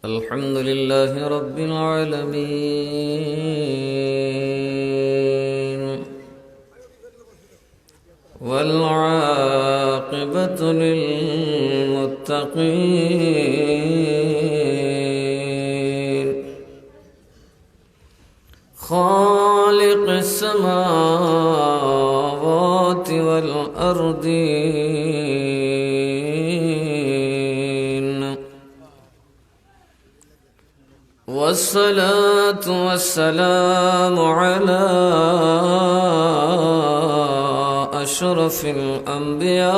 الحمد لله رب العالمين والعاقبة للمتقين خالق السماوات والأرضين والصلاة والسلام على أشرف الأنبياء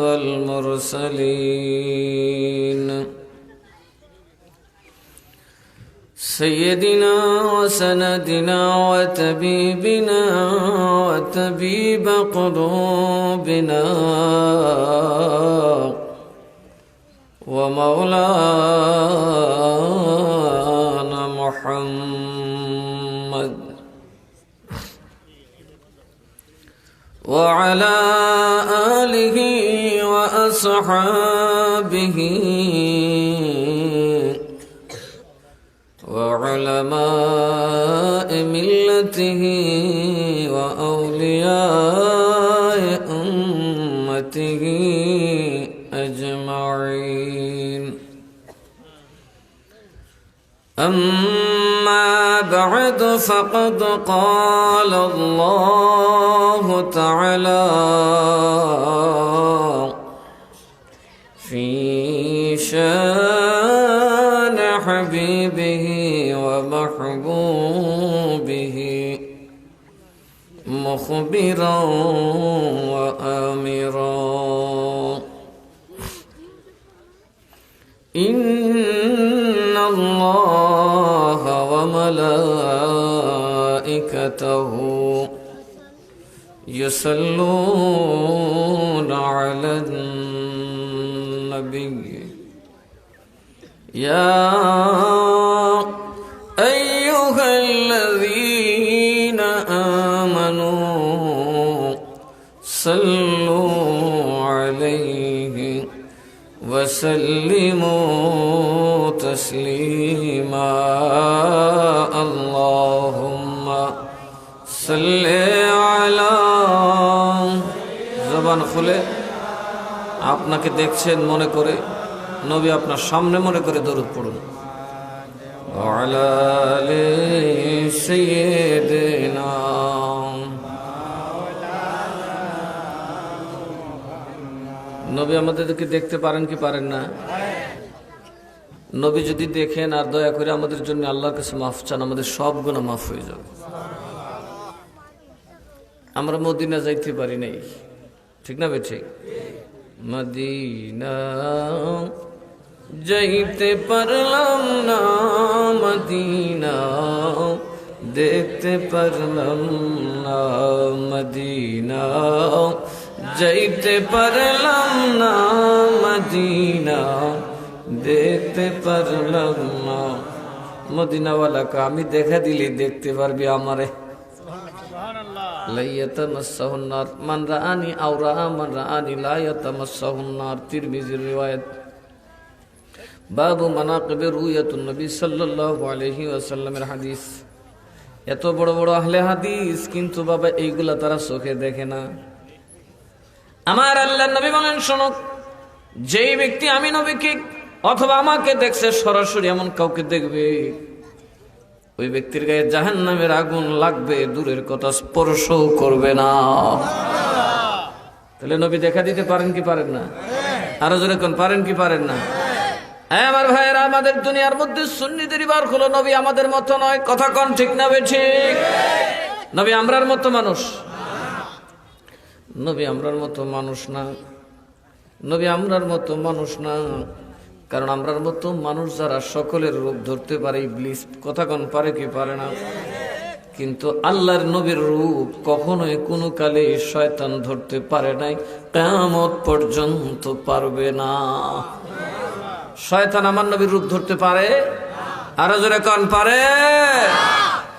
والمرسلين سيدنا وسندنا وطبيبنا وطبيب قلوبنا ومولانا محمد وعلى آله وأصحابه وعلماء ملته وأولياء أمته أجمعين أما بعد فقد قال الله تعالى في شان حبيبه ومحبوبه مخبرا وآمرا إن الله وملائكته يصلون على النبي يا أيها الذين آمنوا صلوا عليه وسلموا تسليما اللهم صل على জবান খুলে আপনাকে দেখছেন মনে করে নবী আপনার সামনে মনে করে দরুদ পড়ুন ওয়ালা আলি সাইয়্যিদিনা নবী আমাদেরকে দেখতে পারেন কি পারেন না? নবী যদি দেখেন আর দয়া করে আমাদের জন্য আল্লাহর কাছে মাফ চান, আমাদের সব গুনাহ মাফ হয়ে যাবে। আমরা মদিনা যাইতে পারি নাই, ঠিক না বেঠিক? মদিনা যাইতে পারলাম না, মদিনা দেখতে পারলাম না, মদিনা যাইতে পারলাম না, মদিনা দেখতে পারলাম না। মদিনাওয়ালাকে আমি দেখা দিলে দেখতে পারবি আমারে। লাইয়াতামাসসাহুন নার মান রাআনি আও রাআ মান রাআনি লা ইয়াতামাসসাহুন নার। তিরমিজির রিওয়ায়াত। বাবু মানাকিবির রুয়াতুন নবী সাল্লাল্লাহু আলাইহি ওয়াসাল্লামের হাদিস। এত বড় বড় আহলে হাদিস, কিন্তু বাবা এইগুলা তারা চোখে দেখে না। আমার আল্লাহর নবী বলেন, শোনো, যেই ব্যক্তি আমি নবীকে অথবা আমাকে দেখছে সরাসরি, এমন কাউকে দেখবে, ওই ব্যক্তির গায়ে জাহান্নামের আগুন লাগবে, দূরের কথা স্পর্শও করবে না। তাহলে নবী দেখা দিতে পারেন কি পারেন না? আরো জোরে কোন, পারেন কি পারেন না? আমার ভাইয়েরা, আমাদের দুনিয়ার মধ্যে সুন্নিদের ইবার হলো নবী আমাদের মতো নয়। কথা কোন, ঠিক না বেঠিক? নবী আমরার মতো মানুষ? নবী আমরার মতো মানুষ না। নবী আমরার মতো মানুষ না, কারণ আমরার মতো মানুষ যারা সকলের রূপ ধরতে পারে, ইবলিস কথা কোন পারে কি পারে না? কিন্তু আল্লাহর নবীর রূপ কখনোই কোনো কালে শয়তান ধরতে পারে নাই, কিয়ামত পর্যন্ত পারবে না। শয়তান আমার নবীর রূপ ধরতে পারে? আরো জোরে কোন পারে?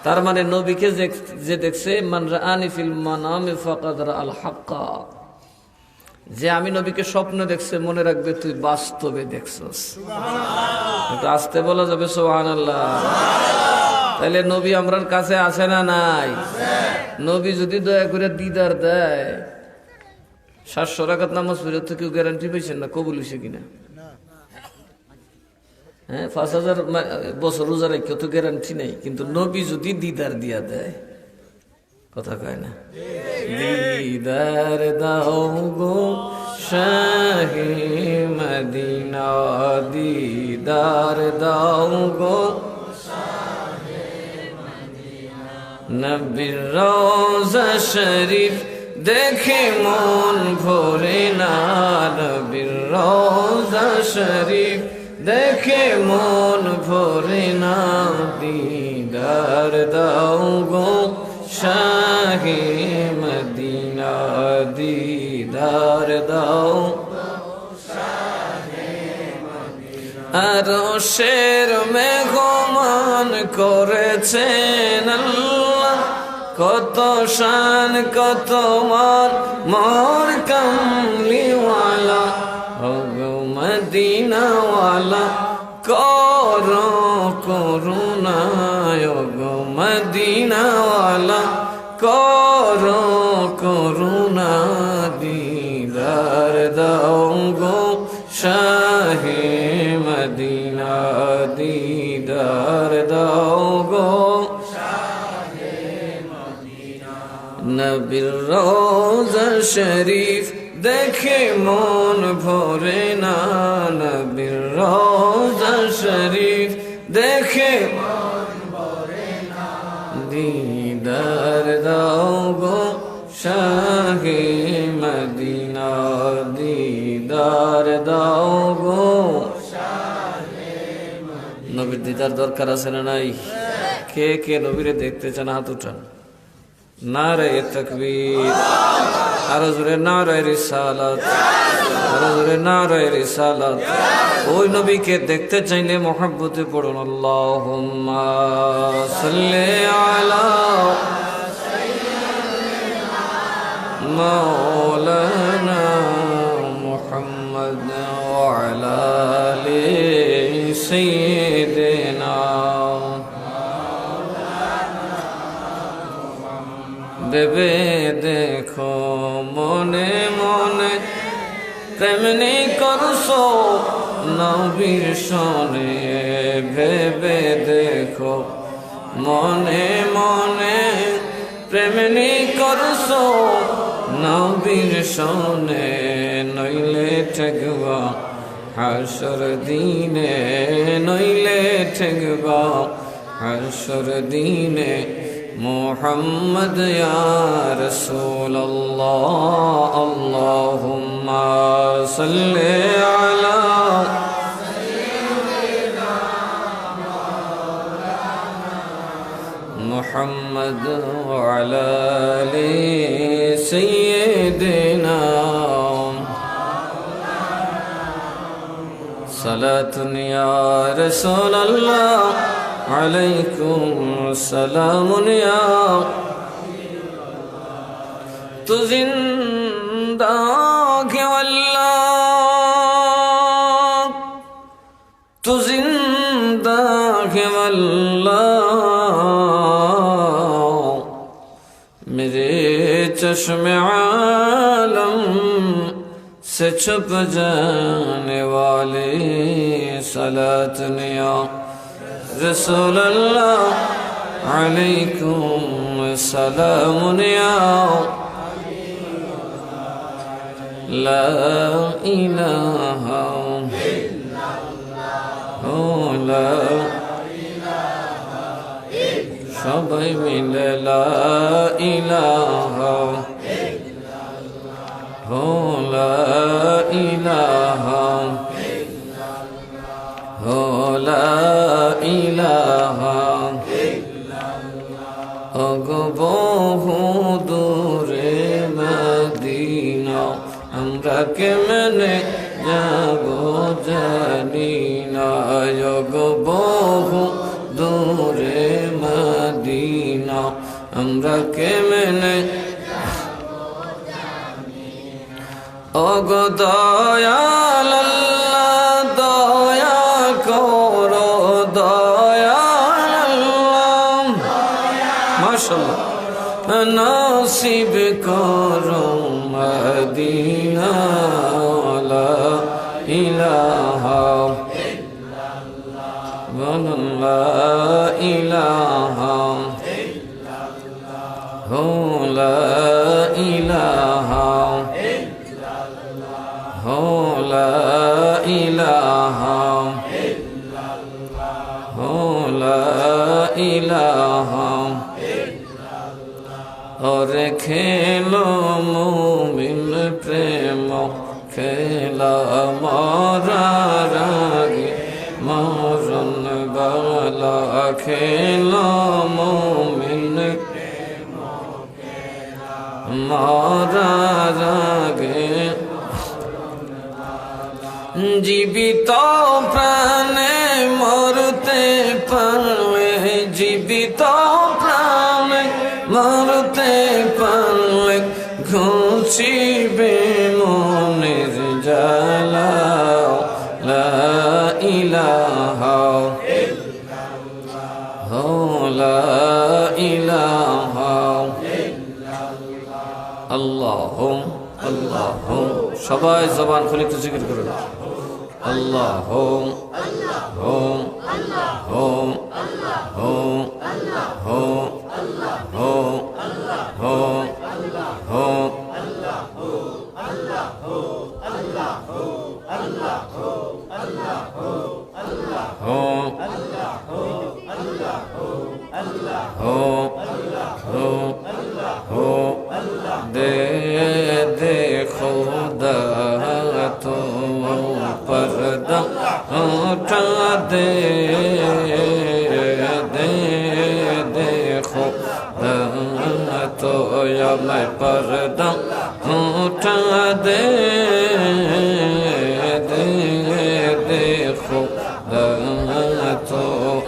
তার মানে নবীকে যে দেখছে মান রাআনি ফিল মানামি ফাকাদ রাআল হাক্কা, যে আমি নবীকে স্বপ্ন দেখছে মনে রাখবে তুই বাস্তবে দেখছস। একটু আসতে বলা যাবে সুবহানাল্লাহ। তাহলে নবী আমরার কাছে আসে না নাই? নবী যদি দয়া করে দিদার দেয়, 700 রাকাত নামাজ পড়ে তো কেউ গ্যারান্টি পাইছেন না কবুল হয়েছে কিনা? হ্যাঁ, 5000 বছর রোজা রেখে তো গ্যারান্টি নেই, কিন্তু নবী যদি দিদার দিয়া দেয়, কথা কয় না, দিদার দাও গো শাহে মদিনা, দিদার দাও গো নবীর রওজা শরীফ দেখে মন ভরে না, নবীর রওজা শরীফ দেখে মন ভরে না, দিদার দাও গো শাহে মদিনা, দিদার দাও। আরশের মেঘমান করেছেন আল্লাহ, কত শান কত মান মোর কামলিওয়ালা, ওগো মদিনাওয়ালা করো করুণা, ওগো মদিনাওয়ালা করো করুণা, দিদার দাও গো শাহে মদিনা, দিদার দাও গো নবীর রওজা শরীফ দেখে মন ভরে না, নবীর রওজা শরীফ দেখে মন ভরে না, দিদার দাও গো শাহে মদিনা, দিদার দাও গো। নবীর দিদার দরকার আছে না নাই? কে কে নবীরে দেখতে চান হাত উঠান। নারে তাকবীর, আরো জোরে নারে রিসালাত, আরো জোরে নারে রিসালাত। ওই নবীকে দেখতে চাইলে মহব্বতে পড়ুন আল্লাহুম্মা সাল্লি আলা মাওলানা মুহাম্মদ ওয়া আলা আলি সাইয়্যিদিনা। ভেবে দেখো মনে মনে তেমনি করছো নবীর শোনে, ভেবে দেখো মনে মনে তেমনি করছো নবীর শোনে, নইলে ঠেকবা হাসর দিনে, নইলে ঠেকবা হাসর দিনে। মুহাম্মদ ইয়া রাসূলুল্লাহ, আল্লাহুম্মা সাল্লি আলা সাইয়্যিদিনা মাওলানা মুহাম্মদ ওয়া আলা আলি সাইয়্যিদিনা। সালাতুন ইয়া রাসূলুল্লাহ আলাইকুম সালামুন ইয়া, তু জিন্দা কে আল্লাহ, তু জিন্দা কে আল্লাহ, মেরে চশ্মে আলম से छुप जाने वाले। सलातुन या रसूल अल्लाह अलैकुम सलामुन या ला इलाहा इल्लल्लाह, ला সবাই মিলে লা ইলাহা হো, লা ইলাহা হো, লা ইলাহা। ওগো বহু দূরে মদিনা, আমরা কেমনে যাব জানি না। ওগো বহু দূরে মদিনা, আমরা কেমনে ওগো দয়াল আল্লাহ দয়া করো দয়াল আল্লাহ মাশাআল্লাহ নসিব করো মদিনা লা ইলাহা ইল্লাল্লাহ লা ইলাহা লা ইলাহা লা ইলাহা লা ইলাহা और खेलो मोमिन प्रेम खेला मारा रागे मरन बाला खेलो मोमिन मारा रागे জীবিত প্রাণে মরতে পারলে জীবিত প্রাণে মরতে পারলে ঘুচিবে মনের জ্বালা লা ইলাহা লা ইলাহা আল্লাহু আল্লাহু সবাই জবান খুলে একটু জিকির করুন আল্লাহু আল্লাহু আল্লাহু আল্লাহু আল্লাহু আল্লাহু আল্লাহু আল্লাহু আল্লাহু আল্লাহু আল্লাহু আল্লাহু আল্লাহু दे दे खुदा तो पर्दा उठा दे दे दे खुदा तो या मैं पर्दा उठा दे दे दे खुदा तो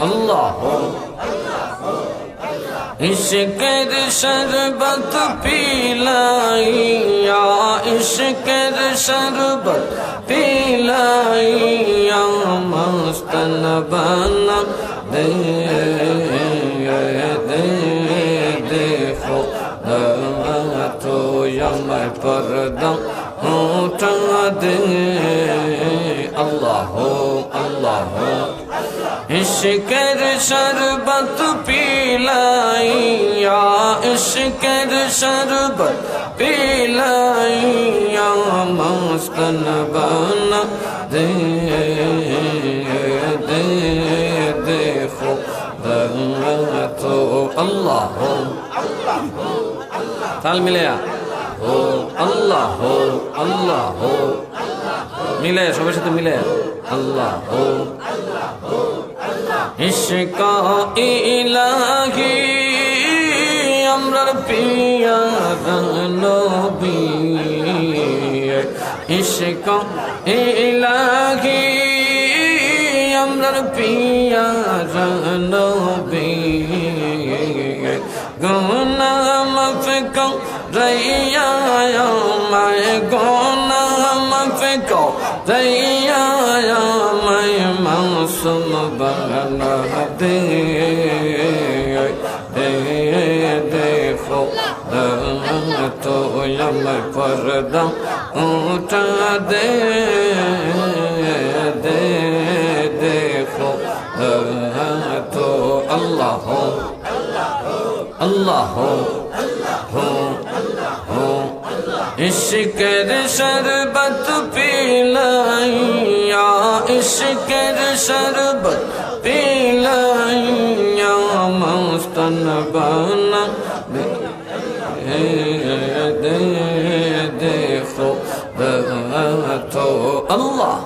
अल्लाह इश्क़ शरबत पिलाइया इश्क़ शरबत पिलाइया मस्तन बना दे दे देखो तो या मैं पर्दा उठा दे अल्लाह अल्लाह इश्क़ शरबत पिलाइया इश्क़ शरबत पिलाइया मस्तन बना दे दे देखो तो अल्लाह ताल मिले हो अल्लाह हो अल्लाह हो मिले সবার সাথে মিলে अल्लाह हो इश्क़ इलाही अमर पिया नबी इश्क़ इलाही अमर पिया नबी गुनाह माफ़ कर रैया मैं गुनाह माफ़ कर रैया मैं मासूम बना दे दे देखो तो या मैं पर्दा उठा दे दे देखो तो अल्लाह हो अल्लाह हो इश्क़ शरबत पिलाइया इश्क़ शरबत पिलाइया मस्तन बना दे देखो तो अल्लाह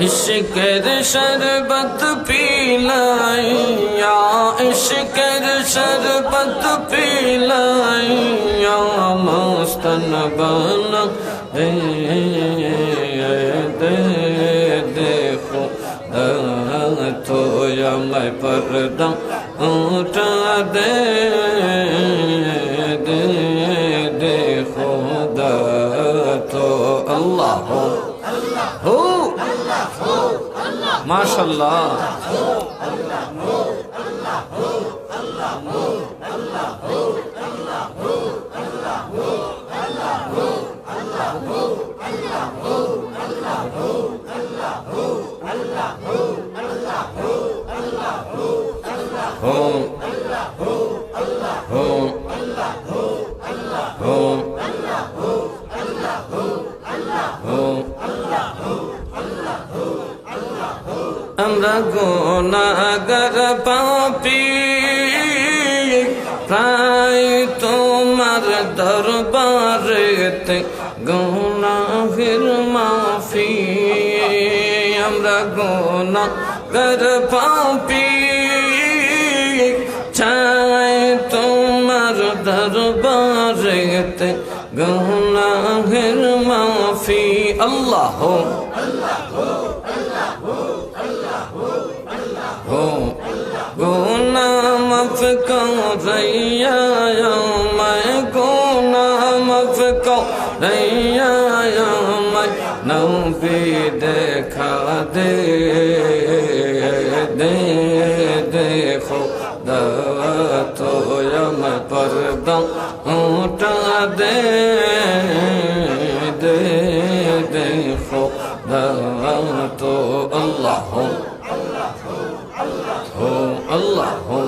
इश्क़ शरबत पिलाइया इश्क़ शरबत पिलाइया मस्तन बना दे देखो तो मैं पर्दा उठा दे दे दे खुदा तो अल्लाह हो माशाल्लाह আমরা গুনাহগার পাপী প্রায় তোমার দরবারেতে গুনাহের মাফি আমরা গুনাহগার পাপী চাই তোমার দরবারেতে গুনাহের মাফি আল্লাহ गुनाह माफ करैया मैं गुनाह माफ करैया मैं नबी देखा दे दे देखो तो मैं पर्दा उठा दे दे देखो तो अल्लाह हो अल्लाह हो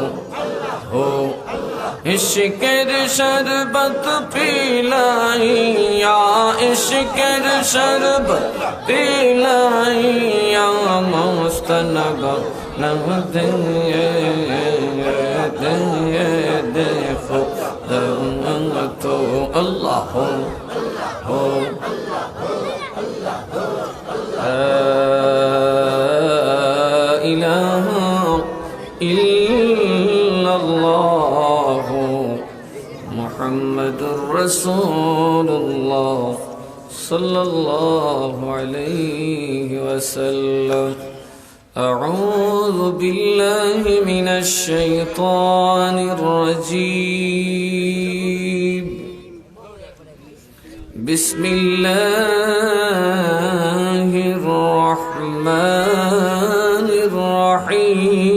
इश्क़ेर शरबत पिलाइया इश्क़ेर शरबत पिलाइया मुस्तनबा नब दे देखो तो अल्लाह हो इल्लल्लाहु मुहम्मदुर रसूलुल्लाह सल्लल्लाहु अलैहि वसल्लम अऊज़ु बिल्लाहि मिनश शैतानिर रजीम बिस्मिल्लाहिर रहमानिर रहीम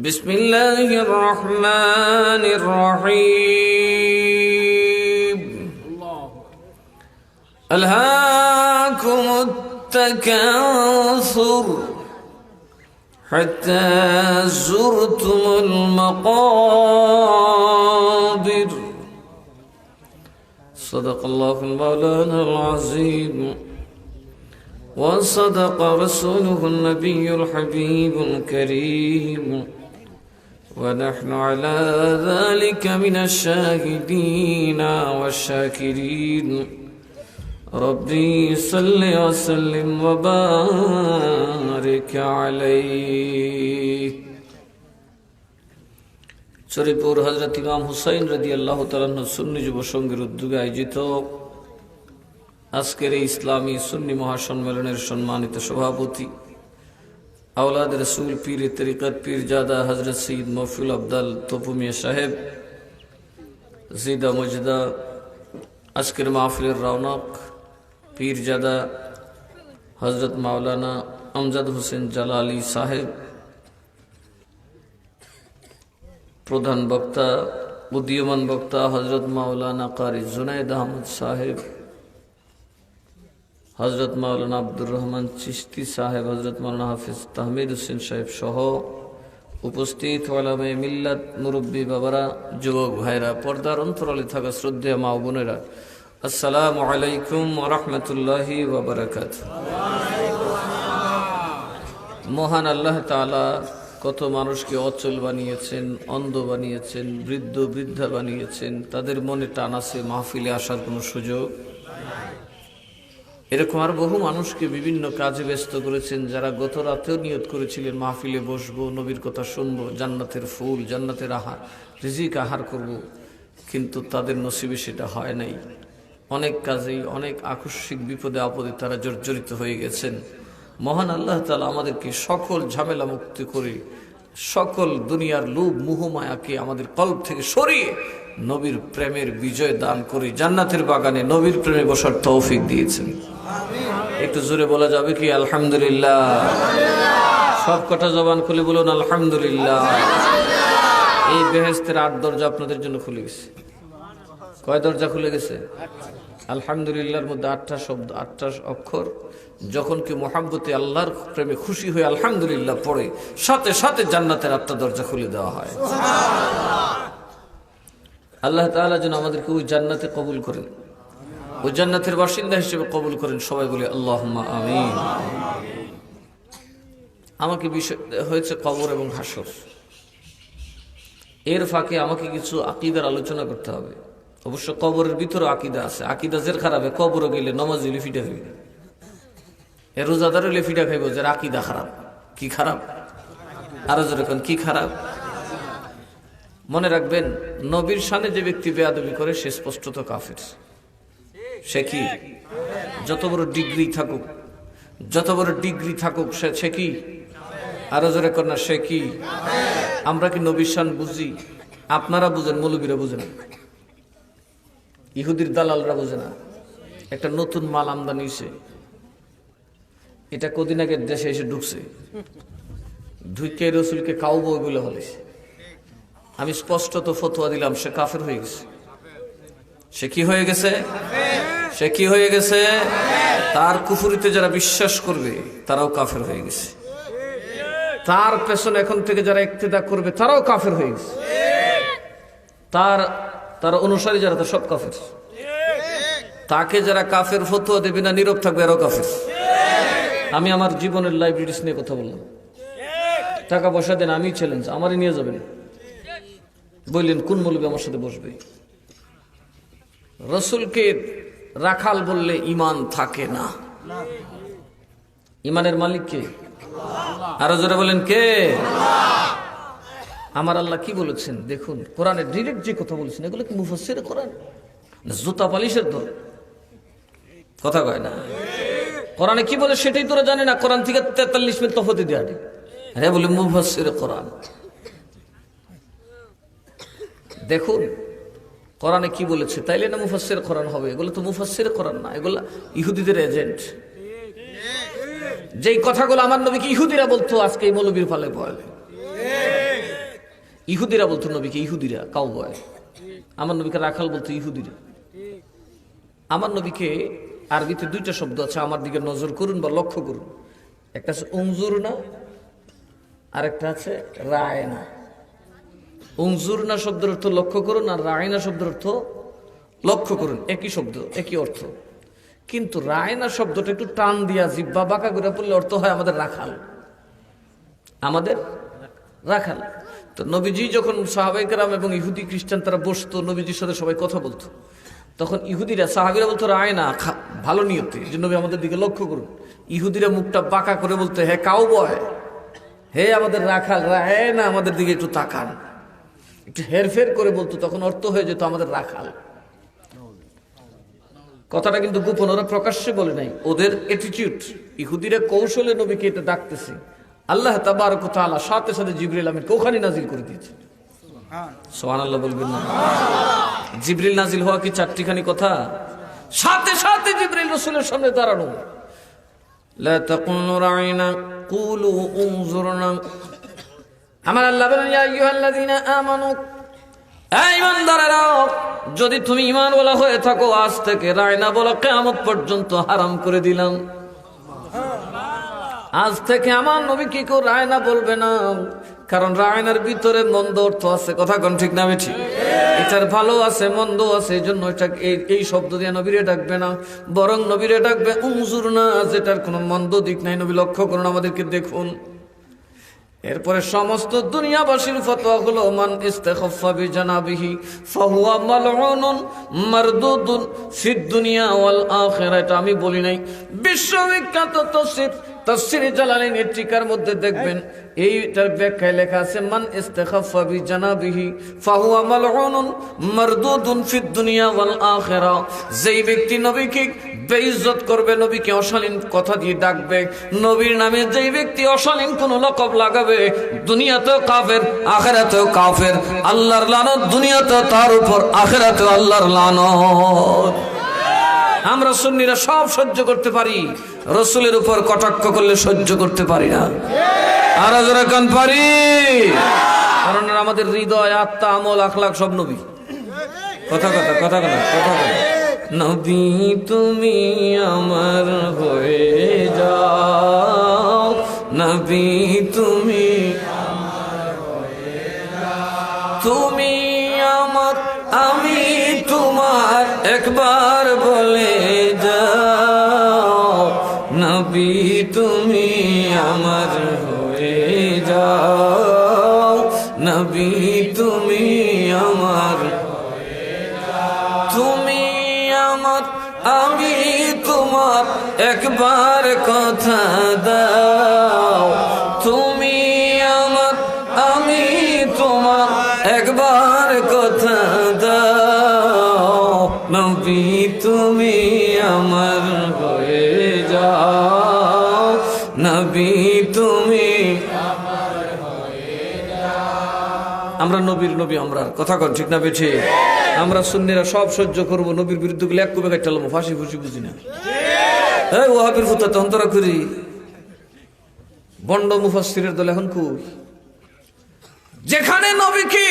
बिस्मिल्लाहिर रहमानिर रहीम अल्हाकुमुत तकासुर हत्ता ज़ुरतुमुल मक़ाबिर सदक़ल्लाहुल मौलानाल अज़ीम وصدق رسوله النبي الحبيب الكريم ونحن على ذلك من الشاهدين والشاكرين ربي صل وسلم وبارك عليه শরীফপুর হযরত ইমাম হুসাইন রাদিয়াল্লাহু তাআলা আনহু সুন্নি যুব সংঘের উদ্যোগে আয়োজিত আজকের এই ইসলামী সুন্নি মহাসম্মেলনের সম্মানিত সভাপতি আওলাদ রসুল পীর তরিকত পীরজাদা হযরত সৈয়দ মফিউল আবদাল তপু মিয়া সাহেব জিদা মজদা আজকের মাহফিলের রৌনক পীরজাদা হযরত মাওলানা আমজাদ হোসেন জালালি সাহেব প্রধান বক্তা উদীয়মান বক্তা হযরত মাওলানা কারি জুনায়েদ আহমদ সাহেব हज़रत मौलाना अब्दुर रहमान चिश्ती साहेब हज़रत मौलाना हाफिज तहमीद हुसैन साहेब सह उपस्थित ওলামায়ে মিল্লাত মুরব্বী বাবারা যুবক ভাইরা পর্দার অন্তরালে থাকা শ্রদ্ধেয় মা ও বোনেরা আসসালামু আলাইকুম ওয়া রাহমাতুল্লাহি ওয়া বারাকাতুহু। মহান আল্লাহ তাআলা কত মানুষকে অচল বানিয়েছেন, অন্ধ বানিয়েছেন, বৃদ্ধ বৃদ্ধা বানিয়েছেন, তাদের মনে টান আছে, মাহফিলে আসার কোনো সুযোগ। এরকম আর বহু মানুষকে বিভিন্ন কাজে ব্যস্ত করেছেন, যারা গত রাতেও নিয়ত করেছিলেন মাহফিলে বসবো, নবীর কথা শুনবো, জান্নাতের ফুল, জান্নাতের আহার, রিজিক আহার করব, কিন্তু তাদের নসিবে সেটা হয় নাই। অনেক কাজেই, অনেক আকস্মিক বিপদে আপদে তারা জর্জরিত হয়ে গেছেন। মহান আল্লাহ তাআলা আমাদেরকে সকল ঝামেলা মুক্তি করে, সকল দুনিয়ার লোভ মোহমায়াকে আমাদের কল্প থেকে সরিয়ে নবীর প্রেমের বিজয় দান করে জান্নাতের বাগানে নবীর প্রেমে বসার তৌফিক দিয়েছেন। একটু জোরে বলা যাবে কি আলহামদুলিল্লাহ? সব কটা জবান খুলে বলুন আলহামদুলিল্লাহ। এই বেহেশতের 8 দরজা আপনাদের জন্য খুলে গেছে। কয় দরজা খুলে গেছে? আলহামদুলিল্লাহর মধ্যে 8টা শব্দ, 8টা অক্ষর। যখন কি মোহাব্বতে আল্লাহর প্রেমে খুশি হয়ে আলহামদুলিল্লাহ পড়ে, সাথে সাথে জান্নাতের 8টা দরজা খুলে দেওয়া হয়। আল্লাহ তাআলা যেন আমাদেরকে ওই জান্নাতে কবুল করেন, ওই জান্নাতের বাসিন্দা হিসেবে কবুল করেন। সবাই বলে আল্লাহুম্মা আমিন। আমাকে বিষয় হয়েছে কবর এবং হাসর। এর ফাঁকে আমাকে কিছু আকীদার আলোচনা করতে হবে। অবশ্য কবরের ভিতরে আকীদা আছে। আকীদা জের খারাপ, কবরে গেলে নমাজি লিফিটা হইবে, এ রোজাদারও লিফিটা খাইব, যার আকীদা খারাপ। কি খারাপ? আরো যেরকম কি খারাপ? মনে রাখবেন, নবীর শানে যে ব্যক্তি বেয়াদবি করে সে স্পষ্টত কাফের। সে কি? যত বড় ডিগ্রি থাকুক, যত বড় ডিগ্রি থাকুক, সে কি? আরো জোরে কর না, সে কি? আমরা কি নবীর শান বুঝি? আপনারা বুঝেন, মৌলবীরা বুঝে না, ইহুদির দালালরা বুঝে না। একটা নতুন মাল আমদানি হয়েছে, এটা কদিন আগে দেশে এসে ঢুকছে, ঢুকে রসুলকে কাউবো বলে বলেছে। আমি স্পষ্টত ফতোয়া দিলাম, সে কাফের হয়ে গেছে। সে কি হয়ে গেছে? সে কি হয়ে গেছে? তার কুফরিতে যারা বিশ্বাস করবে তারাও কাফের হয়ে গেছে। তার পেছনে এখন থেকে যারা ইক্তেদা করবে তারাও কাফের হয়ে গেছে। তার অনুসারী যারা, তার সব কাফের। তাকে যারা কাফের ফতোয়া দেবে না, নীরব থাকবে, এরাও কাফের। আমি আমার জীবনের লাইব্রেরিজ নিয়ে কথা বললাম। টাকা পয়সা দেন, আমি চ্যালেঞ্জ, আমারই নিয়ে যাবেন। বললেন কোন মৌলবী আমার সাথে বসবে? রসুলকে রাখাল বললে ইমান থাকে না। ইমানের মালিক কে? আরো জোরে বলেন কে? আমার আল্লাহ কি বলেছেন দেখুন, কোরআনে ডিরেক্ট যে কথা বলেছেন, এগুলো কি মুফাসসিরে কোরআন না জুতা পালিশের দল? কথা কয় না। কোরআনে কি বলে সেটাই তোরা জানে না। কোরআন থেকে 43 মিনিট তফাতে দেয়া, আরে বলে মুফাসসিরে কোরআন। দেখুন কোরআনে কি বলেছে, তাইলে না মুফাসসির কোরআন হবে? এগুলো তো মুফাসসির কোরআন না, এগুলো ইহুদিদের এজেন্ট। যেই কথাগুলো আমার নবীকে ইহুদিরা বলতো, আজকে এই মৌলবীর ফালে বলে। ইহুদিরা বলতো নবীকে, ইহুদিরা কাউ বয়। আমার নবীকে রাখাল বলতো ইহুদিরা। আমার নবীকে আরবিতে 2টা শব্দ আছে, আমার দিকে নজর করুন বা লক্ষ্য করুন। একটা আছে উনজুরনা, আর একটা আছে রায়না। উনজুরনা শব্দের অর্থ লক্ষ্য করুন, আর রায়না শব্দের অর্থ লক্ষ্য করুন। একই শব্দ, একই অর্থ, কিন্তু রায়না শব্দটা একটু টান দিয়া জিব্বা বাঁকা করে পড়লে অর্থ হয় আমাদের রাখাল। আমাদের রাখাল। তো নবীজি যখন সাহাবায়ে কেরাম এবং ইহুদি খ্রিস্টান তারা বসতো, নবীজির সাথে সবাই কথা বলতো, তখন ইহুদিরা, সাহাবীরা বলতো রায়না, ভালো নিয়তে, যে নবী আমাদের দিকে লক্ষ্য করুন। ইহুদিরা মুখটা বাঁকা করে বলতো, হে কাউবয়, হে আমাদের রাখাল, রায়না, আমাদের দিকে একটু তাকান। একটু হেরফের করে বলতো, তখন অর্থ হয়ে যেত আমাদের রাখাল। কথাটা কিন্তু গোপন, ওরা প্রকাশ্যে বলে নাই, ওদের অ্যাটিটিউড। ইহুদিরা কৌশলে নবীকে এটা ডাকতেছে। আল্লাহ তাবারক ওয়া তাআলা সাথে সাথে জিবরিল আমিনকে ওখানে নাজিল করে দিয়েছে। সুবহানাল্লাহ বলবেন না? জিবরিল নাজিল হওয়া কি 4টিখানি কথা? সাথে সাথে জিবরিল রাসূলের সামনে দাঁড়ানো। লা তাকুলু রাইনা কুলু উনজুরনা। আমার আল্লাহ বলেন, ইয়া আইয়ুহাল্লাযীনা আমানু, এই ঈমানদারেরা, যদি তুমি ঈমানওয়ালা হয়ে থাকো, আজ থেকে রায়না বলা কিয়ামত পর্যন্ত হারাম করে দিলাম। আজ থেকে আমার নবী কি কেউ রায়না বলবে না, কারণ রায়নার ভিতরে মন্দ অর্থ আছে। কথা কোন ঠিক না বেঠি? এটার ভালো আছে, মন্দ আছে, এই জন্য এটা এই শব্দ দিয়ে নবীরে ডাকবে না, বরং নবীরে ডাকবে উনজুরনা, যেটার কোনো মন্দ দিক নাই। নবী লক্ষ্য করুন, আমাদেরকে দেখুন। এরপরে সমস্ত দুনিয়াবাসীর ফতোয়া হলো মান ইস্তাখাফা বিজানাবিহি ফাহুয়া মালউনুন মারদুদুন ফিদ দুনিয়া ওয়াল আখিরাহ। এটা আমি বলি নাই, বিশ্ববিখ্যাত তাফসীরে জালালাইনের টিকার মধ্যে দেখবেন এইটার ব্যাখ্যায় লেখা আছে মান ইস্তাখাফা বিজানাবিহি ফাহুয়া মালউনুন মারদুদুন ফিদ দুনিয়া ওয়াল আখিরাহ। যেই ব্যক্তি নবীকে বেইজ্জত করবে, নবীকে অশালীন কথা দিয়ে ডাকবে, নবীর নামে যেই ব্যক্তি অশালীন কোন লকব লাগাবে, দুনিয়াতেও কাফের আখিরাতেও কাফের। আল্লাহর লানত দুনিয়াতেও তার উপর, আখিরাতেও আল্লাহর লানত। আমরা সুন্নিরা সব সহ্য করতে পারি, রাসূলের উপর কটাক্ষ করলে সহ্য করতে পারি না। আর যারা কান পারি, কারণ আমাদের হৃদয়, আত্মা, আমল, আখলাক সব নবী। কথা কথা কথা কথা কথা কথা নবী তুমি আমার হয়ে যাও, নবী তুমি তুমি আমার, আমি তোমার, একবার বলে যাও, নবী তুমি আমার হয়ে যাও, নবী তুমি আমার, তুমি আমার, আমি তোমার, একবার কথা দাও, তুমি আমার, আমি তোমার, একবার কথা দাও, নবী তুমি আমার হয়ে যাও, নবী তুমি আমার হয়ে যাও। আমরা নবীর নবী, আমরা কথা কন ঠিক না বেঠে? আমরা সুন্নিরা সব সহ্য করবো, নবীর বিরুদ্ধে গুলো এক কবে কাটলাম, ফাঁসি ফুসি বুঝি না। এই ওয়াহাবির ফুতা তো অন্তরা করি, বন্ড মুফাসসিরের দল এখন কই? যেখানে নবীকে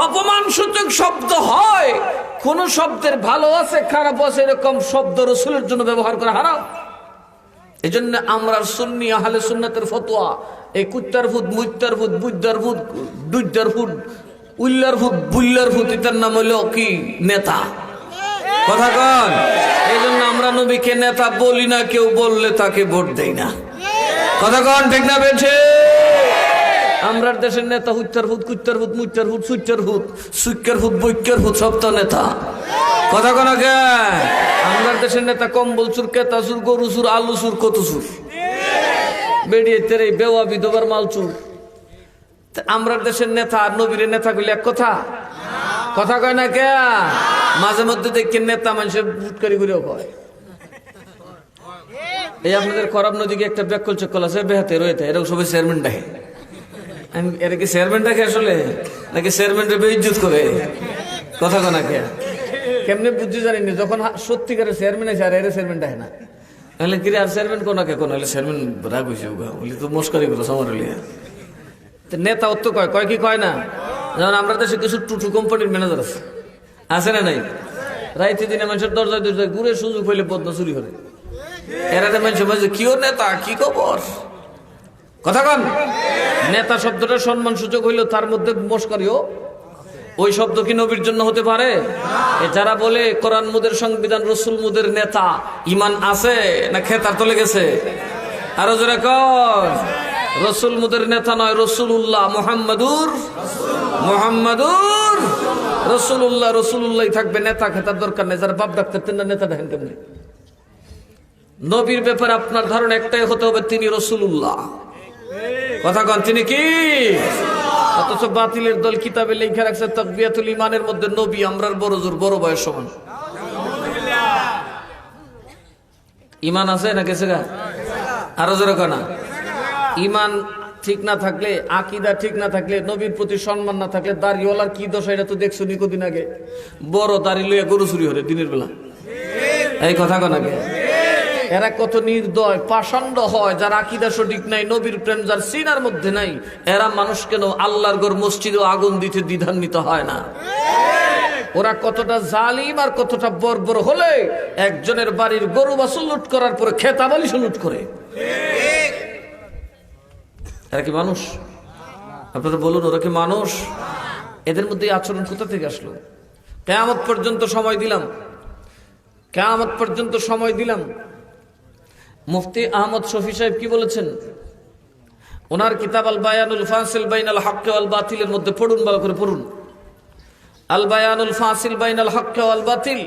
অপমানসূচক শব্দ হয়, কোন শব্দের ভালো আছে খারাপ আছে এরকম শব্দ রাসূলের জন্য ব্যবহার করা হারাম। এজন্য আমরা সুন্নি আহলে সুন্নাতের ফতোয়া, এই কুত্তার ফুট, মুত্তার ফুট, বুদ্দার ফুট, দুইদার ফুট, উল্লার ফুট, বুল্লার ফুট, এটার নাম হলো কি? নেতা। কথা কন। এই জন্য আমরা নবীকে নেতা বলি না, কেউ বললে তাকে ভোট দেই না। কথা কন ঠিক না বেঠে? আমরা দেশের নেতা হুত্তার ফুট, কুত্তার ফুট, মুত্তার ফুট, সুইটার ফুট, সুইকার ফুট, বৈক্যার ফুট, সব তো নেতা। কথা কন কে? আমরা দেশের নেতা কম্বল চুর, কেতা চুর, গরু চুর, আলু চুর, কত চুর, বেরিয়ে তেরে বেওয়া বিধবার মাল চুর। আমরা দেশের নেতা আর নবীর নেতা গুলি এক কথা? কথা কয় না কে? মাঝে মধ্যে দেখি নেতা মানুষের ফুটকারি করেও কয়। এই আপনাদের খরাব নদীকে একটা ব্যাকল চক্কল আছে, বেহাতে রয়েছে, এরকম সবাই চেয়ারম্যান ডাকে। এরা কি চেয়ারম্যান ডাকে আসলে, নাকি চেয়ারম্যানটা বেইজ্জত করে? কথা কয় না কে? কেমনে বুঝছি জানিনি, যখন সত্যিকারের চেয়ারম্যান আছে আর এর চেয়ারম্যান ডাকে না, তাহলে কি আর চেয়ারম্যান কোন কে কোন হলে চেয়ারম্যান রাগ হয়েছে, বলি তো মস্কারি করো সমর লিয়া। নেতা অত কয়, কয় কি কয় না? যেমন আমরা দেশে কিছু টুটু কোম্পানির ম্যানেজার আছে না নাই? রাইতে দিনে মানুষের দরজায় দরজায় ঘুরে সুযোগ হইলে বদনা চুরি করে। এরাতে মানুষের মাঝে কিও নেতা, কি খবর? কথা কন। নেতা শব্দটা সম্মান সূচক হইলেও তার মধ্যে মস্কারিও। ওই শব্দ কি নবীর জন্য হতে পারে? যারা বলে কোরআন মুদের সংবিধান, রসুল মুদের নেতা, ইমান আছে না খেতার তলে গেছে? আরো জোরে কর। রসুল মুদের নেতা নয়, রসুল্লাহ মুহাম্মাদুর মুহাম্মাদুর রসুল্লাহ, রসুল্লাহ থাকবে, নেতা খেতার দরকার নেই। যারা বাপ ডাক্তার না, নেতা দেখেন কেমনি? নবীর ব্যাপারে আপনার ধারণা একটাই হতে হবে, তিনি রসুল্লাহ। কথা কন, তিনি কি? অথচ বাতিলের দল কিতাবে লেখা রাখছে তাকবিয়াতুল ইমানের মধ্যে নবী আমরার বড় জোর, বড় বয়স সমান। ইমান আছে না গেছে গা? আরো জোরে কনা। ইমান ঠিক না থাকলে, আকীদা ঠিক না থাকলে, নবীর প্রতি সম্মান না থাকলে, দাড়িওয়ালার কি দশা এটা তো দেখছো নি কদিন আগে। বড় দাড়ি লইয়া গরু চুরি হরে দিনের বেলা। এই কথা কন আগে। এরা কত নির্দয়, পাষণ্ড হয়, যার আকীদা সঠিক নাই, নবীর প্রেম যার সিনার মধ্যে নাই, এরা মানুষ কেন আল্লাহর ঘর মসজিদে আগুন দিতে দ্বিধান্বিত হয় না? ওরা কতটা জালিম আর কতটা বর্বর হলে একজনের বাড়ির গরু বাছুর লুট করার পরে খেতা বালিশ লুট করে। এরা কি মানুষ? আপনারা বলুন, ওরা কি মানুষ? এদের মধ্যে আচরণ কোথা থেকে আসলো? কিয়ামত পর্যন্ত সময় দিলাম, কিয়ামত পর্যন্ত সময় দিলাম। মুফতি আহমদ শফি সাহেব কি বলেছেন? ওনার কিতাব আল বায়ানুল ফাসিল বাইনাল হক ওয়াল বাতিলের মধ্যে পড়ুন, ভালো করে পড়ুন। আল বায়ানুল ফাসিল বাইনাল হক ওয়াল বাতিল,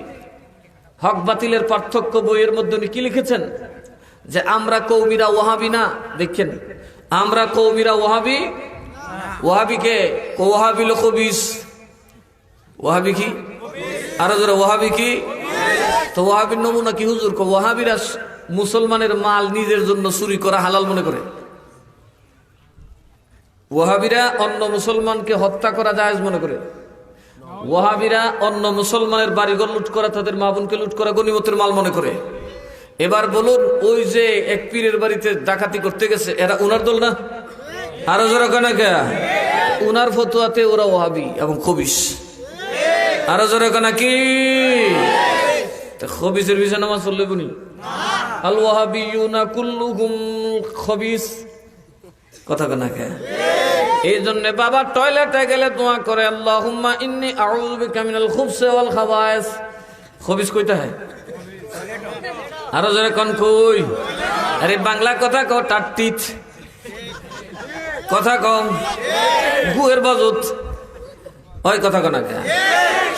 হক বাতিলের পার্থক্য বইয়ের মধ্যে উনি কি লিখেছেন? যে আমরা কওমিরা ওয়াহাবি না। দেখেন, আমরা কওমিরা ওয়াহাবি। ওয়াহাবি কে? ওয়াহাবি লোক বিশ। ওয়াহাবি কি? আরো জোরে, ওয়াহাবি কি? তো ওয়াহাবির নমুনা কি হুজুর? ওয়াহাবিরা মুসলমানের মাল নিজের জন্য চুরি করা হালাল মনে করে। ওয়াহাবিরা অন্য মুসলমানকে হত্যা করা জায়েজ মনে করে। ওয়াহাবিরা অন্য মুসলমানের বাড়িঘর লুট করা, তাদের মা বোনকে লুট করা গনিমতের মাল মনে করে। এবার বলুন, ওই যে এক পীরের বাড়িতে ডাকাতি করতে গেছে, এরা উনার দল না? আরো জোরে কেন? উনার ফতুয়াতে ওরা ওয়াহাবি এবং খবিস। আরো জোরে কেন? কি খবিসের বিষয় নামাজ পড়লে বুনি? আল ওয়াহাবিয়ুনা কুল্লুহুম খবিস। কথা কেন? এই জন্য বাবা টয়লেটে গেলে দোয়া করে, আল্লাহুম্মা ইন্নী আউযু বিকা মিনাল খুবসি ওয়াল খাবায়েস। খবিস কইতে হয়? আরো জোরে কোন কই? আরে বাংলা কথা কও, টাট্টিত কথা কম, গুয়ের বাজুত ওই কথা কোন?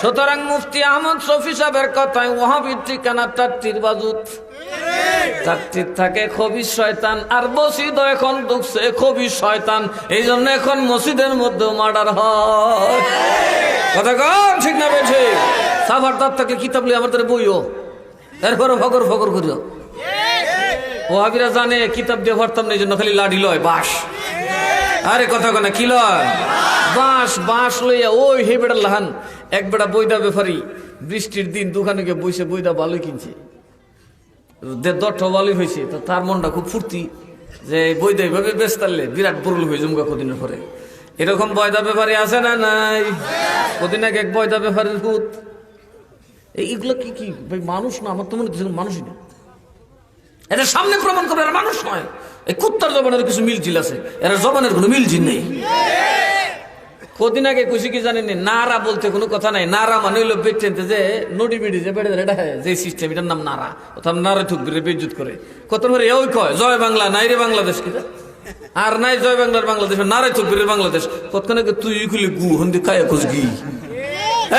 সুতরাং মুফতি আহমদ শফি সাহেবের কথায় ওয়াহাবির ঠিকানা টাট্টির বাজুত। টাট্টির থাকে খবিস শয়তান, আর মসজিদ এখন ঢুকছে খবিস শয়তান। এই জন্য এখন মসজিদের মধ্যে মার্ডার হয়। কথা কম, ঠিক না বেঠে? সাফার দাঁত থাকলে কিতাব লিয়ে আমার বইও, এরপরে ফকর ফকর করিও। ওয়াহাবিরা জানে কিতাব দিয়ে ভরতাম না, এই জন্য খালি লাঠি লয়, বাঁশ। আরে কথা কেন? কি লয়? বাঁশ। বাঁশ লইয়া ওই হে বেড়া লাহান এক বেড়া বইদা ব্যাপারি বৃষ্টির দিন দোকানে গিয়ে বইসে বইদা ভালোই কিনছে, দরটা ভালোই হয়েছে। তো তার মনটা খুব ফুর্তি যে বইদা এইভাবে বেশ তারলে বিরাট বরুল হয়ে জমগা কদিনের পরে। এরকম বয়দা ব্যাপারী আছে না নাই? কদিন আগে এক বয়দা ব্যাপারীর ভূত। এইগুলো কি কি ভাই? মানুষ না? আমার তো মনে হচ্ছে মানুষই না। এদের সামনে প্রমাণ করে এরা মানুষ নয়। এই কুত্তার জবানের কিছু মিলঝিল আছে, এরা জবানের কোনো মিলঝিল নেই। কদিন আগে কইছি কি জানেন? নারা বলতে কোনো কথা নাই। নারা মানে হইলো বেটেনতে যে নডি বিডি যে বেড়ে এটা যে সিস্টেম, এটার নাম নারা। ওটা নারা ঠুকবিরে বেজ্জুত করে। কত করে এও কয় জয় বাংলা, নাই রে বাংলাদেশ কিনা? আর নাই জয় বাংলার বাংলাদেশ, নারাই ঠুকবিরের বাংলাদেশ। কতক্ষণ তুই খুলি গু হন্দি খায় খুঁজ গি।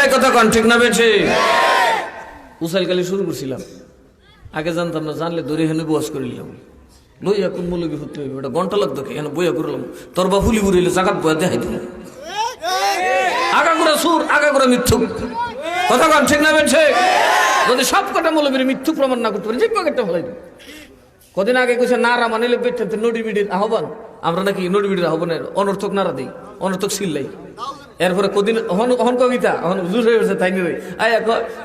এই কথা কন, ঠিক না বেছে? উসাইল কালি শুরু করছিলাম, আগে জানতাম না, জানলে ধরে হেনে বস করিলাম। লইয়া কোন মৌলবি হতে হইবে, ওটা ঘন্টা লাগতো কি? এখানে বইয়া করলাম, তোর বা ফুলি বুড়িলে জাগাত বয়া দেখাই দিল। আগাগোড়া সুর, আগাগোড়া মিথ্যুক। কথা কন, ঠিক না বেছে? যদি সব কটা মৌলবীর মিথ্যুক প্রমাণ না করতে পারি, যে পকেটটা ফেলাই দিই। কদিন আগে কইছে নারা মানিলে বেটে নডি বিডির আহ্বান। আমরা নাকি নডি বিডির আহ্বানের অনর্থক নারা দিই, অনর্থক সিল্লাই। এরপরে কদিন অহন কবিতা অহন জুর হয়ে গেছে, তাই নিয়ে আয়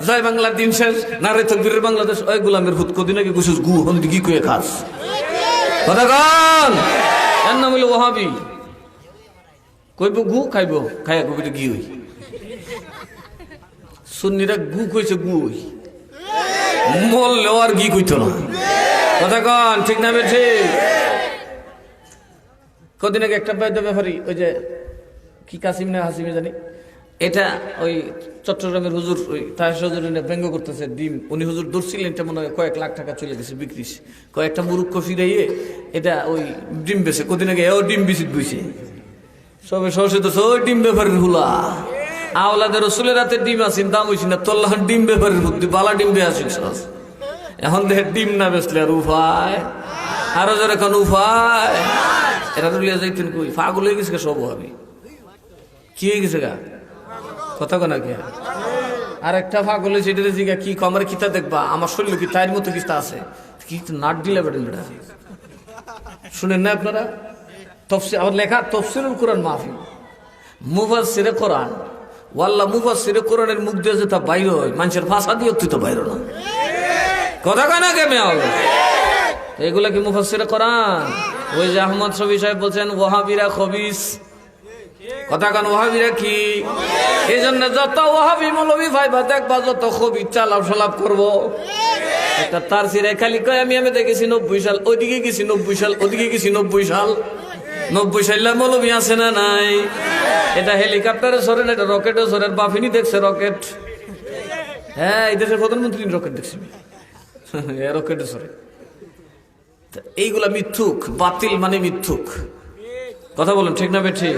জয় বাংলার দিন শেষ, নারে তকবীরের বাংলাদেশ। ওই গোলামের ভূত কদিন আগে কইছিস গু হন কি কয়ে খাস। কথা কন, এর নাম হইল ওয়াহাবি। কইব গু, খাইব, খাইয়া কবিটা গি হই। সুন্নিরা গু কইছে গু হই, মরলেও আর গি কইতো না। কথা কন, ঠিক না বেঠে? কদিন আগে একটা ব্যাপারী, ওই যে কি কাসিম না হাসিমে জানি, এটা ওই চট্টগ্রামের হুজুর, ওই তাহের হুজুর ব্যঙ্গ করতেছে ডিম। উনি হুজুর ধরছিলেন, এটা মনে হয় কয়েক লাখ টাকা চলে গেছে বিক্রি। কয়েকটা মুরুক্ষ ফিরাইয়ে এটা ওই ডিম বেছে। কদিন আগে এও ডিম বিচিত বইছে, সবে সরষে তো ওই ডিম ব্যাপারের হুলা। আওলাদের রসুলের রাতে ডিম আসিন, দাম হইছি না, তোর ডিম ব্যাপারের বুদ্ধি, বালা ডিম বে আসিস। এখন দেখে ডিম না বেচলে আর উপায়, আরো যারা এখন উপায়। এরা তো লিয়া যাইতেন কই, পাগল হয়ে গেছে সব ভাবি। কি হয়ে গেছে গা? কথা কনা কে? আর একটা পাগল হয়েছে, এটা জিগা কি আমার কিতা দেখবা, আমার শরীর কি তাইর মতো কিস্তা আছে, কি নাট দিলে বেড়েন বেড়া। শুনেন না আপনারা? তফসির আমার লেখা তফসিরুল কোরআন মাহফিল, মুফাসসিরে কোরআন। ওয়াল্লাহ মুফাসসিরে কোরআনের মুখ দিয়ে যে তা বাইর হয়, মানুষের ভাষা দিয়ে তুই তো বাইর না। কথা কয় না কেমন হবে? এগুলা কি মুফাসসিরে কোরআন? ওই যে আহমদ শফি সাহেব বলছেন ওয়াহাবিরা খবিস। কথা কান, ওয়াহাবিরা কি? এই জন্য যত ওয়াহাবি মৌলবি ভাইবা দেখবা, যত খবিস চালাপ সালাপ করবো। একটা তার সিরে খালি কয় আমি দেখেছি 90 সাল, ওইদিকে গেছি 90 সাল, ওদিকে গেছি 90 সাল। 90 সাল মৌলবি আছে না নাই? এটা হেলিকপ্টারে সরেন, এটা রকেটে সরেন। বাফিনি দেখছে রকেট? হ্যাঁ, এই দেশের প্রধানমন্ত্রী রকেট দেখছি, রকেটে সরে। এইগুলা মিথ্যুক, বাতিল মানে মিথ্যুক। কথা বলেন ঠিক না বেঠি?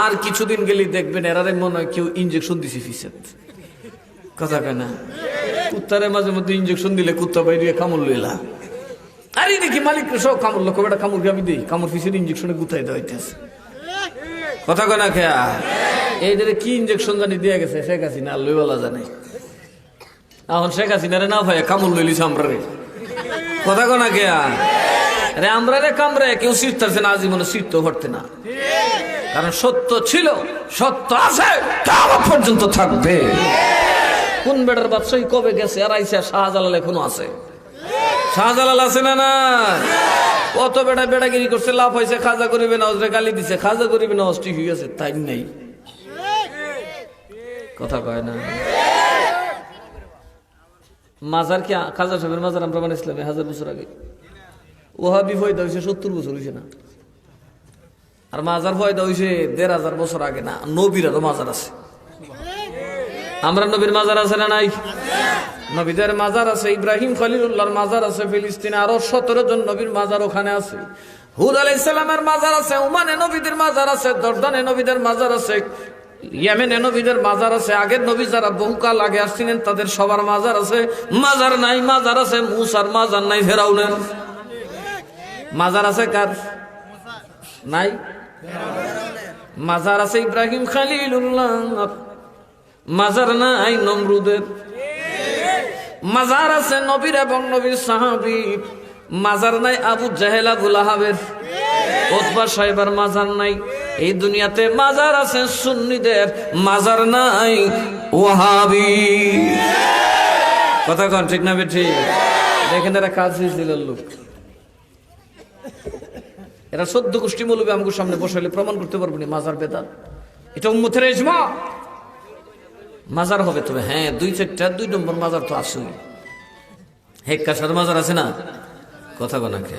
আর কিছুদিন গেলেই দেখবেন এরারে মনে হয় কেউ ইঞ্জেকশন দিছে ফিসেত, কথা কয় না? কুত্তারে মাঝে মধ্যে ইঞ্জেকশন দিলে কুত্তা বাইরে কামড় লইলা, আরে দেখি মালিক সব কামড় লোক বেটা কামড় আমি দিই, কামড় ফিসের ইঞ্জেকশনে গুতাই দেওয়া হইতেছে, কথা কয় না? খেয়া এই যে কি ইঞ্জেকশন জানি দিয়ে গেছে শেখ হাসিনা, লইওয়ালা জানে। এখন শেখ হাসিনারে না ভাই কামড় লইলিছে আমরা রে, কথা কয় না? খেয়া রে আমরা রে কামড়ে কেউ শিরতারছে না, আজীবনে শিরতেও পারতে না, কারণ সত্য ছিল, সত্য আছে, কিয়ামত পর্যন্ত থাকবে। কোন বেটার বাদশাহী কবে গেছে আর আইসা শাহজালাল এখনো আছে, শাহজালাল আছে না? না, কত বেটা বেটাগিরি করছে, লাভ হয়েছে, খাজা করিবে না গালি দিছে, খাজা করিবে না ঠিক হয়ে গেছে, তাই নাই, কথা কয় না? মাজার কি খাজা সাহেবের মাজার আমরা বানাইছিলাম 1000 বছর আগে, ওহাবি ফয়দা হয়েছে 70 বছর হয়েছে না, আর মাজার ফয়দা হয়েছে 1500 বছর আগে না। নবীরারও মাজার আছে, আমরা নবীর মাজার আছে না নাই? নবীদের মাজার আছে, ইব্রাহিম খলিলুল্লাহর মাজার আছে ফিলিস্তিনে, আরো 17 জন নবীর মাজার ওখানে আছে। হুদ আলাইহিস সালামের মাজার আছে, ওমানে নবীদের মাজার আছে, জর্দানে নবীদের মাজার আছে, ইয়েমেনে নবীদের মাজার আছে। আগের নবী যারা বহুকাল আগে আসছিলেন তাদের সবার মাজার আছে। মাজার নাই, মাজার আছে মুসার, মাজার নাই ফেরাউনের। মাজার আছে কার? নাই। মাজার আছে ইব্রাহিম খলিলুল্লাহ, মাজার নাই নমরুদের। মাজার আছে নবীর এবং নবীর সাহাবী, মাজার নাই আবু জাহেল আবু লাহাবের, উতবা সাহেবের মাজার নাই। এই দুনিয়াতে মাজার আছে সুন্নিদের, মাজার নাই ওয়াহাবি। কথা কন ঠিক না বেঠি? দেখেন এরা কাজ দিল লোক, এরা 14 গোষ্ঠী মৌলবী আমাকে সামনে বসাইলে প্রমাণ করতে পারবো না মাজার বেদাত। এটা উম্মতের ইজমা, মাজার হবে। তবে হ্যাঁ 2 নম্বর মাজার তো আসুই, হেক্কাশার মাজার আছে না, কথা কনা খে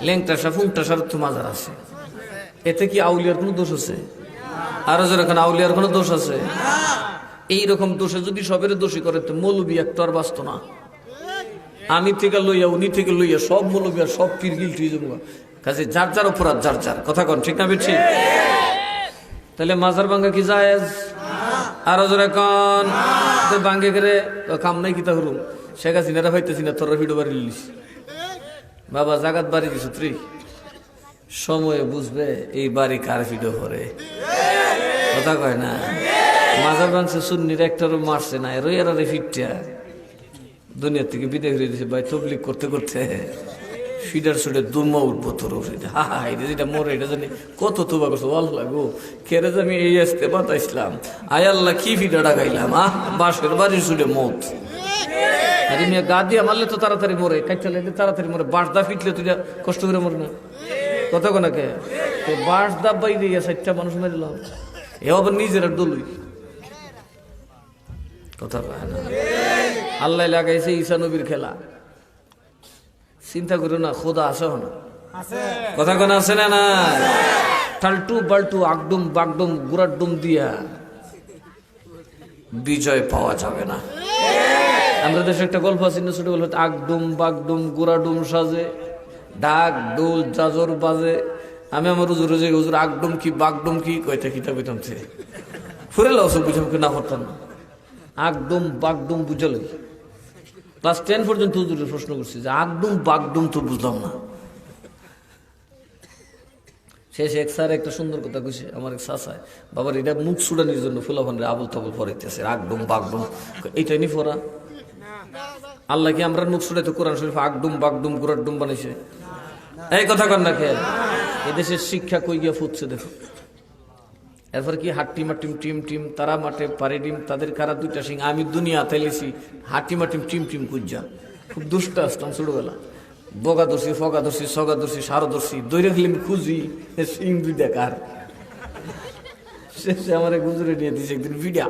লেংটাশা ফুংটাশার তো মাজার আছে। এতে কি আউলিয়ার কোনো দোষ আছে? আরো যেরকম আউলিয়ার কোনো দোষ আছে? এইরকম দোষে যদি সবের দোষী করে তো মৌলবী একটা আর বাঁচত না। আমি থেকে লইয়া উনি থেকে লইয়া সব মৌলবী আর সব পীর গিলটি যাবো, কাজে যার যার অপরাধ যার যার, কথা কন ঠিক না বেঠি? তাহলে মাজার ভাঙ্গা কি জায়েজ? আরো যেরকম ভাঙ্গে করে কাম নাই কিতা করুম, শেখ হাসিনারা ভাইতেছি না, তোরা ভিডিও বাড়ি লিস বাবা, জাগাত বাড়ি দিস তুই, সময়ে বুঝবে এই বাড়ি কার ভিডিও করে, কথা কয় না? মাজার ভাঙছে সুন্নির একটারও মারছে না, রইয়ারা ফিটটা দুনিয়ার থেকে বিদায় করে দিছে ভাই, তবলিগ করতে করতে ফিডার সুডে দুমা উঠবো তোর উপরে, হা হা এটা যেটা মরে এটা জানি কত তোবা করছো, আল্লাহ গো কেরে আমি এই আসতে বাতাইছিলাম, আয় আল্লাহ কি ফিডাটা গাইলাম, বাঁশের বাড়ির সুডে মত। আরে মেয়ে গা দিয়ে মারলে তো তাড়াতাড়ি মরে, কাইটা লাগলে তাড়াতাড়ি মরে, বাঁশ দা ফিটলে তুই কষ্ট করে মরে না, কথা কোনাকে? বাঁশ দা বাই দিয়ে 4টা মানুষ মারিলাম, এ আবার নিজের দলুই, কথা কয় না? আল্লাহ লাগাইছে ঈসা নবীর খেলা, চিন্তা করো না, খোদা আছে না, কথা কোন আছে না? না টালটু বাল্টু আগডুম বাগডুম গুড়াডুম দিয়া বিজয় পাওয়া যাবে না। আমরা দেশে একটা গল্প আছে না, ছোট গল্প, আগডুম বাগডুম গুড়াডুম সাজে, ঢাক ডোল জাজর বাজে। আমি আমার হুজুর যে হুজুর আগডুম কি বাগডুম কি কয়টা কিতাব কইতামছে, ফুরে লাও সব বুঝাম না করতাম না, আগডুম বাগডুম বুঝালই। ক্লাস 10 পর্যন্ত হুজুরের প্রশ্ন করছি যে আগডুম বাগডুম তো বুঝলাম না। শেষে এক স্যার একটা সুন্দর কথা কইছে, আমার এক চাচায়, বাবার এটা মুখ সুডানির জন্য ফুলাফানরে আবুল তাবুল পড়াইতেছে, আগডুম বাগডুম এইটাই নি পড়া। আল্লাহ কি আমরা মুখ সুডাইতে কোরআন শরীফ আগডুম বাগডুম গুড়াডুম বানাইছে? এই কথা কন না খেয়াল, এদেশের শিক্ষা কই গিয়া ফুটছে দেখো। এরপর কি হাট্টি মাটিম টিম টিম, তারা মাঠে পারে ডিম, তাদের কারা 2টা সিং, আমি দুনিয়া তাইলেছি হাট্টি মাটিম টিম টিম কুজ্জা। খুব দুষ্ট আসতাম ছোটবেলা, বগা ধরছি, ফগা ধরছি, সগা ধরছি, সারো ধরছি, দৈরে খেলে খুঁজি সিং 2টা কার। শেষে আমার গুজরে নিয়ে দিছে একদিন ভিডিয়া,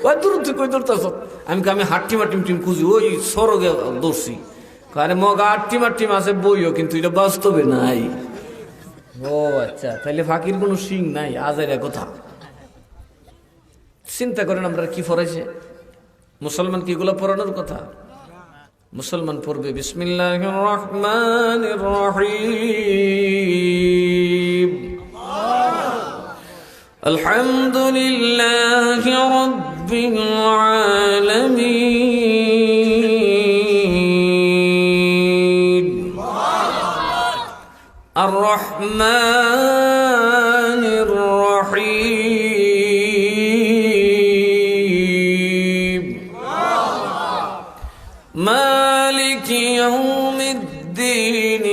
ওই দূর তুই কই ধরতাছ? আমি হাট্টি মাটিম টিম খুঁজি, ওই সরগে ধরছি। আরে মগা হাট্টি মাটিম আছে বইও, কিন্তু এটা বাস্তবে নাই। ও আচ্ছা, তাইলে ফাঁকির কোনো সিং নাই, আজাইরা কথা। চিন্তা করেন আমরা কি ফরাইছে, মুসলমান কি এগুলো পড়ানোর কথা? মুসলমান পড়বে বিসমিল্লাহির রহমানির রহিম, আলহামদুলিল্লাহি রাব্বিল আলামিন আর রহমানির রহিম মালিকি ইয়াউমিদ্দিন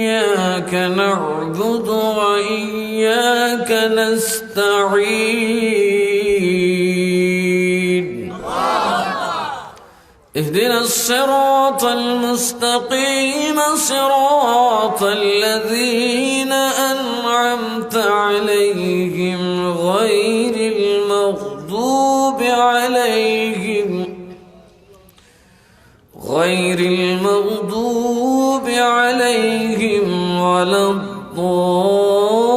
ইয়াকা না'বুদু ওয়া ইয়াকা নাস্তাঈন اهدنا الصراط المستقيم صراط الذين أنعمت عليهم غير المغضوب عليهم ولا الضالين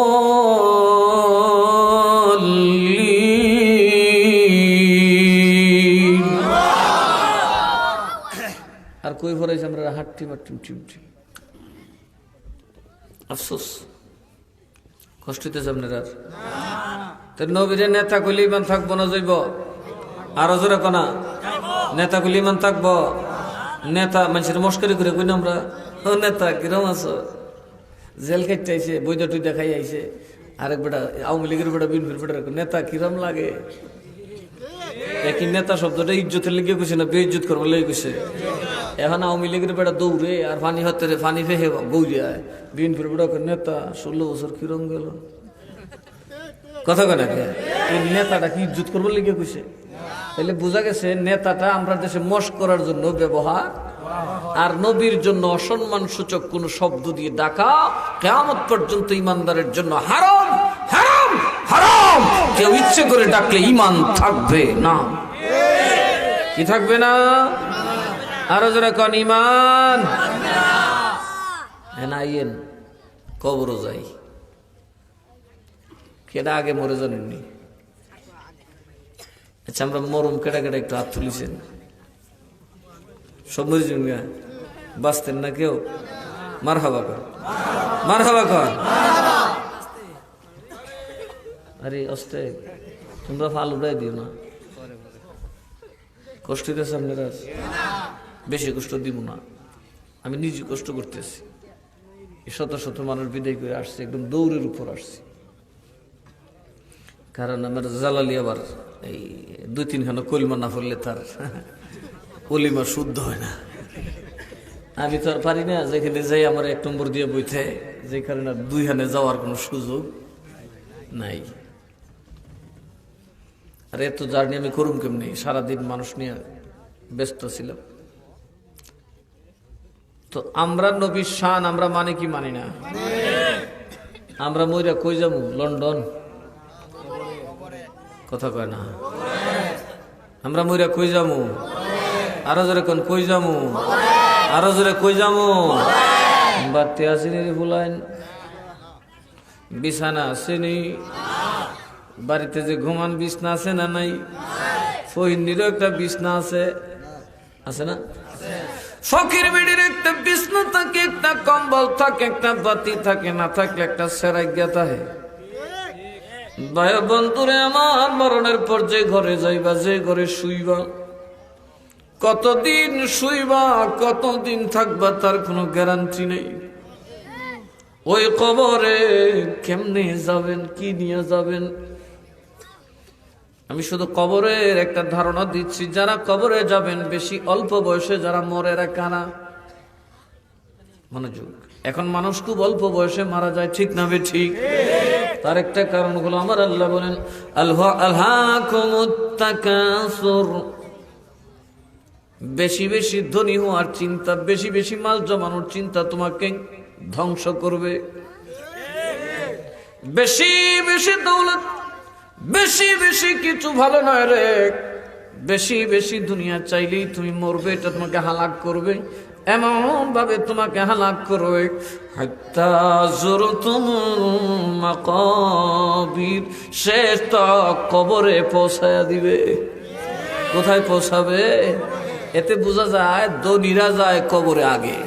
আর কই ফরাইছে আমরা হাঁটটি মারটিম টিমটি আফসোস কষ্ট হইতেছে আপনার আর তো নবীরে নেতা কইলে ইমান থাকবো না যাইব আরো জোরে কোনা নেতা কইলে ইমান থাকবো নেতা মানুষের মস্করি করে কই না আমরা ও নেতা কিরম আছো জেল খাইতে আইছে বৈধ টুই দেখাই আইছে আরেক বেটা আওয়ামী লীগের বেটা বিএনপির বেটা নেতা কিরম লাগে একই নেতা শব্দটা ইজ্জতের লেগে কইছে না বেইজ্জত করবার লেগে কইছে এখন আওয়ামী লীগের বেটা দৌড়ে আর ফানি হতে ফানি ফেহে গৌরিয়া বিএনপির বেটা নেতা 16 বছর কিরম গেল কথা কেন এই নেতাটা কি ইজ্জত করবার লেগে কইছে তাহলে বোঝা গেছে নেতাটা আমরা দেশে মস্ক করার জন্য ব্যবহার আর নবীর জন্য অসম্মান সূচক কোন শব্দ দিয়ে ডাকা কিয়ামত পর্যন্ত ইমানদারের জন্য হারাম হারাম হারাম কেউ ইচ্ছে করে ডাকলে ইমান থাকবে না কি থাকবে না আরো যারা কোন ইমান এনাইয়েন কবর যাই কেডা আগে মরে জানেননি আচ্ছা আমরা মরম কেডা কেডা একটু হাত তুলিছেন সব মরে যাবেন গা বাঁচতেন না কেউ মারহাবা কর মারহাবা কর আরে অস্তে তোমরা ফাল উড়াই দিও না কষ্ট দিতেছে আপনারা বেশি কষ্ট দিব না আমি নিজে কষ্ট করতেছি শত শত মানুষ বিদায় করে আসছে একদম দৌড়ের উপর আসছি কারণ আমার জালালি আবার এই 2-3 খানা কলিমা না পড়লে তার কলিমা শুদ্ধ হয় না আমি তো আর পারি না যেখানে যাই আমার 1 নম্বর দিয়ে বইতে যে কারণে 2 খানে যাওয়ার কোনো সুযোগ নাই আর এত জার্নি আমি করুম কেমনি সারাদিন মানুষ নিয়ে ব্যস্ত ছিলাম তো আমরা নবীর শান আমরা মানে কি মানি না আমরা মইরা কই যাবো লন্ডন কথা কয় না আমরা মইরা কই যাবো আরো জোরে কোন কই যাবো আরো জোরে কই যাবো বাড়তে আসেনি রে ফুলাইন বিছানা আসেনি বাড়িতে যে ঘুমান বিছনা আছে না নাই ফহিনীরও একটা বিছনা আছে আছে না ফকির বেডির একটা বিছনা থাকে একটা কম্বল থাকে একটা বাতি থাকে না থাকলে একটা সেরাইয়া থাকে ভাই বন্ধুরে আমার মরণের পর যে ঘরে যাইবা যে ঘরে শুইবা কতদিন শুইবা কতদিন থাকবা তার কোনো গ্যারান্টি নেই ওই কবরে কেমনে যাবেন কি নিয়ে যাবেন আমি শুধু কবরের একটা ধারণা দিচ্ছি যারা কবরে যাবেন বেশি অল্প বয়সে যারা মরে এরা কারা মনোযোগ এখন মানুষ খুব অল্প বয়সে মারা যায় ঠিক না বে ঠিক তার একটা কারণ হলো আমার আল্লাহ বলেন আলহাকুমুত তাকাসুর বেশি বেশি ধনী হওয়ার চিন্তা বেশি বেশি মাল জমানোর চিন্তা তোমাকে ধ্বংস করবে বেশি বেশি দৌলত বেশি বেশি কিছু ভালো নয় রে বেশি বেশি দুনিয়া চাইলেই তুমি মরবে এটা তোমাকে হালাক করবে এমন ভাবে তোমাকে হালাক করবে হাত্তা যুরতুমুল মাকাবির শেষ তক কবরে পৌঁছায়া দিবে কোথায় পৌঁছাবে এতে বোঝা যায় ধনীরা যায় কবরে আগে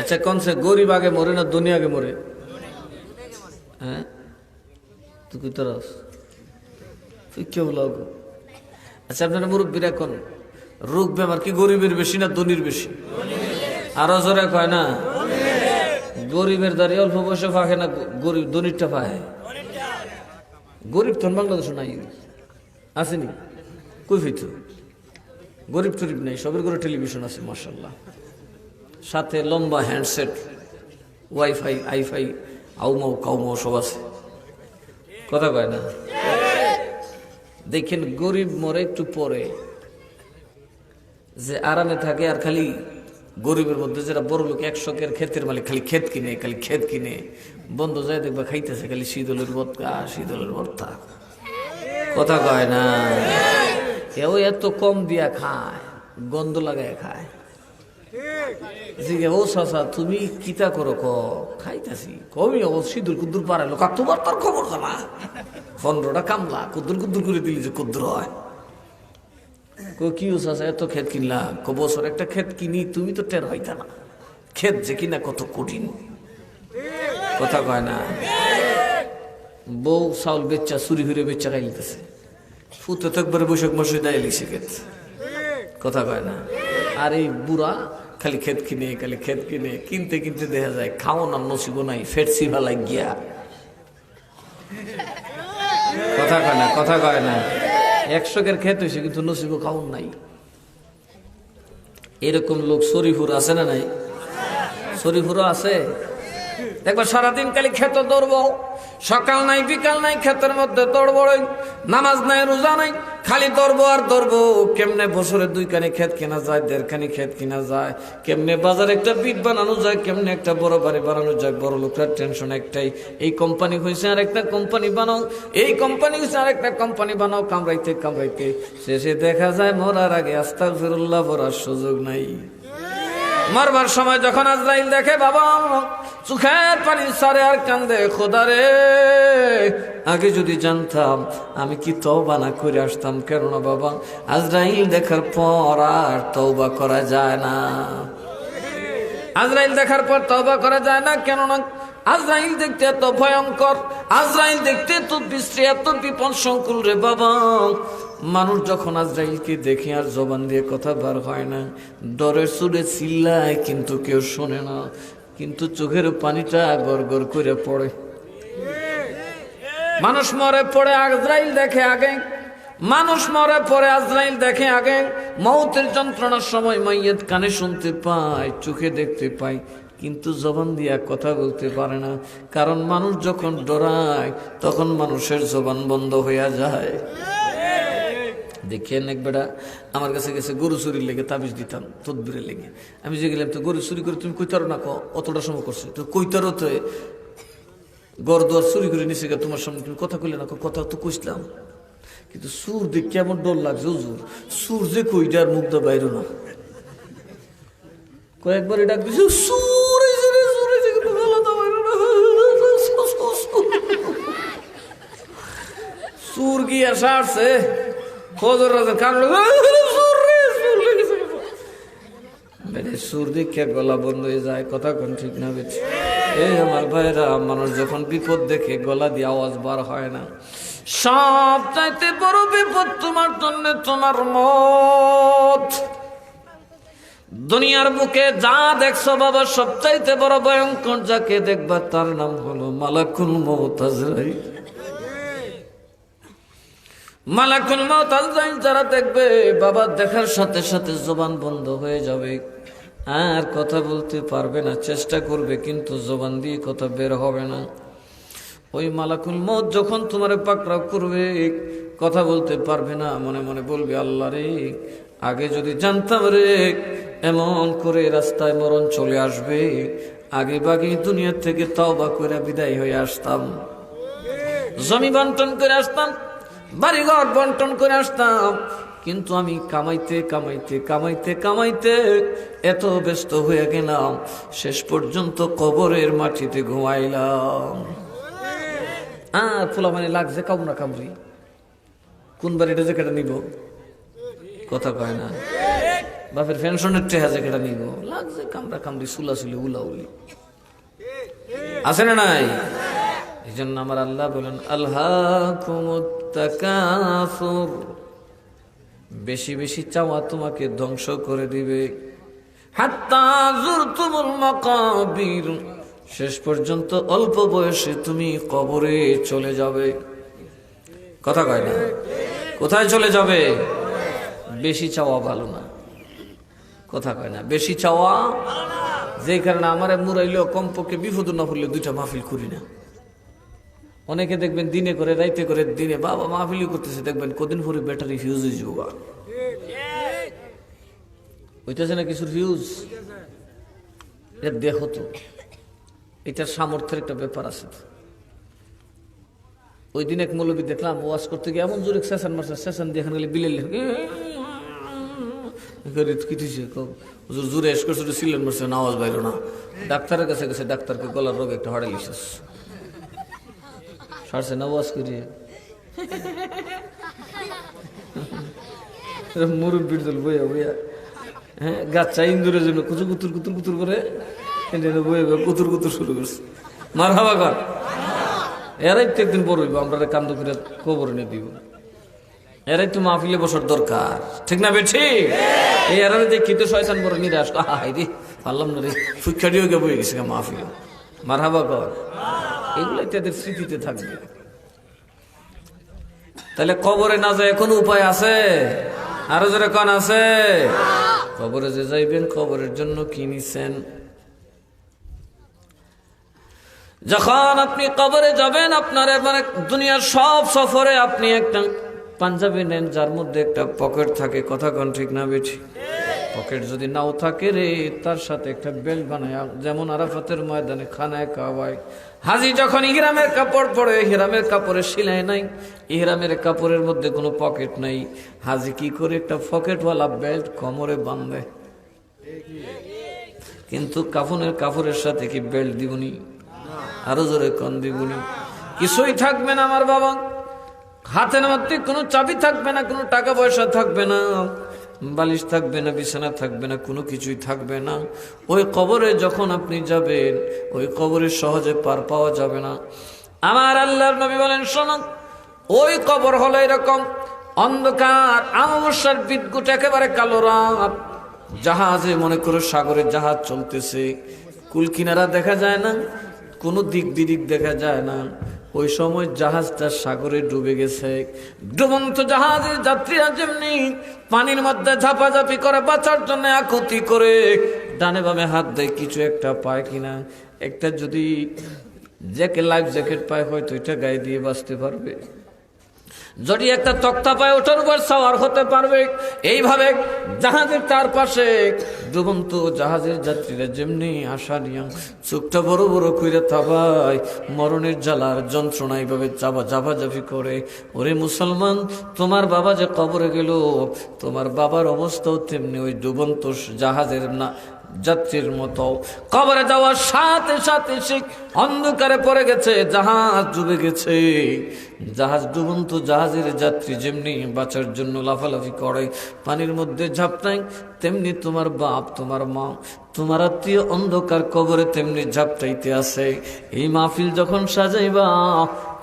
আচ্ছা কোন সে গরিব আগে মরে না ধনী আগে মরে হ্যাঁ তুই কই তোর তুই কেউ লাগো। আচ্ছা আপনারা মুরব্বীরা কোন রোগ বেমার কি গরিবের বেশি না ধনির বেশি? আরো জোরে কয় না। গরিবের দাঁড়িয়ে অল্প বয়সে ফাঁকে না, গরিব ধনিরটা পায়। গরিব তো বাংলাদেশ নাই, আসেনি কই হইতো? গরিব টরিব নাই, সবের ঘরে টেলিভিশন আছে মাশাআল্লাহ, সাথে লম্বা হ্যান্ডসেট, ওয়াইফাই আইফাই আউমাও কাউমাও সব আছে। কথা কয় না। দেখেন গরিব মরে একটু পরে, যে আরামে থাকে। আর খালি গরিবের মধ্যে যারা বড় লোক, 100 ক্ষেতের মালিক, খালি ক্ষেত কিনে, খালি ক্ষেত কিনে, বন্ধ যায় দেখবা খাইতেছে খালি শীতলের ভর্তা, শীতলের ভর্তা। কথা কয় না। কেউ এত কম দিয়া খায়, গন্ধ লাগায় খায়। ও চাচা তুমি কিতা করো? খাইতেছি কমি ও সিঁদুর কুদ্দুর পারাইলো, তোমার তার খবর জানা? 15টা কামলা কুদ্দুর কুদ্দুর করে দিলি যে কুদ্দুর হয়। কি চাচা এত ক্ষেত কিনলাম? বছর একটা ক্ষেত কিনি, তুমি তো টের হইতা না ক্ষেত যে কিনা কত কঠিন। কথা কয় না। বউ চাউল বেচা চুরি করে বেচা খাই লিতেছে, ফুতে তো একবারে বৈশাখ মাসে দেয় লিখছে ক্ষেত। কথা কয় না। আর এই বুড়া খালি ক্ষেত কিনে, খালি ক্ষেত কিনে, কিনতে কিনতে দেখা যায় খাওয়ানোর নসিব নাই, ফেটসি ভালাই গিয়া। কথা কয় না। কথা কয় না। 100 ক্ষেত হয়েছে কিন্তু নসিব খাওয়ান নাই। এরকম লোক শরীফুর আছে না নাই? শরীফুরও আছে। দেখবো সারাদিন খালি ক্ষেত দৌড়বো, সকাল নাই বিকাল নাই ক্ষেতের মধ্যে দৌড়বো, নামাজ নাই রোজা নাই, খালি দৌড়বো আর দৌড়বো। কেমনে বছরে 2 ক্ষেত কেনা যায়, 1.5 ক্ষেত কেনা যায়, কেমনে বাজারে একটা বিট বানানো যায়, কেমনে একটা বড় বাড়ি বানানো যায়। বড় লোকটার টেনশন একটাই, এই কোম্পানি হয়েছে আর একটা কোম্পানি বানাও, এই কোম্পানি হয়েছে আর একটা কোম্পানি বানাও। কামড়াইতে কামড়াইতে শেষে দেখা যায় মরার আগে আস্তাগফিরুল্লাহ বলার সুযোগ নাই। মরবার সময় যখন আজরাইল দেখে, বাবা চোখের পানি সারে আর কান্দে, খোদা রে আগে যদি জানতাম আমি কি তওবা না করে আসতাম। কেননা বাবা আজরাইল দেখার পর আর তওবা করা যায় না। আজরাইল দেখার পর তওবা করা যায় না। কেননা আজরাইল দেখতে এত ভয়ঙ্কর, আজরাইল দেখতে এত বিশ্রী, এত বিপদ সংকুল রে বাবা। মানুষ যখন আজরাইলকে দেখে আর জবান দিয়ে কথা বার হয় না, ডরের সুরে চিল্লায় কিন্তু কেউ শোনে না, কিন্তু চোখের পানিটা গড় গড় করে পড়ে। মানুষ মরে পড়ে আজরাইল দেখে আগে, মানুষ মরে পড়ে আজরাইল দেখে আগে। মৌতের যন্ত্রণার সময় মাইয়াত কানে শুনতে পায়, চোখে দেখতে পায়, কিন্তু জবান দিয়া কথা বলতে পারে না। কারণ মানুষ যখন ডরায় তখন মানুষের জবান বন্ধ হইয়া যায়। দেখেন এক বেটা আমার কাছে গেছে গরু চুরির লেগে তাবিজ দিতাম তদবিরের লেগে। আমি যে গেলাম তো গরু চুরি করে তুমি কইতারো না, অতটা সময় করছে তো কইতারো, তো গড় দোয়ার চুরি করে নিচে গিয়ে তোমার সামনে তুমি কথা কইলে না, কথা তো কইসলাম, কিন্তু সুর দেখ কেমন ডর লাগছে হুজুর, সুর যে কইটার মুগ্ধ বাইরো না। কয়েকবার ডাক দিছে সুর সুর গিয়া সারছে ফজর কারণ সুর দেখে গলা বন্ধ হয়ে যায়। কথা কোন ঠিক না বেছে? এই আমার ভাইরা, মানুষ যখন বিপদ দেখে গলা দিয়ে আওয়াজ বার হয় না। সব চাইতে বড় বিপদ তোমার জন্য তোমার মত। দুনিয়ার বুকে যা দেখছো বাবা, সব চাইতে বড় ভয়ঙ্কর যাকে দেখবা তার নাম হলো মালাকুল মউত আজরাইল। মালাকুল মউত আজরাইল যারা দেখবে বাবা, দেখার সাথে সাথে জবান বন্ধ হয়ে যাবে, আর কথা বলতে পারবে না। চেষ্টা করবে কিন্তু জবান দিয়ে কথা বের হবে না। ওই মালাকুল মউত যখন তোমারে পাকড়াও করবে, কথা বলতে পারবে না, মনে মনে বলবে আল্লাহ রে, আগে যদি জানতাম রে এমন করে রাস্তায় মরণ চলে আসবে, আগে বাগে দুনিয়া থেকে তওবা করে বিদায় হয়ে আসতাম, জমি বন্টন করে আসতাম, বাড়িঘর বন্টন করে আসতাম। কিন্তু আমি কামাইতে কামাইতে কামাইতে কামাইতে এত ব্যস্ত হয়ে গেলাম, শেষ পর্যন্ত কবরের মাটিতে ঘুমাইলাম। ফুলা মানে লাগছে কামড়া কামড়ি, কোন বাড়িটা যে কেটে নিব, কথা কয় না। বাপের পেনশনের টেহা যে কেটে নিব, লাগছে কামড়া কামড়ি, চুলা চুলি উলা উলি, আছে না নাই? এই জন্য আমার আল্লাহ বলেন আল্হাকুমুত তাকাসুর, বেশি বেশি চাওয়া তোমাকে ধ্বংস করে দিবে। হাত্তা যুরতুমুল মাকাবির, শেষ পর্যন্ত অল্প বয়সে তুমি কবরে চলে যাবে। কথা কয় না? কোথায় চলে যাবে? বেশি চাওয়া ভালো না। কথা কয় না? বেশি চাওয়া, যে কারণে আমার মুরাইলেও কমপক্ষে বিপদ না হলে 2টা মাহফিল করি না। অনেকে দেখবেন দিনে করে রাইতে করে, দিনে বাবা মাহফিল করতেছে, দেখবেন কদিন পরে ব্যাটারি ফিউজ হয়ে যাবো। হইতেছে না কিছুর ফিউজ? দেখো তো, এটার সামর্থ্যের একটা ব্যাপার আছে। ওই দিন এক মৌলবী দেখলাম ওয়াজ করতে গিয়ে এমন জোরে সেশন মারছে, সেশন দিয়ে এখানে গেলে বিলের জোরে এস করছে, সিলেন মারছে, আওয়াজ বাইরো না। ডাক্তারের কাছে গেছে, ডাক্তারকে গলার রোগ একটা হাড়ে লিখেস সারছে না ওয়াজ করিয়ে। মুরব্বীর দল বইয়া বইয়া, হ্যাঁ, গাছা ইন্দুরের জন্য কুচু কুতুর কুতুর কুতুর করে বইয়া কুতুর কুতুর শুরু করছে। মার হাবা কর, এরাই তো একদিন বড় হইব, আমরা কান্দ করে কবর নিয়ে দিব। এরাই তো মাহফিলে বসার দরকার, ঠিক না বেঠি? এই এরা দেখি তো শয়তান বড় নিরাশ, হাই রে পারলাম না রে, ফুটখাটিও গে বয়ে গেছে মাহফিলে। মার হাবা কর, এগুলাই তাদের স্মৃতিতে থাকবে। তাহলে কবরে না যায় কোনো উপায় আছে? আরো জোরে কোন আছে? কবরে যে যাইবেন, কবরের জন্য কি নিছেন? যখন আপনি কবরে যাবেন, আপনার মানে দুনিয়ার সব সফরে আপনি একটা পাঞ্জাবি নেন, যার মধ্যে একটা পকেট থাকে। কথা কোন ঠিক না বেঠি? পকেট যদি নাও থাকে রে, তার সাথে একটা বেল্ট বানায়, যেমন আরাফাতের ময়দানে খানায় কাবায় হাজি যখন ইহরামের কাপড় পরে, ইহরামের কাপড়ে সেলাই নাই, ইহরামের কাপড়ের মধ্যে কোনো পকেট নাই, হাজি কি করে একটা পকেটওয়ালা বেল্ট কোমরে বাঁধে। কিন্তু কাফনের কাপড়ের সাথে কি বেল্ট দিবনি? আরো জোরে কন দিবনি? কিছুই থাকবে না আমার বাবা, হাতের মধ্যে কোনো চাবি থাকবে না, কোনো টাকা পয়সা থাকবে না, বালিশ থাকবে না, বিছানা থাকবে না, কোনো কিছুই থাকবে না। ওই কবরে যখন আপনি যাবেন, ওই কবরে সহজে পার পাওয়া যাবে না। আমার আল্লাহর নবী বলেন, শোনো, ওই কবর হলো এরকম অন্ধকার, আমাবস্যার বিদ্যুৎ, একেবারে কালো রাত। জাহাজে মনে করো সাগরে জাহাজ চলতেছে, কুল কিনারা দেখা যায় না, কোনো দিক বিদিক দেখা যায় না। ওই সময় জাহাজটা সাগরে ডুবে গেছে। ডুবন্ত জাহাজের যাত্রীরা যেমনি পানির মধ্যে ঝাপাঝাপি করে বাঁচার জন্য আকুতি করে ডানে বামে হাত দেয়, কিছু একটা পায় কিনা। একটা যদি লাইফ জ্যাকেট পায়, হয়তো এটা গায়ে দিয়ে বাঁচতে পারবে। যদি একটা তক্তা পায়, ওটার উপর সাওয়ার হতে পারবে। এইভাবে জাহাজের চারপাশে ডুবন্ত জাহাজের যাত্রীরা যেমনি আশা নিয়ে চোখটা বড় বড় কইরা থাবায়, মরণের জ্বালার যন্ত্রণা এইভাবে জাভাজাভি করে। ওরে মুসলমান, তোমার বাবা যে কবরে গেল, তোমার বাবার অবস্থাও তেমনি ওই ডুবন্ত জাহাজের না যাত্রীর মতো। কবরে যাওয়ার সাথে সাথে সে অন্ধকারে পড়ে গেছে, জাহাজ ডুবে গেছে। জাহাজ ডুবন্ত জাহাজের যাত্রী যেমনি বাঁচার জন্য লাফালাফি করে, পানির মধ্যে ঝাপটায়, তেমনি তোমার বাপ, তোমার মা, তোমার আত্মীয় অন্ধকার কবরে তেমনি ঝাপটাইতে আছে। এই মাহফিল যখন সাজাইবা,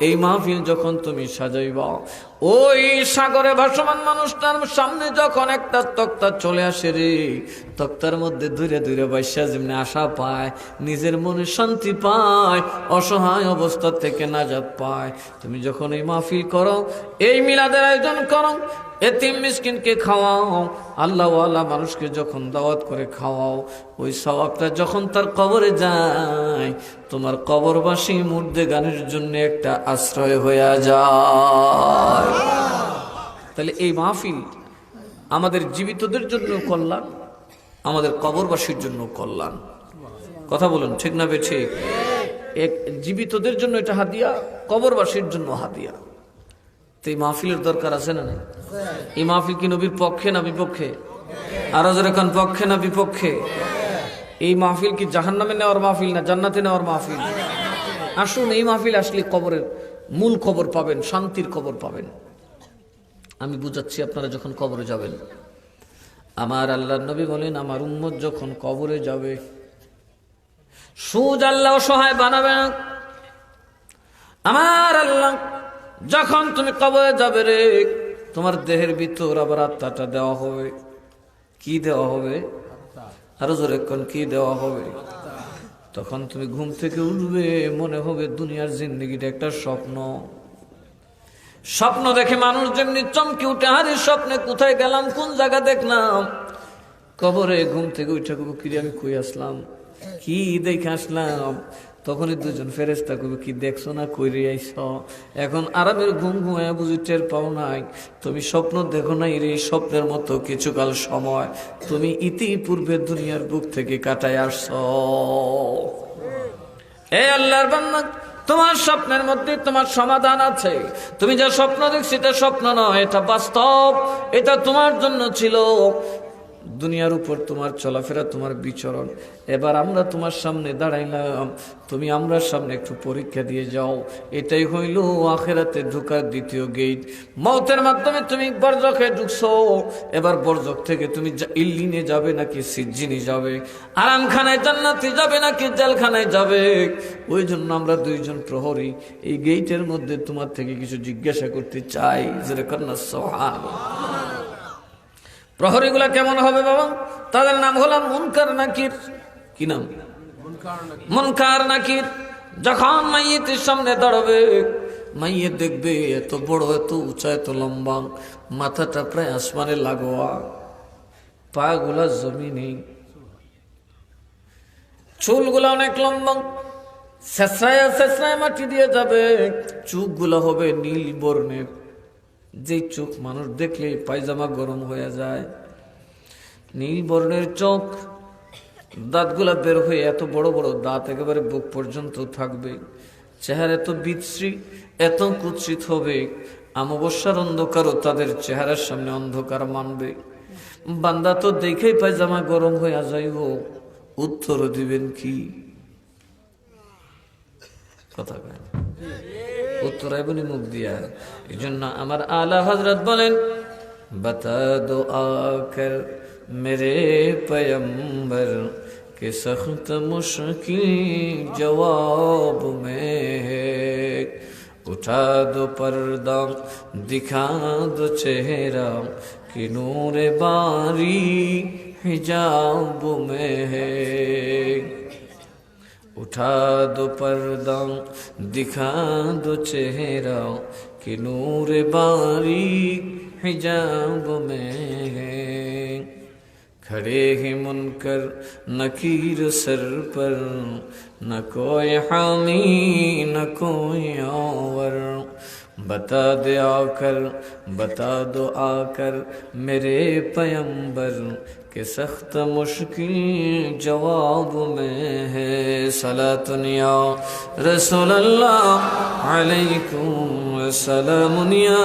এই মাহফিল যখন তুমি সাজাইবা, ওই সাগরে ভাসমান মানুষটার সামনে যখন একটা তক্তা চলে আসে রে, তক্তার মধ্যে দূরে দূরে বৈশা যেমনি আশা পায়, নিজের মনে শান্তি পায়, অসহায় অবস্থা থেকে নাজাত পায়। তুমি যখন এই মাহফিল করো, এই মিলাদের আয়োজন করো, এতিম মিসকিনকে খাওয়াও, আল্লাহওয়ালা মানুষকে যখন দাওয়াত করে খাওয়াও, ওই সওয়াবটা যখন তার কবরে যায়, তোমার কবরবাসী মুর্দে গানের জন্য একটা আশ্রয় হয়ে যায়। তাহলে এই মাহফিল আমাদের জীবিতদের জন্য কল্যাণ, আমাদের কবরবাসীর জন্য কল্যাণ। কথা বলুন, ঠিক না বেঠি? এক জীবিতদের জন্য এটা হাদিয়া, কবরবাসীর জন্য হাদিয়া। তো এই মাহফিলের দরকার আছে না? এই মাহফিল কি নবীর পক্ষে না বিপক্ষে? আরো যেরকম পক্ষে না বিপক্ষে? এই মাহফিল কি জাহান্নামে নেওয়ার মাহফিল না জান্নাতে নেওয়ার মাহফিল? আসুন, এই মাহফিল আসলে কবরের মূল খবর পাবেন, শান্তির খবর পাবেন। আমি বুঝাচ্ছি, আপনারা যখন কবরে যাবেন, আমার আল্লাহর নবী বলেন, আমার উম্মত যখন কবরে যাবে, সুজ আল্লাহ অসহায় বানাবে না। আমার আল্লাহ যখন তুমি কবরে যাবে রে, তোমার দেহের ভিতর আবার আত্মাটা দেওয়া হবে। কি দেওয়া হবে? আরো জোরে কোন কি দেওয়া হবে? তখন তুমি ঘুম থেকে উঠবে, মনে হবে দুনিয়ার জিন্দেগিটা একটা স্বপ্ন। স্বপ্ন দেখে মানুষ যেমনি চমকে উঠে, আরে স্বপ্নে কোথায় গেলাম, কোন জায়গা দেখলাম। কবরে ঘুম থেকে উঠে কিরে আমি কই আসলাম, কি দেখে আসলাম। তখনই দুজন ফেরেস্তা কবে কি দেখছো না, কইরে আইস। এখন আরামের ঘুম ঘুমায় বুঝি টের পাও নাই, তুমি স্বপ্ন দেখো নাই রে। স্বপ্নের মতো কিছুকাল সময় তুমি ইতিপূর্বে দুনিয়ার বুক থেকে কাটায় আসছ। এ আল্লাহর বান্দা, তোমার স্বপ্নের মধ্যে তোমার সমাধান আছে। তুমি যা স্বপ্ন দেখছো এটা স্বপ্ন নয়, এটা বাস্তব। এটা তোমার জন্য ছিল দুনিয়ার উপর তোমার চলাফেরা, তোমার বিচরণ। এবার আমরা তোমার সামনে দাঁড়াইলাম, তুমি আমরা সামনে একটু পরীক্ষা দিয়ে যাও। এটাই হইল আখিরাতে ঢোকার দ্বিতীয় গেট। মওতের মাধ্যমে তুমি বরজখে ঢুকছো, এবার বরজখ থেকে তুমি ইল্লিনে যাবে নাকি সিজ্জিনে যাবে, আরামখানায় জান্নাতে যাবে নাকি জেলখানায় যাবে। ওই জন্য আমরা দুইজন প্রহরী এই গেটের মধ্যে তোমার থেকে কিছু জিজ্ঞাসা করতে চাই। যেরকম না সুবহানাল্লাহ। প্রহরীগুলা কেমন হবে বাবা? তাদের নাম হলো মুনকার নাকির। কি নাম? মুনকার নাকির। যখন মাইয়েতের সামনে দাঁড়াবে, মাইয়ে দেখবে এত বড়, এত উঁচা, এত লম্বা, মাথাটা প্রায় আসমানে লাগোয়া, পা গুলা জমিনে, চুলগুলা অনেক লম্বা, শেষরায় শেষরায় মাটি দিয়ে যাবে। চোখগুলা হবে নীল বর্ণের, যে চোখ মানুষ দেখলে পায়জামা গরম হয়ে যায়। নীল বর্ণের চোখ, দাঁতগুলা বের হয়ে এত বড় বড় দাঁত একেবারে বুক পর্যন্ত থাকবে। চেহারা এত বিশ্রী, এত কুৎসিত হবে, অমাবস্যার অন্ধকারও তাদের চেহারার সামনে অন্ধকার মানবে। বান্দা তো দেখেই পায়জামা গরম হয়ে যাইব, উত্তর দিবেন কি? কথা কয় উত্তর আইবনি মুখ দিয়া। এই জন্য আমার আলা হযরত বলেন, বতা দো আকর মেরে পয়ম্বর কে সख्त মুশকিল জবাব মে উঠা দো পর্দা দিখা দো চেহারা কি নূর বারি হিজাব মে उठा दो पर्दा दिखा दो चेहरा कि नूर बारीक हिजाब में है। खड़े हैं मुनकर नकीर सर पर, न कोई हामी न कोई और। बता दे आकर, बता दो आकर मेरे पैगंबर के सख्त मुश्किल जवाब में है। सलातुन या रसूल अल्लाह अलैकुम सलामुन या।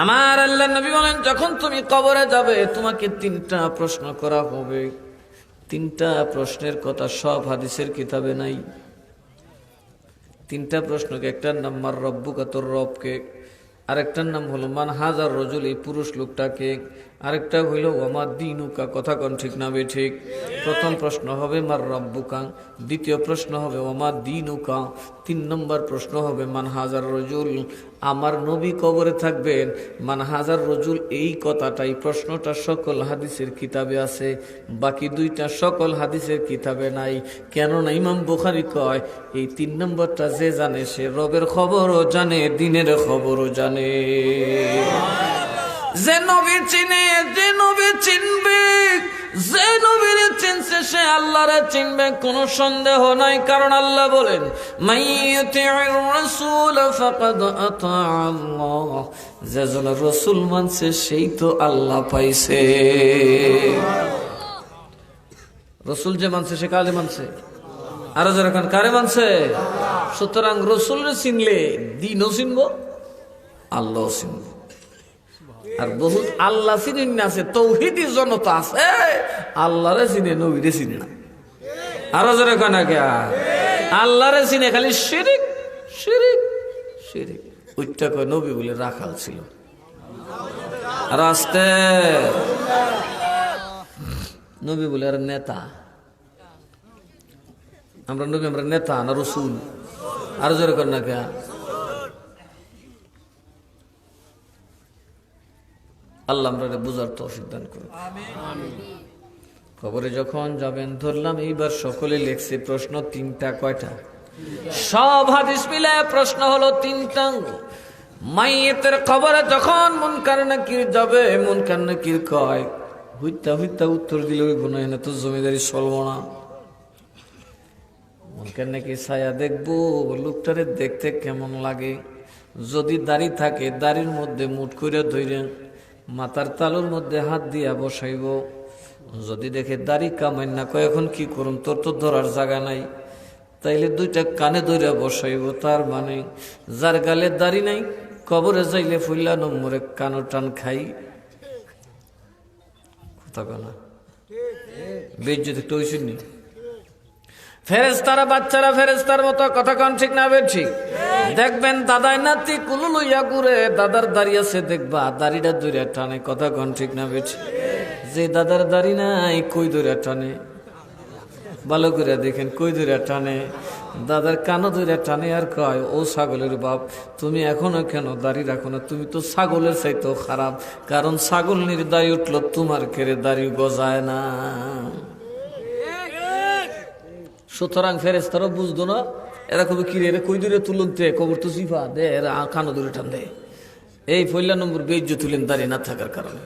আমার আল্লাহ নবী বলেন, যখন তুমি কবরে যাবে তোমাকে তিনটা প্রশ্ন করা হবে। তিনটা প্রশ্নের কথা সব হাদিসের কিতাবে নাই। তিনটা প্রশ্নকে, একটার নাম মার রব্বুকা, তোর রবকে, আরেকটার নাম হলো মান হাজার রজুল, এই পুরুষ লোকটাকে, আরেকটা হইল ওমা দিনুকা, কথা কোন ঠিক না বে ঠিক। প্রথম প্রশ্ন হবে মার রব্বুকা, দ্বিতীয় প্রশ্ন হবে ওমা দিনুকা, তিন নম্বর প্রশ্ন হবে মান হাজার রজুল। আমার নবী কবরে থাকবেন, মান হাজার রজুল এই কথাটাই, প্রশ্নটা সকল হাদিসের কিতাবে আছে, বাকি দুইটা সকল হাদিসের কিতাবে নাই। কেননা ইমাম বুখারী কয় এই তিন নম্বরটা যে জানে সে রবের খবরও জানে, দিনের খবরও জানে। যে নবী চিনে, যে নবী চিনবে, যে নবীর চিনছে সে আল্লাহরে চিনবে, কোনো সন্দেহ নাই। কারণ আল্লাহ বলেন মাইয়ুতির রাসূল ফাকাদ আতা আল্লাহ, যে জন রাসূল মানছে সেই তো আল্লাহ পাইছে। রাসূল যে মানছে সে কারে মানছে? আরো যারা কারে মানছে? সুতরাং রাসূলরে চিনলে দ্বীনও চিনবো, আল্লাহও চিনবো। আর বহুত আল্লাহ চিনেন না আছে, তৌহিদি জনতা আছে আল্লাহরে চিনে, নবীরে চিনে না। আরো যারা কেন আল্লাহরে চিনে খালি শিরিক শিরিক শিরিক। ওইটা কয় নবী বলে রাখাল ছিল। আর আস্তে নবী বলে আর নেতা। আমরা নবী, আমরা নেতা না রসুল? আরো জোরে কর না কে? আল্লাহ আমরা বুঝার তৌফিক দান করুন। কবরে যখন যাবেন, ধরলাম এইবার সকলে লেখছে প্রশ্ন তিনটা। কয়টা? সব হাদিস মিলে প্রশ্ন হলো তিনটা। মাইয়েতের কবরে যখন মুনকার নাকির যাবে, মুনকার নাকির কয় হইতা হইতা উত্তর দিলে ওই গুনাহ না তো জমিদারি চলবো না। মুনকার নাকির ছায়া দেখবো, লোকটারে দেখতে কেমন লাগে। যদি দাড়ি থাকে, দাড়ির মধ্যে মুঠ করে ধইরেন, মাথার তালুর মধ্যে হাত দিয়া বসাইব। যদি দেখে দাড়ি কামাই না, কয় এখন কি করুন, তোর তো ধরার জায়গা নাই, তাইলে দুইটা কানে ধরে বসাইব। তার মানে যার গালে দাড়ি নাই, কবরে যাইলে ফুল্লা নম্বরে কানো টান খাই। কথা কনা বেজ্জত একটু ওই শুনি। ফেরেশতারা বাচ্চারা ফেরেশতার মতো, কথা কন ঠিক না বেঠিক? দেখবেন দাদাই নাতি কুলু লইয়া ঘুরে, দাদার দাড়ি আছে দেখবা দাড়িটা দইরা টানে। কথা কন ঠিক না বেঠিক? যে দাদার দাড়ি নাই, কই দইরা টানে? ভালো করে দেখেন, কই দইরা টানে? দাদার কানো দইরা টানে। আর কয়, ও ছাগলের বাপ, তুমি এখনো কেন দাড়ি রাখো না? তুমি তো ছাগলের চাইতেও খারাপ, কারণ ছাগল দাড়ি উঠলো, তোমার কেড়ে দাড়ি গজায় না। সুতরাং ফেরেশতারা বুঝতো না, এরা কবে কিরে এরা কই দূরে তুলুন তে, কবর তো জিফা দে, এরা কানো দূরে টান দেয়। এই পয়লা নম্বর বেজ্জত তুলেন দাঁড়িয়ে না থাকার কারণে।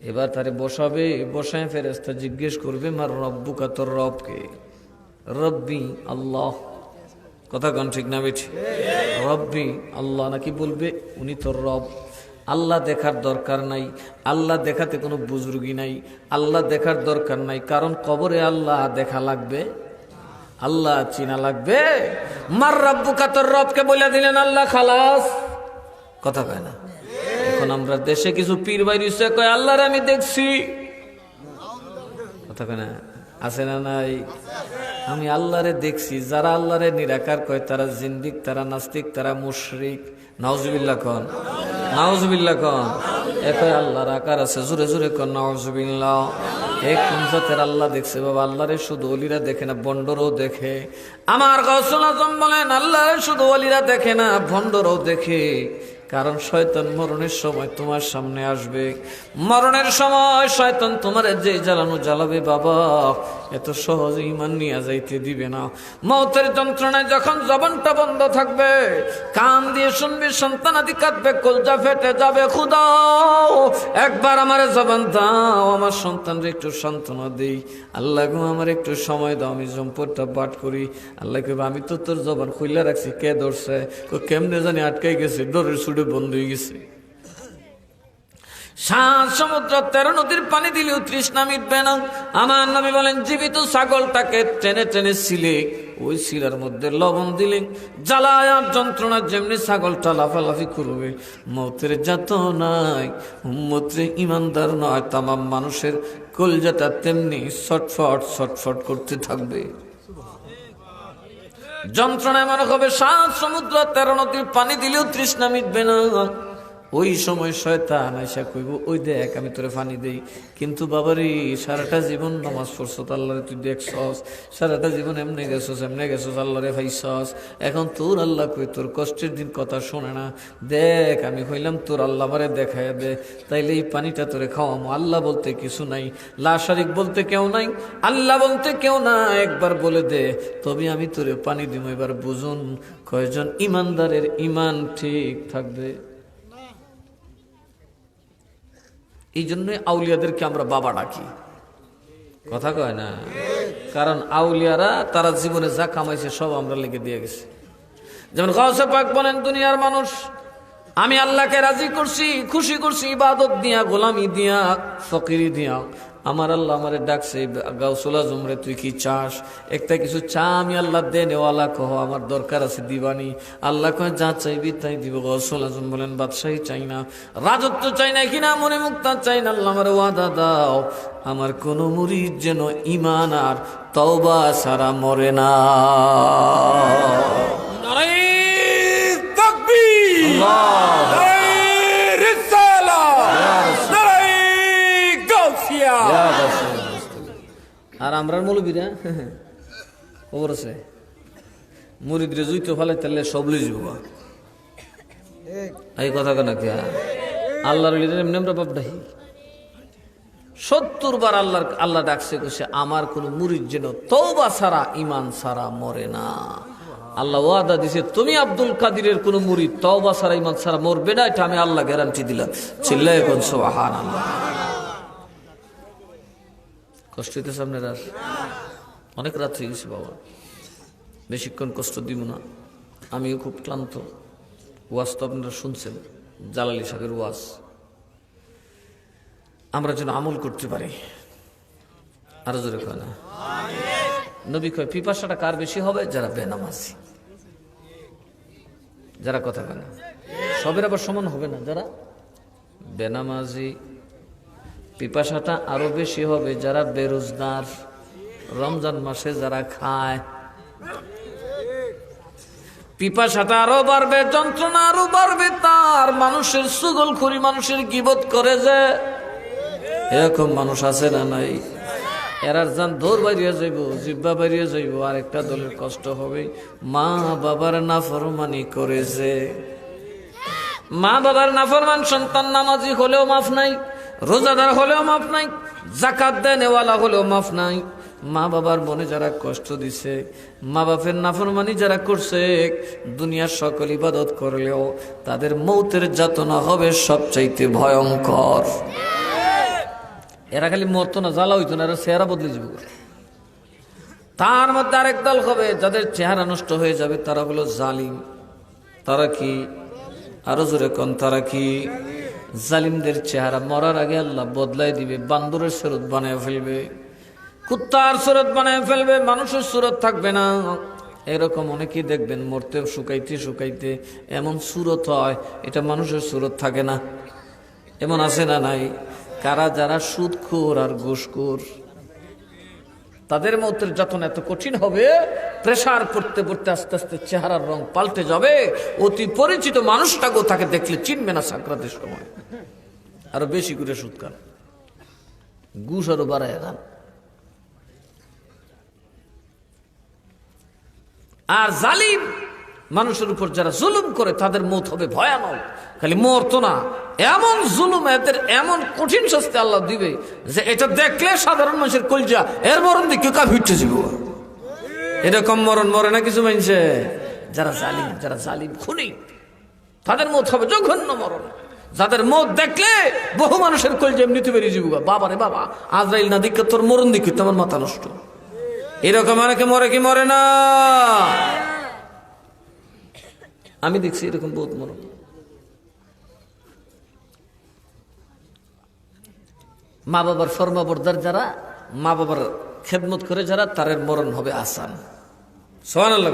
এবার তারে বসাবে, বসায় ফেরেশতা জিজ্ঞেস করবে, মার রব্বুকা, তোর রবকে? রব্বি আল্লাহ। কথা কন ঠিক না বেঠি? রব্বি আল্লাহ নাকি বলবে উনি তোর রব। আল্লাহ দেখার দরকার নাই, আল্লাহ দেখাতে কোনো বুজুর্গি নাই, আল্লাহ দেখার দরকার নাই, কারণ কবরে আল্লাহ দেখা লাগবে, আল্লাহ চিনা লাগবে। মার রব্বুকা, তোর রবকে বলে দিলেন, আল্লাহ খালাস। কথা কয় না? এখন আমরা দেশে কিছু পীর বাইর কয় আল্লাহরে আমি দেখছি। কথা কয় না? আছে না নাই? আমি আল্লাহরে দেখছি। যারা আল্লাহরে নিরাকার কয় তারা জিন্দিক, তারা নাস্তিক, তারা মুশরিক। নাউজুবিল্লাহ কন, নাউজুবিল্লাহ কন। একই আল্লাহর আকার আছে, জোরে জোরে কন নাউজুবিল্লাহ। এক জাতের আল্লাহ দেখছে বাবা, আল্লাহরে শুধু ওলিরা দেখে না, ভণ্ডরও দেখে। আমার গাউসুল আজম বলেন, আল্লাহরে শুধু ওলিরা দেখে না, ভণ্ডরও দেখে। কারণ শয়তান মরণের সময় তোমার সামনে আসবে। মরণের সময় শয়তান তোমার যে জ্বালানো জ্বালাবে বাবা, এত সহজে ঈমান নিয়ে যাইতে দিবে না। মৌতের যন্ত্রণায় যখন জবানটা বন্ধ থাকবে, কান দিয়ে শুনবি, সন্তানাদি কাঁদবে, কলজা ফেটে যাবে, খুদা একবার আমার জবান দাও, আমার সন্তানরে একটু সান্ত্বনা দেই। আল্লাহ গো আমার একটু সময় দাও, আমি সম্পদটা পাঠ করি। আল্লাহ কইবে, আমি তো তোর জবান খুইলা রাখছি, কে ধরছে? কেমনে জানি আটকাই গেছে, ডরের সুরে বন্ধ হয়ে গেছে। 7 সমুদ্র 13 নদীর পানি দিলেও তৃষ্ণা মিটবে না। আমার নবী বলেন, জীবিত ছাগলটাকে টেনে টেনে ছিলে, ওই শিলার মধ্যে লবণ দিলেন, জ্বালায় আর যন্ত্রণা যেমনি ছাগলটা লাফালাফি করবে। মৌতের যাত নাই, উম্মতে ইমানদার নয় তামাম মানুষের কলজাটা তেমনি ছটফট ছটফট করতে থাকবে। যন্ত্রণা এমন হবে, 7 সমুদ্র 13 নদীর পানি দিলেও তৃষ্ণা মিটবে না। ওই সময় শয়তান আইসা কইব, ওই দেখ আমি তোরে পানি দেই। কিন্তু বাবারে, সারাটা জীবন নামাজ পড়ছস, আল্লাহরে তুই দেখছস, সারাটা জীবন এমনি গেছস আল্লাহরে পাইছস। এখন তোর আল্লাহ কই, তোর কষ্টের দিন কথা শোনে না। দেখ আমি কইলাম তোর আল্লাহ আমারে দেখায় দে, তাইলে এই পানিটা তোরে খাওয়ামো। আল্লাহ বলতে কিছু নাই, লা শারিক বলতে কেউ নাই, আল্লাহ বলতে কেউ না, একবার বলে দে, তবে আমি তোরে পানি দিব। এবার বুঝুন কয়জন ইমানদারের ইমান ঠিক থাকবে। এই জন্য আউলিয়াদেরকে আমরা বাবা ডাকি। কথা কয় না? কারণ আউলিয়ারা তারা জীবনে যা কামাইছে সব আমরা লিখে দিয়ে গেছে। যেমন গাউসে পাক বলেন, দুনিয়ার মানুষ আমি আল্লাহকে রাজি করছি, খুশি করছি ইবাদত দিয়া, গোলামি দিয়া, ফকিরি দিয়া। আমার আল্লাহ আমারে ডাকছে, গাউসুল আজম রে তুই কি চাস? একটা কিছু চা, আমি আল্লাহ দে নেওয়ালা, কহ আমার দরকার আছে দিবানি। আল্লাহ কয় যা চাইবি তাই দিব। গাউসুল আজম বলেন, বাদশাহী চাই না, রাজত্ব চাই না, কিনা মনে মুক্তা চাই না, আল্লাহ আমার ওয়াদা দাও, আমার কোন মুরিদ যেন ঈমান আর তওবা ছাড়া মরে না। নারে তাকবীর, নারে রিসালাত, নারে গাউসিয়া। আর আমরা মৌলবীরা খবর আছে মুরিদরে জুইতে ফেলে তাহলে সব লই যাবো এই কথা কেন কে আল্লাহর এমনি আমরা বাপ ডাহি 70 বার আল্লাহ ডাকছে কইছে আমার কোন মুরিদ যেন তওবা ছাড়া ঈমান ছাড়া মরে না। আল্লাহ ওয়াদা দিছে তুমি আব্দুল কাদিরের কোন মুরিদ তওবা ছাড়া ঈমান ছাড়া মরবে না, এটা আমি আল্লাহ গ্যারান্টি দিলাম। চিল্লায়ে কোন সুবহানাল্লাহ। কষ্ট হইতেছে আপনারা? অনেক রাত হয়ে গেছে বাবা, বেশিক্ষণ কষ্ট দিব না। আমিও খুব ক্লান্ত। ওয়াজ তো আপনারা শুনছেন, জালালি সাহেবের ওয়াজ। আমরা যেন আমল করতে পারি। আরো জোরে কয় না? নবী কয় পিপাসাটা কার বেশি হবে? যারা বেনামাজি, যারা কথা কয় না। সবের আবার সমান হবে না। যারা বেনামাজি পিপাসাটা আরো বেশি হবে। যারা বেরোজগার, রমজান মাসে যারা খায়, পিপাসাটা আরো বাড়বে, যন্ত্রণা আরো বাড়বে। তার মানুষের সুগলখুরি, মানুষের গীবত করে যে, এরকম মানুষ আছে না নাই? এরার যান দৌড় বাইরিয়ে যাইব, জিব্বা বাইরিয়ে যাইব, আর একটা দলের কষ্ট হবে। মা বাবার নাফরমানি করেছে। মা বাবার নাফরমান সন্তান নামাজি হলেও মাফ নাই, রোজাদার হলেও মাফ নাই, যাকাত দেনেওয়ালা হলেও মাফ নাই। মা বাবার মনে যারা কষ্ট দিছে, মা বাপের নাফরমানি যারা করছে, দুনিয়ার সকল ইবাদত করলেও তাদের মৌতের যাতনা হবে সবচাইতে ভয়ঙ্কর। এরা খালি মরতো না, জ্বালা হইতো না, এরা চেহারা বদলে যাবে। তার মধ্যে আরেক দল হবে যাদের চেহারা নষ্ট হয়ে যাবে, তারা হলো জালিম। তারা কি? আরো জোরে কোন, তারা কি? জালিমদের চেহারা মরার আগে আল্লাহ বদলাই দিবে, বান্দরের সুরত বানায় ফেলবে, কুত্তার সুরত বানায় ফেলবে, মানুষের সুরত থাকবে না। এরকম অনেকেই দেখবেন মরতে শুকাইতে শুকাইতে এমন সুরত হয়, এটা মানুষের সুরত থাকে না। এমন আছে না নাই? কারা? যারা সুদখোর আর ঘুষখোর, তাদের মৌতের যতন এত কঠিন হবে, প্রেসার পড়তে পড়তে আস্তে আস্তে চেহারার রং পাল্টে যাবে। অতি পরিচিত মানুষটাকেও তাকে দেখলে চিনবে না সাকরাতের সময়। আরো বেশি করে সুদ খান, ঘুষ আরো বাড়ায় খান। আর জালিম মানুষের উপর যারা জুলুম করে, তাদের মৌত হবে ভয়ানক। খালি মরতো না, এমন জুলুম, এদের এমন কঠিন শাস্তি আল্লাহ দিবে যে এটা দেখলে সাধারণ মানুষের কলজা এর মরণ দেখে কা ভিটে যাব। এরকম মরণ মরে না কিছু মানুষে। যারা জালিম, যারা জালিম খুনি, তাদের মৌত হবে জঘন্য মরণ। যাদের মৌত দেখলে বহু মানুষের কলজা এমনিতে বেরিয়ে যাবো, বাবা রে বাবা, আজরাইল না দিকে তোর মরণ দেখি তোমার মাথা নষ্ট। এরকম অনেকে মরে কি মরে না? আমি দেখছি এরকম বহুত মরণ। মা বাবার ফরমাবরদার যারা, মা বাবার খেদমত করে যারা, তাদের মরণ হবে আসান। সুবহানাল্লাহ।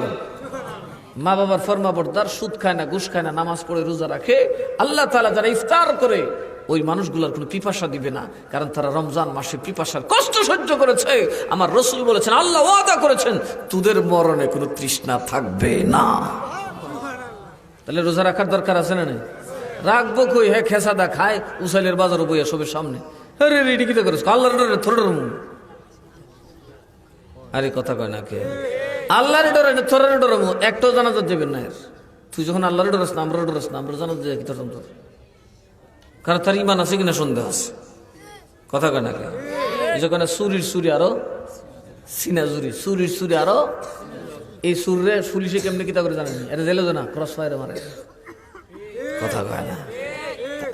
মা বাবার ফরমাবরদার, সুদ খায় না, ঘুষ খায় না, নামাজ পড়ে রোজা রাখে, আল্লাহ তাআলা যারা ইফতার করে, ওই মানুষগুলোর কোনো পিপাসা দিবে না, কারণ তারা রমজান মাসে পিপাসার কষ্ট সহ্য করেছে। আমার রাসূল বলেছেন, আল্লাহ ওয়াদা করেছেন তোদের মরণে কোনো তৃষ্ণা থাকবে না। তাহলে রোজা রাখার দরকার আছে না? রাখবো কই? হ্যাঁ, খেসাদা খায় উসাইলের বাজারও বইয়া সবের সামনে। আরে রেডি কিতে করিস? আল্লাহর ডরে থোড়ার মুখ। আরে কথা কয় না কে? আল্লাহর ডরে থোড়ার ডরে মুখ। একটাও জানাজা যাবেন না। তুই যখন আল্লাহর ডরাস না, আমরা ডরাস না, আমরা জানাজা যাই কি তোর? কারণ তার ইমান আছে কিনা সন্দেহ আছে। কথা কয় না কে? যখন চুরির চুরি আরো সিনা চুরি, চুরির চুরি আরো, এই সুরে পুলিশে কেমনি কিতা করে জানেন? এটা জেলে না, ক্রস ফায়ারে মারে। কথা কয় না।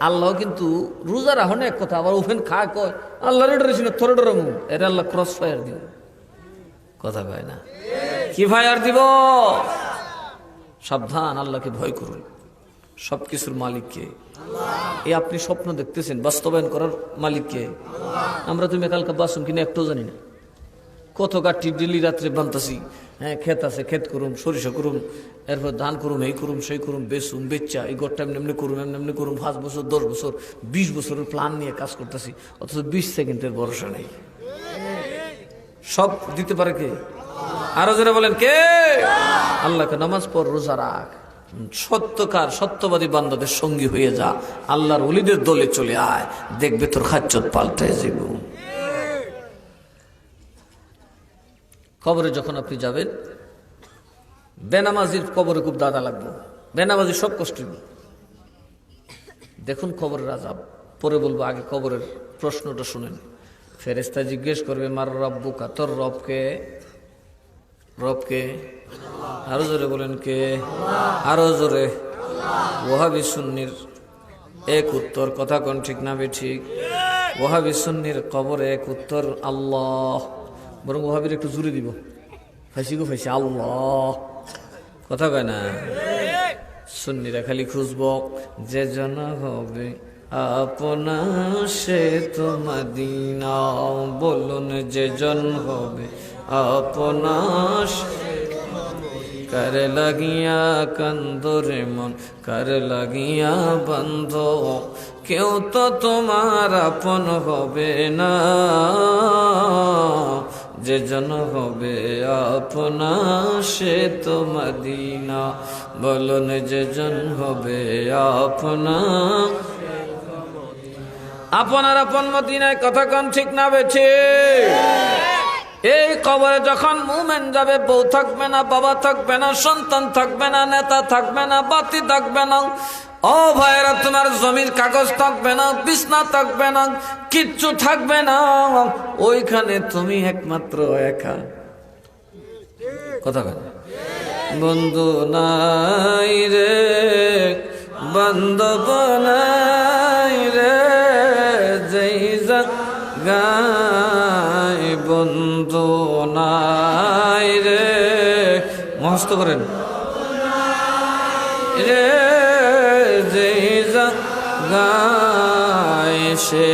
আল্লাহ কিন্তু রোজা রাখনে এক কথা, আবার ওভেন খায় কয় আল্লাহর ডরেছি না, তোর ডরে মুখ। এটা আল্লাহ ক্রস ফায়ার দিব। কথা কয় না? কি ফায়ার দিব? সাবধান, আল্লাহকে ভয় করুন। সবকিছুর মালিককে। এই আপনি স্বপ্ন দেখতেছেন, বাস্তবায়ন করার মালিককে। আমরা তুমি কালকে বাসুন কিনা একটাও জানি না। কত গাঠি ডেলি রাত্রে বানতাছি। হ্যাঁ, ক্ষেত আছে, ক্ষেত করুম, সরিষা করুম, এরপর ধান করুম, এই করুম, সেই করুম, বেচুম, বেচা, এই গড়টা এমনি করুম, এমনি করুম। 5 বছর, 10 বছর, 20 বছরের প্ল্যান নিয়ে কাজ করতেছি, অথচ 20 সেকেন্ডের ভরসা নেই। সব দিতে পারে কে? আরো যারা বলেন কে? আল্লাহকে নামাজ পড়, রোজা রাখ, সত্যকার সত্যবাদী বান্দাদের সঙ্গী হয়ে যা, আল্লাহর ওলিদের দলে চলে আয়, দেখবে তোর খাচ্চত পাল্টায় যাব। কবরে যখন আপনি যাবেন, বেনামাজির কবরে খুব দাদা লাগবে, বেনামাজির সব কষ্ট। দেখুন কবরের আযাব, পরে বলবো, আগে কবরের প্রশ্নটা শুনেন। ফেরেশতা জিজ্ঞেস করবে, মার রব্বুকা, তোর রবকে? রবকে? আরো জোরে বলেন, কে? আরো জোরে। ওয়াহাবি সুন্নির এক উত্তর, কথা কোন ঠিক না বেঠিক? ওয়াহাবি সুন্নির কবরে এক উত্তর আল্লাহ, বরং ওয়াহাবির একটু জুড়ে দিব, ফাইসি গো ফাইসি, আল্লাহ, কথা কয় না। সুন্নিরা খালি খুঁজব, যে জন হবে আপনা সে তো মদিনা, বলুন যে জন হবে আপনা। कर लगिया कंदोरे मन, कर लगिया बंधो, क्यों तो तुम्हारा अपन होबे ना, जे जन होबे अपना से तो मदीना, बोलन जे जन होबे अपना। আপনার আপন মদিনায়, কথা কন ঠিক না বেঠে? এই কবরে যখন মুমিন যাবে, বউ থাকবে না, বাবা থাকবে না, সন্তান থাকবে না, নেতা থাকবে না, বাতি থাকবে না, ও ভাইরা তোমার জমির কাগজ থাকবে না, বিছনা থাকবে না, কিচ্ছু থাকবে না। ওইখানে তুমি একমাত্র একা, কথা বলে। বন্ধু নাই রে, বান্ধব নাই রে, যেই জায়গায় বন্ধু নাই রে, মস্ত করেন রে, যেই জায়গায় সে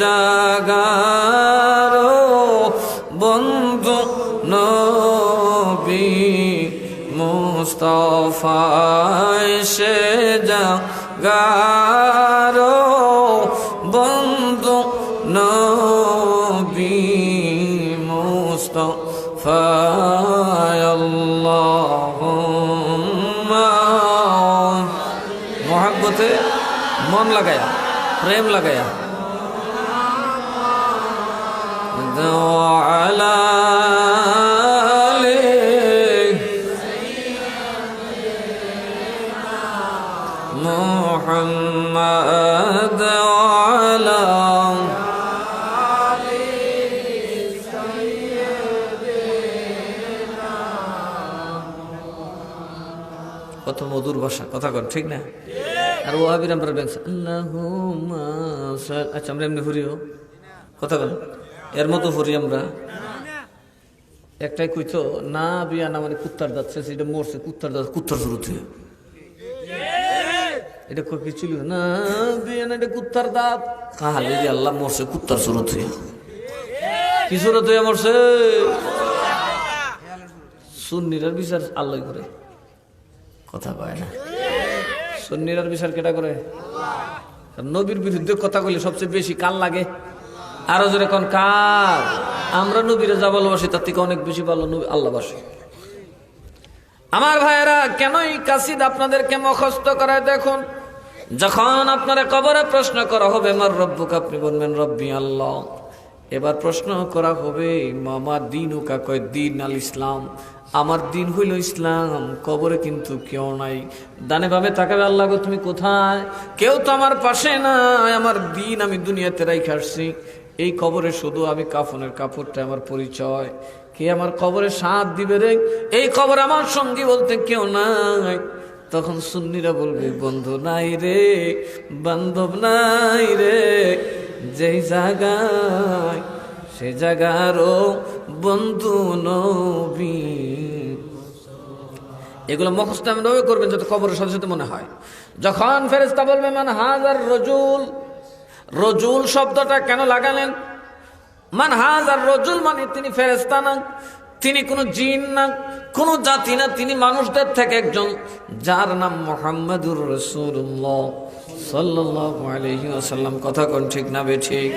জাগার বন্ধু নবী মুস্তাফায়, সে জাগার বন্ধু নবী মুস্তাফায়। আল্লাহুম্মা, মোহাব্বতে মন লাগায়া, প্রেম লাগায়া, আলা মুহাম্মাদ আলা কত মধুর ভাষা, কথা কর ঠিক না? আর ওয়াহাবির আমরা আল্লাহুম্মা, আচ্ছা আমরা এমনি ফুরিও, কথা বল, এর মতো ফুরি আমরা। একটাই কইতো না বিয়া না, মানে কুত্তার দাঁত, সেটা মরছে, কুত্তার দাঁত, কুত্তার জরুরত, এটা কি ছিল না বিয়া না, এটা কুত্তার দাঁত, কাহালে যে আল্লাহ মরছে কুত্তার জরুরত, কি জরুরত হয়ে মরছে? সুন্নিরার বিচার আল্লাহ করে, কথা কয় না। সুন্নিরার বিচার কেটা করে? নবীর বিরুদ্ধে কথা কইলে সবচেয়ে বেশি কার লাগে? আরো জোরে কোন কার? আমরা নবীরে যা ভালোবাসি তার থেকে অনেক বেশি ভালো নবী আল্লাহ বাসে। আমার ভাইয়েরা, কেন এই কাসিদ আপনাদেরকে মুখস্থ করায় দেখুন। যখন আপনারা কবরে প্রশ্ন করা হবে মার রব্বুক, আপনি বলবেন রব্বি আল্লাহ। এবার প্রশ্ন করা হবে মামা দিনুকা, কয় দিন আল ইসলাম, আমার দিন হইল ইসলাম। কবরে কিন্তু কেউ নাই, ডানে বামে তাকাবে, আল্লাহ গো তুমি কোথায়? কেউ তো আমার পাশে নাই, আমার দিন আমি দুনিয়াতে রাইখে আসছি। এই কবরে শুধু আমি কাফনের কাপড়টা আমার পরিচয়। কে আমার কবরে সাথ দিবে রে? এই কবর আমার সঙ্গী বলতে কেউ নাই। তখন সুন্নিরা বলবে বন্ধু নাই রে, বান্ধব নাই রে, যেই জায়গায় সে জায়গারও বন্ধু নবী। এগুলো মুখস্থ এমনভাবে করবেন যাতে কবরের সাথে সাথে মনে হয়। যখন ফেরেশতা বলবে মান হাজার রজুল, রজুল শব্দটা কেন লাগালেন? মান হাজার রজুল মানে তিনি ফেরেশতা না, তিনি কোনো জিন না, কোনো জাতি না, তিনি মানুষদের থেকে একজন, যার নাম মুহাম্মাদুর রাসূলুল্লাহ সাল্লাল্লাহু আলাইহি ওয়াসাল্লাম। কথা কোন ঠিক না বেঠিক?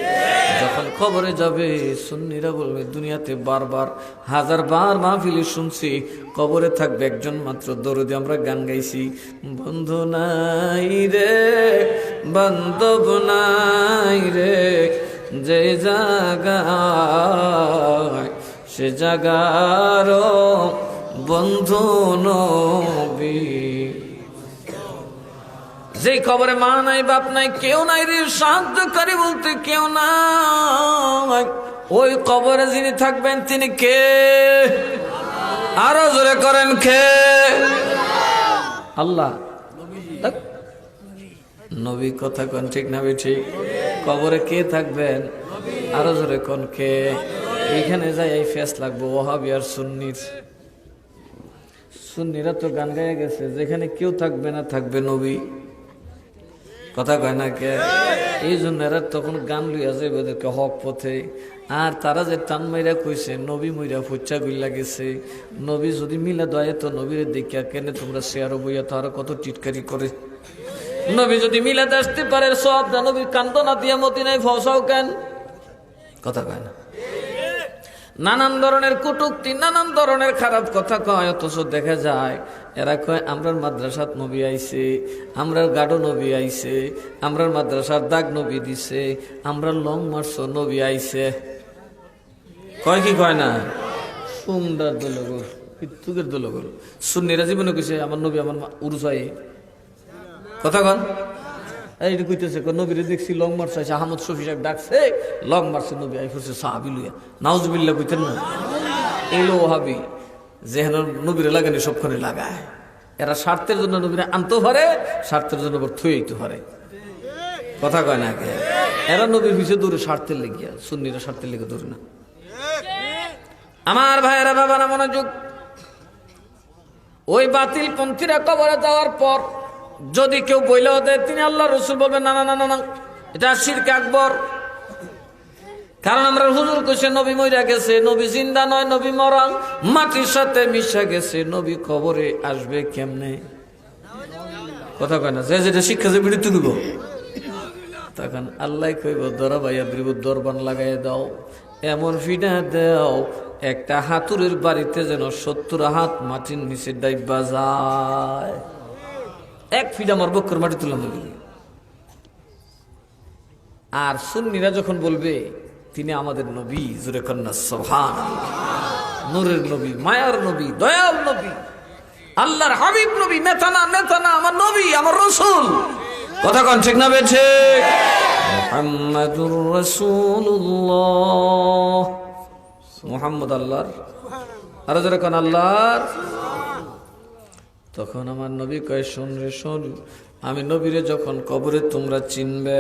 যখন কবরে যাবে সুন্নিরা বলবে দুনিয়াতে বারবার হাজার বার মাহফিলে শুনছি, কবরে থাকবে একজন মাত্র দরুদে আমরা গান গাইছি, বন্ধু নাই রে, বান্ধব নাই রে, যে জায়গায় সে জাগার বন্ধু নবী। যে কবরে মা নাই বাপ নাই কেউ নাই রে, সাহায্যকারী বলতে কেউ নাই, ওই কবরে যিনি থাকবেন তিনি কে? আরো জোরে করেন কে? আল্লাহ। নবী কথা কোন ঠিক না ঠিক? কবরে কে থাকবেন? আরো জোরে কোন কে? এইখানে যাই এই ফেস লাগবো ওহাবি আর সুন্নির। সুন্নিরা তো গান গায়ে গেছে, যেখানে কেউ থাকবে না থাকবে নবী। কথা কয় না কে? এই জন্য এরা তখন গান লইয়া যাবে ওদেরকে হক পথে। আর তারা যে টান মাইরা কইছে নবী মইরা ফুচ্চা গুল্লা গেছে, নবী যদি মিলা দয়ে তো নবীরে দেখিয়া কেনে তোমরা শেয়ারও বইয়া তো আরো কত টিটকারি করে। নবী যদি মিলাতে আসতে পারে সব না, নবীর কান্দ না দিয়া মদিনায় ফসাও কেন? কথা কয় না? নানান ধরনের কটূক্তি, নানান ধরনের খারাপ কথা কয়, অথচ দেখা যায় এরা কয় আমরার মাদ্রাসাত নবী আইছে, আমরার গাঢ় নবী আইছে, আমরার মাদ্রাসার দাগ নবী দিছে, আমরা লং মার্চ নবী আইছে। কয় কি কয় না? সুন্দর দলগর তুগের দলগর সুন্নিরা জীবনে কইছে আমার নবী আমার উরুসাই। কথা কন এইটা কইতেছে নবীরে দেখছি লং মার্চ আছে, আহমদ শফি সাহেব ডাকছে লং মার্চে নবী আই করছে সাহাবি লইয়া, নাউজুবিল্লাহ কইতেন না? এলো ওহাবি যেহেন নবীরে লাগানি সবখানে লাগায়। এরা স্বার্থের জন্য নবীরে আনতে পারে, স্বার্থের জন্য থইতে পারে। কথা কয় না কে? এরা নবীর পিছিয়ে দৌড়ে স্বার্থের লেগিয়া, সুন্নিরা স্বার্থের লেগে দৌড়ে না। আমার ভাইয়েরা বাবারা মনোযোগ, ওই বাতিল পন্থীরা কবরে যাওয়ার পর যদি কেউ বইলেও দেয় তিনি আল্লাহ রসুল বলবেন না না না না, এটা শিরক আকবর। কারণ আমরা হুজুর কইছে নবী মইরা গেছে, নবী জিন্দা নয়, নবী মরা, মাটির সাথে মিশা গেছে, নবী কবরে আসবে কেমনে? কথা কয় না? যে যেটা শিক্ষা যে বিড়ি তুলব, তখন আল্লাহ কইব দরা ভাইয়া দরবান লাগাই দাও, এমন ফিডা দাও একটা হাতুরের বাড়িতে যেন 70 হাত মাটির নিচে ডাইবা যায়। এক ফিডা আমার বক্কর মাটি তুলাম। আর সুন্নিরা যখন বলবে তিনি আমাদের নবী, জোরে কন্যা সুবহানাল্লাহ, নূরের নবী, মায়ার নবী, দয়াল নবী, আল্লাহর হাবিব নবী, নেতা না আমার নবী, আমার রাসূল। কথা কোন ঠিক না বেঠে? মুহাম্মাদুর রাসূলুল্লাহ, মুহাম্মদ আল্লাহর, আর জোরে কোন আল্লাহর। তখন আমার নবী কয় শোন রে শোন, আমি নবীরে যখন কবরে তোমরা চিনবে,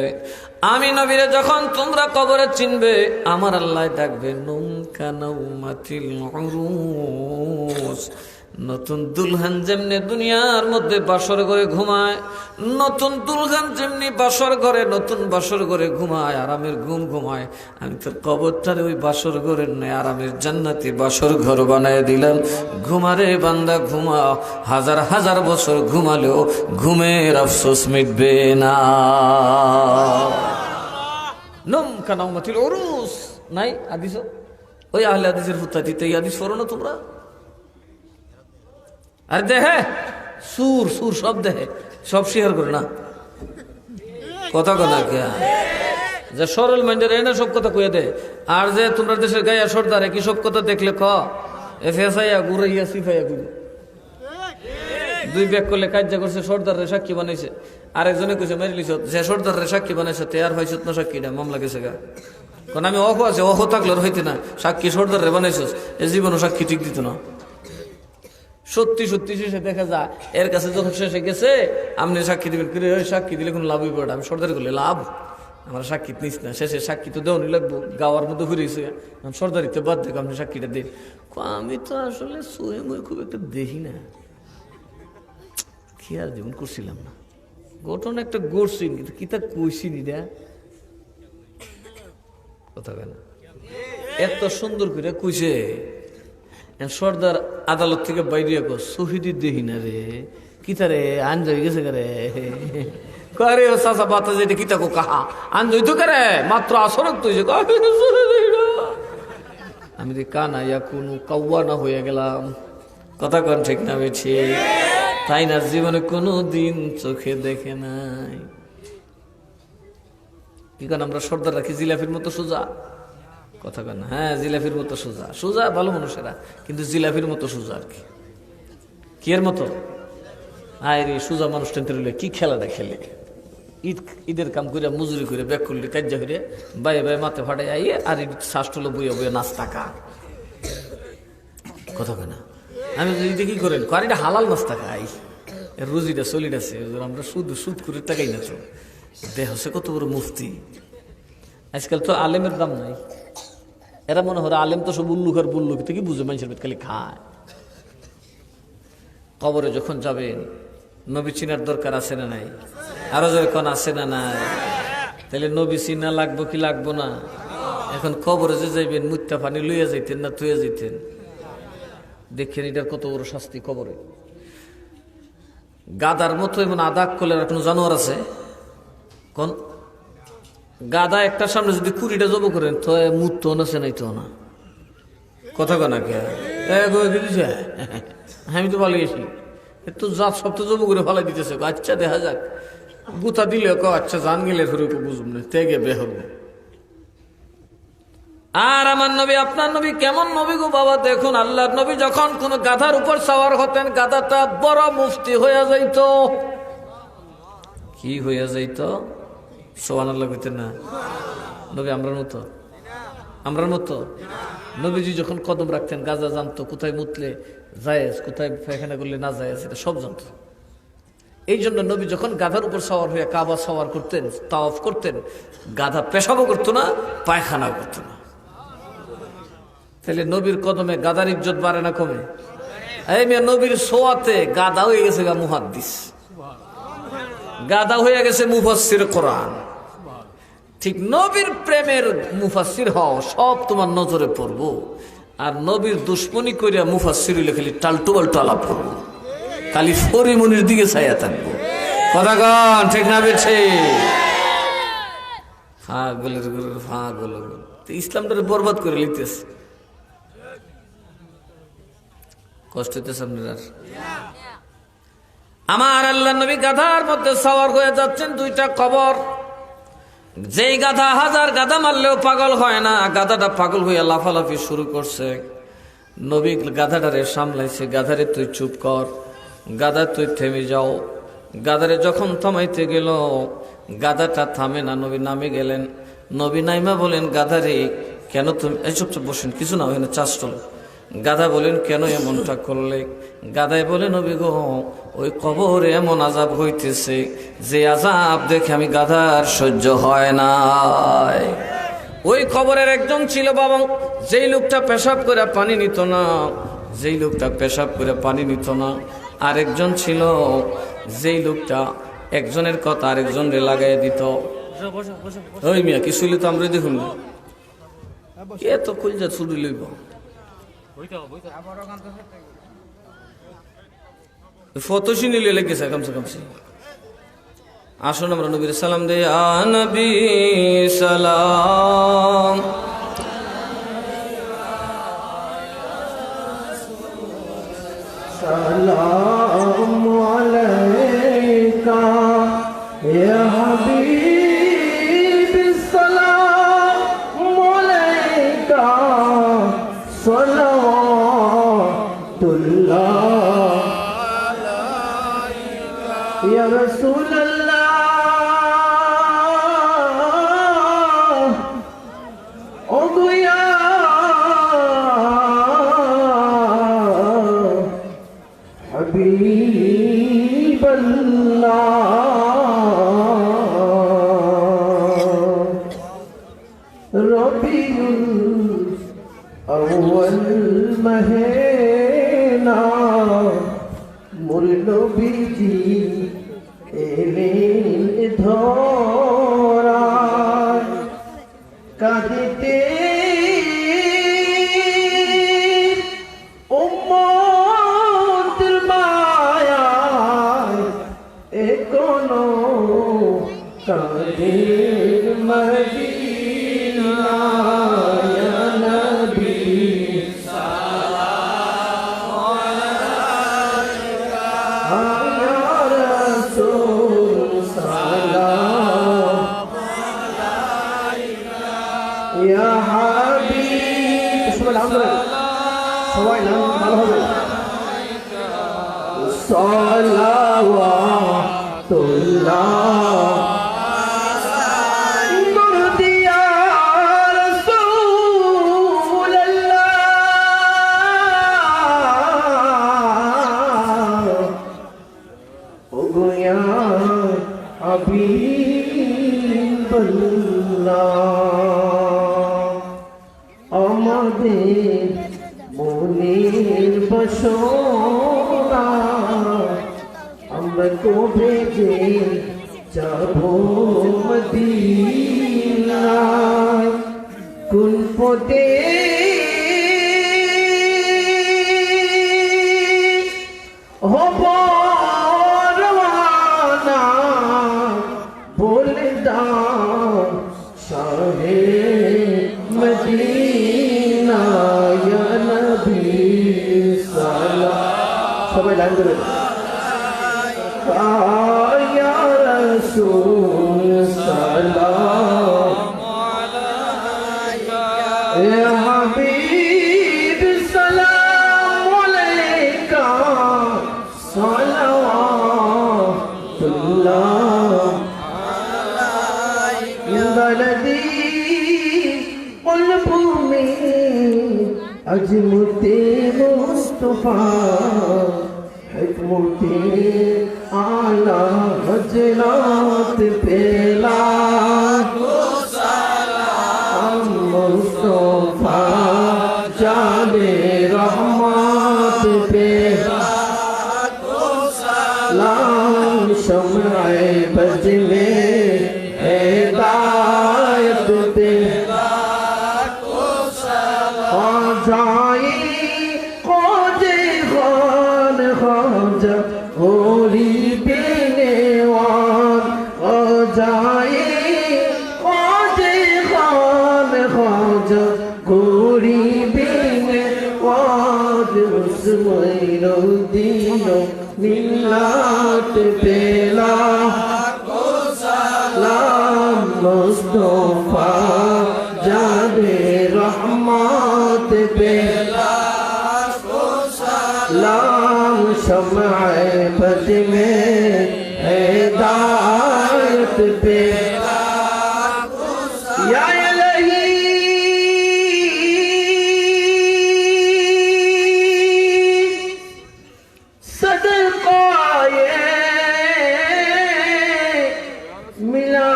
আমি নবীরে যখন তোমরা কবরে চিনবে, আমার আল্লাহ ডাকবে নুম কানাউমাতিল উরুস। নতুন দুলহান যেমনি দুনিয়ার মধ্যে বাসর ঘরে ঘুমায়, নতুন দুলহান যেমনি বাসর ঘরে, নতুন বাসর ঘরে ঘুমায়, আরামের ঘুম ঘুমায়, আমি তোর কবরটারে ওই বাসর ঘরের নেই আরামের জান্নাতি বাসর ঘর বানায় দিলাম। ঘুমারে বান্দা ঘুমাও, হাজার হাজার বছর ঘুমালেও ঘুমের আফসোস মিটবে না। নুম কানাউমাতিল উরুস নাই হাদিস, ওই আহলে হাদিসের ফুতাতিতে এই হাদিস পড়ো না তোমরা? আর দেহে সুর সুর সব দেহে, সব শেয়ার করে না। কথা কথা কে যে সরল মাইন্ডের এনে সব কথা কয়ে দে, আর যে তোমরা দেশের গায়ে সর্দারে কি সব কথা দেখলে ক এফএসআইয়া ঘুরাইয়া সিফাইয়া ঘুরে দুই ব্যাগ করলে কার্য করছে, সর্দারের সাক্ষী বানাইছে, আরেকজনে কইছে মেরে লিছ, যে সর্দারের সাক্ষী বানাইছে তে আর হয়েছে না সাক্ষীটা মামলা গেছে গা। কারণ আমি অহ আছে, অহ থাকলে হইতে না, সাক্ষী সর্দারে বানাইছিস, এ জীবনও সাক্ষী ঠিক দিত না। সত্যি সত্যি শেষে দেখা যায় এর কাছে যখন শেষে গেছে আপনি সাক্ষী দিবেন, সাক্ষী দিলে কোনো লাভ হইব না, আমি সর্দারি করলে লাভ, আমার সাক্ষী নিস না, শেষে সাক্ষী তো দেওয়ানি লাগবো, গাওয়ার মধ্যে ঘুরেছে, সর্দারিতে বাদ দেখো আপনি সাক্ষীটা দিন। আমি তো আসলে শুয়ে মুয়ে খুব একটা দেখি না, কি আর জীবন করছিলাম না, ঘটনা একটা গড়ছি কি তা কইছি নিরা কথা কেন এত সুন্দর করে কইছে। সর্দার আদালত থেকে বাইরে শহীদি দেখি না রে, কিতারে আঞ্জ হয়ে গেছে রে, করে ও চাচা বাতা যেটা কিতা কো কাহা আঞ্জ হইতো করে মাত্র আসরক তো আমি যে কানা ইয়া কোনো কাউয়া না হয়ে গেলাম। কথা কন ঠিক না বেছি? তাই না জীবনে কোনো দিন চোখে দেখে নাই। কি কারণ আমরা সর্দার রাখি জিলাফির মতো সোজা, কথা কেন? হ্যাঁ, জিলাপির মতো সোজা। সোজা ভালো মানুষেরা, কিন্তু জিলাপির মতো সোজা আর কি। কি এর মতো? আয় রে, সোজা মানুষ টেনতে রইলে কি খেলাটা খেলে? ঈদের কাম করে মজুরি করে ব্যাক করলে কাজ্যা করে বাইরে বাইরে মাথা ফাটাই আইয়ে আর শ্বাস টলো বইয়া বইয়া নাচ টাকা। কথা কেনা? আমি যদি কি করেন এটা হালাল নাচ টাকা আই রুজিটা চলিটাছে, আমরা সুদ করে টাকাই না তো। দেহ হচ্ছে কত বড় মুফতি। আজকাল তো আলেমের দাম নাই। এরা মনে হয় আলেম তো সব উল্লুক আর বুল্লুক থেকে বুঝে মানুষের পেট খালি খায়। কবরে যখন যাবেন নবী চিনার দরকার আছে না নাই? আরো যখন আছে না নাই? তাহলে নবী চিনা লাগবো কি লাগবো না? এখন কবরে যে যাইবেন মুত্তা পানি লইয়া যাইতেন না তুইয়া যাইতেন? দেখেন এটার কত বড় শাস্তি কবরে। গাদার মতো এমন আদাক করলে কোনো জানোয়ার আছে? কোন গাদা একটার সামনে যদি 20টা জব করেন তো মুত তো আছে নাই তো না। কথা কনা কে? আমি তো ভালো গেছি তো জাত সব তো জব করে ফালাই দিতেছে। আচ্ছা দেখা যাক, গুতা দিলে আচ্ছা জান গেলে ফের বুঝুম না তেগে বেহর। আর আমার নবী আপনার নবী কেমন নবী গো বাবা? দেখুন, আল্লাহর নবী যখন কোন গাধার উপর সাওয়ার হতেন, গাধাটা বড় মুফতি হইয়া যাইত। কি হইয়া যাইত? সুবহানাল্লাহ কইতেন না? নবী আমরার মতো নবীজি যখন কদম রাখতেন গাজা জানতো, কোথায় মুতলে জায়েজ, কোথায় পায়খানা করলে না জায়েজ, এটা সব জানতো। এই জন্য নবী যখন গাধার উপর সাওয়ার হয়ে কাবা সাওয়ার করতেন, তাওয়াফ করতেন, গাধা পেশাবও করতো না, পায়খানাও করতো না। তাহলে নবীর কদমে গাধার ইজ্জত বাড়ে না কমে? এই মেয়ে, নবীর সোয়াতে গাধা হয়ে গেছে মুহাদ্দিস, গাধা হয়ে গেছে মুফাসসির কোরআন। ঠিক নবীর প্রেমের মুফাসসির হও, সব তোমার নজরে পড়বো। আর নবীর দুশ্মনী করিয়া মুফাসসির হইলে খালি টালটু বাল্টু আলাপ করবো, খালি ফরিমনির দিকে ছায়া থাকবো। কথা কন ঠিক না বেছে? ইসলামটারে বরবাদ করে লিখতেছে। কষ্ট হইতেছে আপনার? আমার আল্লাহ নবী গাধার মধ্যে সাওয়ার হয়ে যাচ্ছেন। 2টা কবর। যেই গাধা 1000 গাধা মারলেও পাগল হয় না, গাধাটা পাগল হইয়া লাফালাফি শুরু করছে। নবী গাধাটারে সামলাইছে, গাধারে তুই চুপ কর, গাধা তুই থেমে যাও। গাধারে যখন থামাইতে গেল, গাধাটা থামে না। নবী নামে গেলেন। নবী নাইমা বলেন, গাধারে কেন তুমি এই চুপচাপ বসেন, কিছু না হয় না, চাষ চলো। গাধা বলেন, কেন এমনটা করলে? গাধায় বলে, নবী গো, ওই কবরে এমন আযাব হইতেছে, যে আযাব দেখে আমি গাধার সহ্য হয় না। ওই কবরের একজন ছিল বাবা, যেই লোকটা পেশাব করে পানি নিত না, যেই লোকটা পেশাব করে পানি নিত না। আরেকজন ছিল, যেই লোকটা একজনের কথা আরেকজনরে লাগাই দিত। ওই মিয়া কিছু তো আমরা দেখুন না, কে তো কইজা ছুরি লইব। ফতোশি নিলে লেগেছে কমসে কমসে। আসুন আমরা নবীর সালাম দেই। আ নবী সালাম, সালাম আলাইকা ইয়া হাবিব, সালাম আলাইকা সালাওয়াতুল্লাহ ইয়া রাসূলুল্লাহ। ও গুয়া রবিউল আউয়াল মহিনা মোর নবীজি এলেন ধরা, কাঁদিতে উম্মতের মায়ায় এখনো কাঁদে মদিনা। ইয়া নবী সালাম আলাইকা, ইয়া রাসূল সালাম আলাইকা, ইয়া হাবিব সবাই নাম ধরে সবাই নাম ভালো হবে সালাওয়াতুল্লাহ মুরদিয়া রাসূলুল্লাহ ও গোয়া হাবিবাল্লাহ আমাদের মনের বাসনা আমরা কবে যে যাব মদিনা কোন পথে হব রওয়ানা বলে দাও শাহে মদিনা ইয়া নবী সাল্লাল্লাহু সবাই লাইন ধরে ইয়া রাসূল সাল্লাল্লাহু আলাইকা ইয়া হাবিব সালামু আলাইকা সালাওয়াতুল্লাহ বলদি قلب में अजमते मुस्तफा हिकमते आला हजरात पेला सलाम मुस्तफा जाने रहमत पेला सलाम शम्ए बज में हिदायत पेला जाए खोजे खान खाजा होली बेनेवान जाए खोजे खान खाजा होली बेनेवान उसमें दीनो मिलाट पेला सलाम मुस्तफा जाने रहमत पेला सलाम शम्ए बज में हिदायत पेला या इलाही सदका ये मिला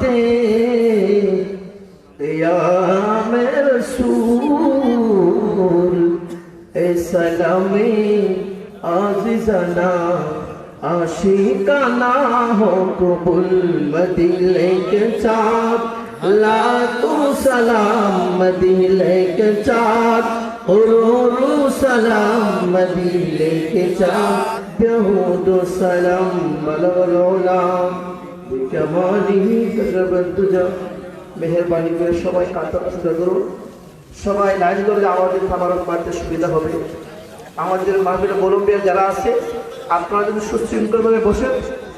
दे या मेरे रसूल सलामी आज़िज़ाना आशिकाना हो कबूल मदीने के साथ ला तू सलाम मदीने के साथ हुरूरू सलाम मदीने के साथ यहूद सलाम मलवलोला बिकमालिही करबंतुजा मेहरबानी করে সবাই কাতার সুদা করুন সবাই লাইন ধরে আমাদের তাবারক মারতে সুবিধা হবে আমাদের মাহফিলে মুরব্বিরা যারা আছে আপনারা যদি সুশৃঙ্খলভাবে বসেন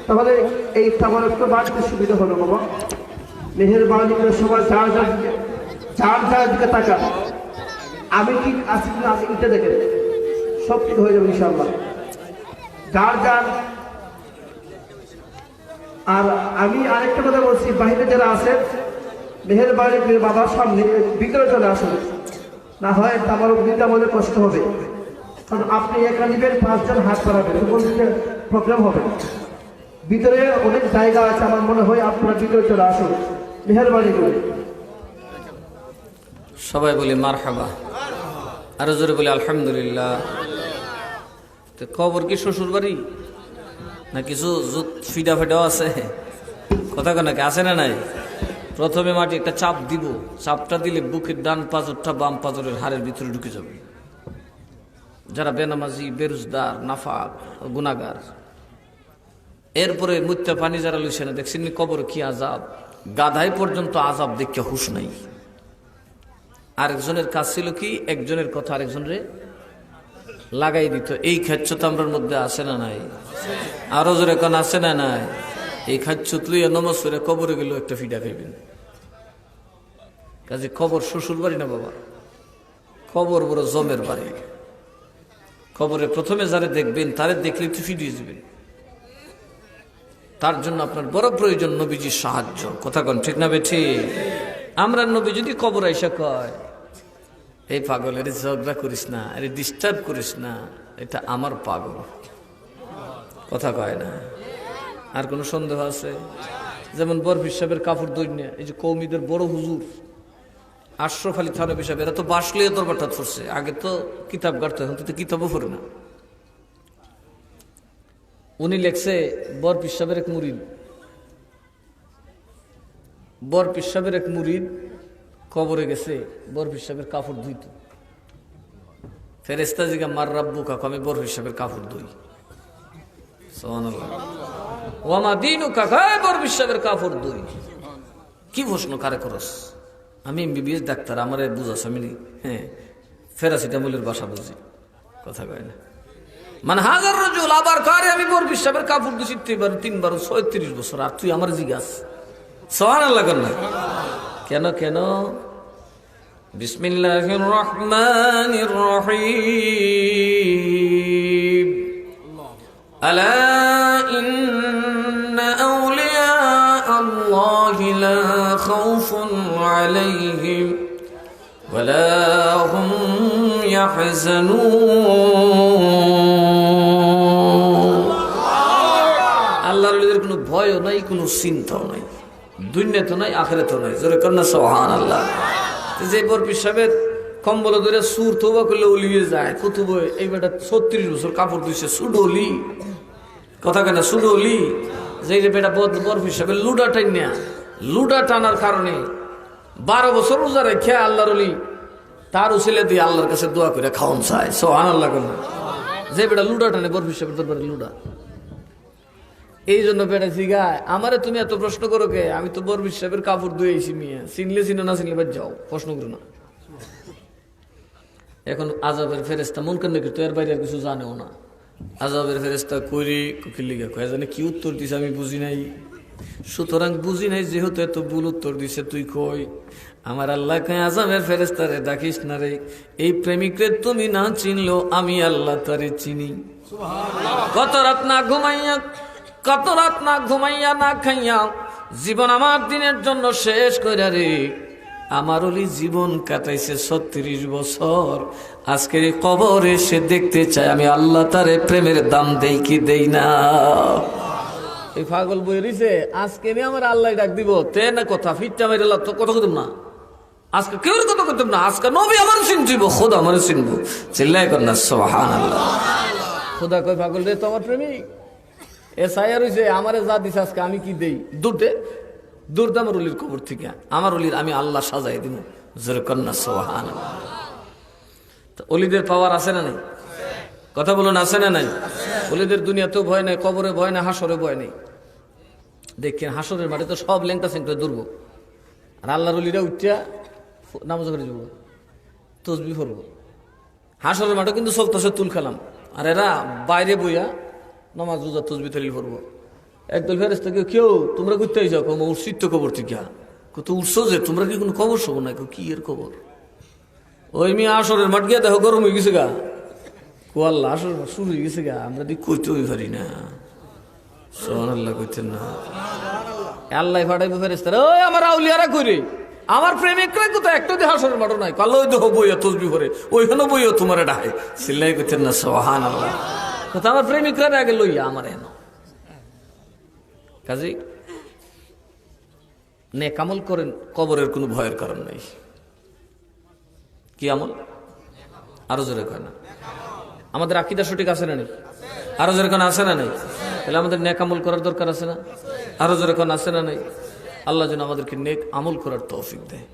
তাহলে এই তাবারকটা মারতে সুবিধা হবে বাবা মেহরবানি করে সবাই যার দিকে তাকান আমি কি আছি না আমি এটা দেখেন সব ঠিক হয়ে যাবে ইনশাআল্লাহ যার আর আমি আরেকটা কথা বলছি বাইরে যারা আছেন মেহরবানি করে বাবার সামনে ভিতরে চলে আসুন না হয় আমার দিতে আমাদের কষ্ট হবে কারণ আপনি একা নিবেন 5 জন হাত বাড়াবেন বলতে প্রবলেম হবে ভিতরে অনেক জায়গা আছে আমার মনে হয় আপনারা ভিতরে চলে আসুন মেহরবানি করে সবাই বলি মারহাবা আর জোরে বলি আলহামদুলিল্লাহ তো কবর কি শ্বশুর বাড়ি না কিছু ফিডা ফেটাও আছে কথা কেন আছে না নাই প্রথমে মাটি একটা চাপ দিব চাপটা দিলে বুকের ডান পাঁজরটা বাম পাঁজরের হাড়ের ভিতরে ঢুকে যাবে যারা বেনামাজি বেরোজগার নাফাক গুনাহগার এরপরে মুত্তা পানি যারা লইছে না দেখছেন কবর কি আযাব গাধাই পর্যন্ত আযাব দেখে হুঁশ নাই আরেকজনের কাজ ছিল কি একজনের কথা আরেকজনরে লাগাই দিত এই খাচ্ছতা আমরার মধ্যে আছে না নাই আরো জোরে কোন আছে না নাই এই খাচ্ছত লইয়া নমাজ পড়ে কবরে গেল একটা ফিডা খাইবেন কাজে কবর শ্বশুর বাড়ি না বাবা, কবর বড় জমের বাড়ি। কবরে প্রথমে যারে দেখবেন তারে দেখলে একটু ফিরিয়ে যাবেন। তার জন্য আপনার বড় প্রয়োজন নবীজির সাহায্য। কথা কন ঠিক না বেঠি? আমরা নবী যদি কবর আইসা কয়, এই পাগলের ঝগড়া করিস না, আরে ডিস্টার্ব করিস না, এটা আমার পাগল, কথা কয় না। আর কোনো সন্দেহ আছে? যেমন বরফির সাহেবের কাপড় দৈন্য, এই যে কৌমিদের বড় হুজুর আশরাফ আলী থানভী সাহেব, এরা তো বাসলিয়া দরবারটা ধরছে। আগে তো কিতাব গাড়তো, এখন তো কিতাবও পড়ে না। উনি লেখছে বরফির সাহেবের এক মুরিদ, বরফির সাহেবের এক মুরিদ কবরে গেছে, বরফির সাহেবের কাপড় ধুইত। ফেরেস্তা জিগা মার রাব্বু কাকু, আমি বরফির সাহেবের কাপড় ধুই। সুবহানাল্লাহ। ওয়ামা দিনু কাকা, বরফির সাহেবের কাপড় ধুই। কি প্রশ্ন কারে করস? আমি এমবিবিএস ডাক্তার, আমার বুঝাস আমি হ্যাঁ ফেরাসিটামলের বাসা বুঝি, কথা কয় না। মানে হাজার রজুল আবার কারে আমি বরফির সাহেবের কাপড় ধুছি 3বার 36 বছর, আর তুই আমার জিজ্ঞাস। সুবহানাল্লাহ কর না। কেন কেন? বিসমিল্লাহির রহমানির রহিম। আলা ইন্না আউলিয়া আল্লাহি লা খাউফুন আলাইহিম ওয়া লা হুম ইয়াহজানুন। আল্লাহর ওলিদের কোনো ভয়ও নাই, কোনো চিন্তাও নাই, দুনিয়াতেও নাই, আখিরাতেও নাই। জোরে কর না সুবহানাল্লাহ। যে বরফির সাহেবের কম্বল ধরে সুর তোবা করলে উলিয়ে যায় কুতুব, এই বেটা 36 বছর কাপড় ধুইছে, সুডলি, কথা কেনা সুডলি। যে বেটা বরফির সাহেবের লুডা টাইনা, লুডা টানার কারণে 12 বছর রোজা রেখে আল্লাহর ওলি তার উসিলে দিয়ে আল্লাহর কাছে দোয়া করে খাওয়ান চায়। সুবহানাল্লাহ কর না। যে বেটা লুডা টানে বরফির সাহেবের দরবারে লুডা। এই জন্য বেটা জিগায় আমারে তুমি এত প্রশ্ন করো কে? আমি তো বরফির সাহেবের কাপড় ধুয়েছি মিয়া, চিনলে চিনো না চিনলে বাদ যাও, প্রশ্ন করো না। এখন আযাবের ফেরেশতা মন কেন তো এর বাইরে আর কিছু জানেও না। আযাবের ফেরেশতা কইরি কিলিগা কয় জানে কি উত্তর দিছে আমি বুঝি নাই। সুতরাং বুঝি নাই যেহেতু এত ভুল উত্তর দিছে তুই কই। আমার আল্লাহ কয় আযাবের ফেরেশতারে ডাকিস না রে, এই প্রেমিকরে তুমি না চিনলো আমি আল্লাহ তারে চিনি। সুবহানাল্লাহ। কত রাত না ঘুমাইয়া না খাইয়া জীবন আমার দিনের জন্য শেষ কইরা রে, আমার ওলি জীবন কাটাইছে 36 বছর। আজকের এই কবরে সে দেখতে চায় আমি আল্লাহ তারে প্রেমের দাম দেই কি দেই না। এই পাগল বই রইছে আজকে নি আমার আল্লাহ ডাক দিব তে না কথা ফিটটা মেরে তো কথা কইতাম না, আজকে কেউ কথা কইতাম না। আজকে নবী আমার চিনব, খোদা আমার চিনব। চিল্লাই কর না সুবহানাল্লাহ। খোদা কই পাগল রে তো আমার প্রেমিক এ সায়া রইছে আমারে যা দিছে আজকে আমি কি দেই দুটে দূর আমার অলির কবর থেকে, আমার অলির আমি আল্লাহ সাজাই দিব। জোরে কর না সুবহানাল্লাহ। তো অলিদের পাওয়ার আছে না নাই? কথা বলুন আছে না নাই? অলিদের দুনিয়াতেও ভয় নাই, কবরে ভয় নাই, হাসরে ভয় নেই। দেখেন হাসরের মাঠে তো সব লেংটা সেংটা দুর্ব, আর আল্লাহর অলিরা উঠিয়া নামাজ করে যাব, তসবিহ পড়ব। হাসরের মাঠে কিন্তু চলতেছে তুল খেলাম, আর এরা বাইরে বইয়া নামাজ রোজা তসবিহ তৈরি করবো। একদল ফেরেশতা কেউ তোমরা ঘুরতে যাও, কম উঠছিস তো কবর থেকে, কত উঠছো যে তোমরা কি কোনো খবর সবর নাই? কি এর খবর? ওই মেয়ে আসরের মাঠ গিয়া দেখো গরম হয়ে গেছে গা, আল্লাহ আসর শুরু হয়ে গেছে গা, আমরা দিক কইতে হই পারি না। সুবহানাল্লাহ কইতেন না? আল্লাহ ফাটাইবো ফেরেশতারা, ওই আমার আউলিয়ারা কইরে আমার প্রেমিকরা কোথায় একটা দিয়ে হাসরের মাঠও নাই, কাল ওই দেখো বইয়া তসবিহ করে ওইখানে বইয়া তোমার ডাকে। চিল্লাই কইতেন না সুবহানাল্লাহ? কথা আমার প্রেমিকরা আগে লইয়া আমার এন কাজী নেক আমল করেন, কবরের কোনো ভয়ের কারণ নেই। কি আমল? আরো জোরে কয় না? আমাদের আকীদা সঠিক আছে না নেই? আরো জোরে কোন আছে না নেই? তাহলে আমাদের নেক আমল করার দরকার আছে না? আরো জোরে কোন আছে না নেই? আল্লাহ যেন আমাদেরকে নেক আমল করার তৌফিক দেয়।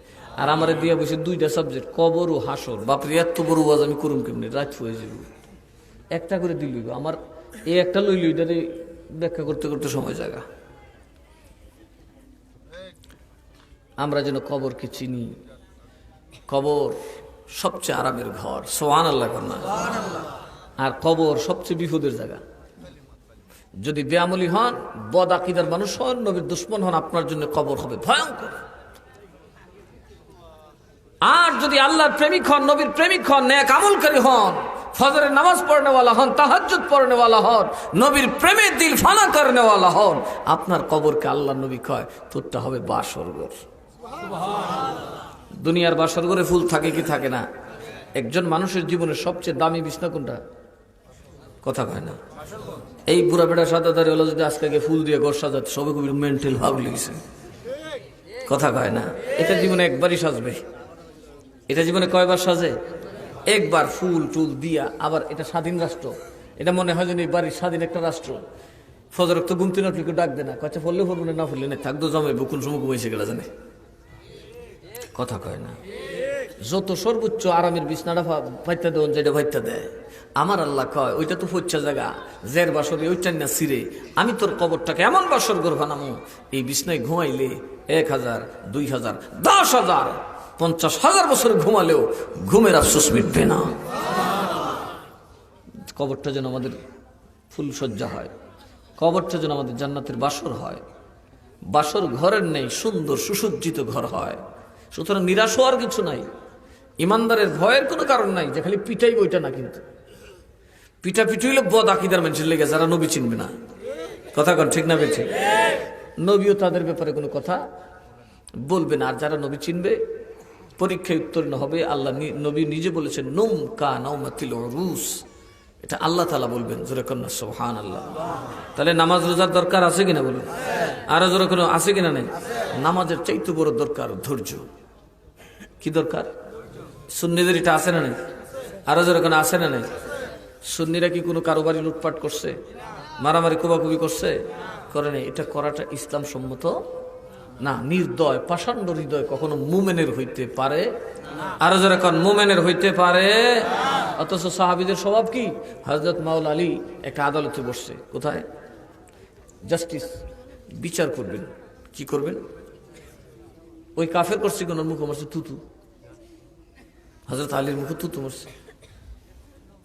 আর আমার দিয়া বসে 2টা সাবজেক্ট, কবর ও হাসর। বাপরে এত বড় ওয়াজ আমি করুম কেমনি? রাত হয়ে যাব। একটা করে দিল আমার এই একটা লইল, এটারে ব্যাখ্যা করতে করতে সময় জায়গা। আমরা যেন কবরকে চিনি। কবর সবচেয়ে আরামের ঘর। সুবহানাল্লাহ কর না? আর কবর সবচেয়ে বিপদের জায়গা। যদি বেআমলি হন, বদ আকীদার মানুষ হন, নবীর দুশমন হন, আপনার জন্য কবর হবে ভয়ঙ্কর। আর যদি আল্লাহর প্রেমিক হন, নবীর প্রেমিক হন, নেক আমলকারী হন, ফজরের নামাজ পড়নেওয়ালা হন, তাহাজ্জুদ পড়নেওয়ালা হন, নবীর প্রেমে দিল ফানা করনেওয়ালা হন, আপনার কবরকে আল্লাহ নবী কয় তোরটা হবে বাসরঘর। দুনিয়ার বাসরঘরে ফুল থাকে কি থাকে না? একজন মানুষের জীবনের সবচেয়ে দামি বিছনা কোনটা? কথা কয় না। এই বুড়া বেড়া সাদা দাঁড়িয়ে হলো যদি আজকে ফুল দিয়ে ঘর সাজাতে সবে খুবই মেন্টাল ভাব লেগেছে। কথা কয় না। এটা জীবনে একবারই সাজবে। এটা জীবনে কয়বার সাজে? একবার ফুল টুল দিয়া। আবার এটা স্বাধীন রাষ্ট্র, এটা মনে হয় যেন এই বাড়ির স্বাধীন একটা রাষ্ট্র। ফজর তো ঘুমতে না কেউ ডাকবে না, কাছে ফললে ফলবে না, ফললে না থাকতো জমাইব, কোন সময় ঘুমাইছে গেলা জানে। কথা কয় না। যত সর্বোচ্চ আরামের বিছনাটা ভাইতা দেন, যেটা ভাইতা দেয় আমার আল্লাহ কয় ওইটা তো ফচ্ছা জায়গা, জের বাসরে ওইটা না সিরে, আমি তোর কবরটাকে এমন বাসর ঘর বানামো, এই বিছনায় ঘুমাইলে 1000, 2000, 10,000, 50,000 বছর ঘুমালেও ঘুমের আফসোস মিটবে না। কবরটা যেন আমাদের ফুলসজ্জা হয়, কবরটা যেন আমাদের জান্নাতের বাসর হয়, বাসর ঘরের নেই সুন্দর সুসজ্জিত ঘর হয়। সুতরাং নিরাশ হওয়ার কিছু নাই, ইমানদারের ভয়ের কোনো কারণ নাই যে খালি পিটাই বইটা না। কিন্তু পিটা পিটি হইলে বদ আকিদার মানুষের লেগে যারা নবী চিনবে না। কথা কন ঠিক না বেঠে? নবীও তাদের ব্যাপারে কোনো কথা বলবে না। আর যারা নবী চিনবে পরীক্ষায় উত্তীর্ণ হবে। আল্লাহ নবী নিজে বলেছেন নুম কা নাউমাতিল উরুস, এটা আল্লাহ তাআলা বলবেন। জোরে কন্যা সুবহানাল্লাহ। তাহলে নামাজ রোজার দরকার আছে কিনা বলুন? আরো জোরে কোনো আছে কিনা? নেই। নামাজের চাইতে বড় দরকার ধৈর্য। কি দরকার? সুন্নিদের এটা আছে না নেই? আরো জোরে কোনো আছে না নেই? সুন্নিরা কি কোনো কারোবারি লুটপাট করছে, মারামারি কোবাকুবি করছে? করে নেই। এটা করাটা ইসলাম সম্মত না। নির্দয় পাষাণ্ড হৃদয় কখনো মুমেনের হইতে পারে। আরো যারা কোন মুমেনের হইতে পারে। অথচ সাহাবীদের স্বভাব কি? হযরত মাওলা আলী একটা আদালতে বসছে। কোথায়? জাস্টিস, বিচার করবেন। কি করবেন? ওই কাফের করছে কোন মুখ মারছে তুতু, হযরত আলীর মুখে তুতু মারছে।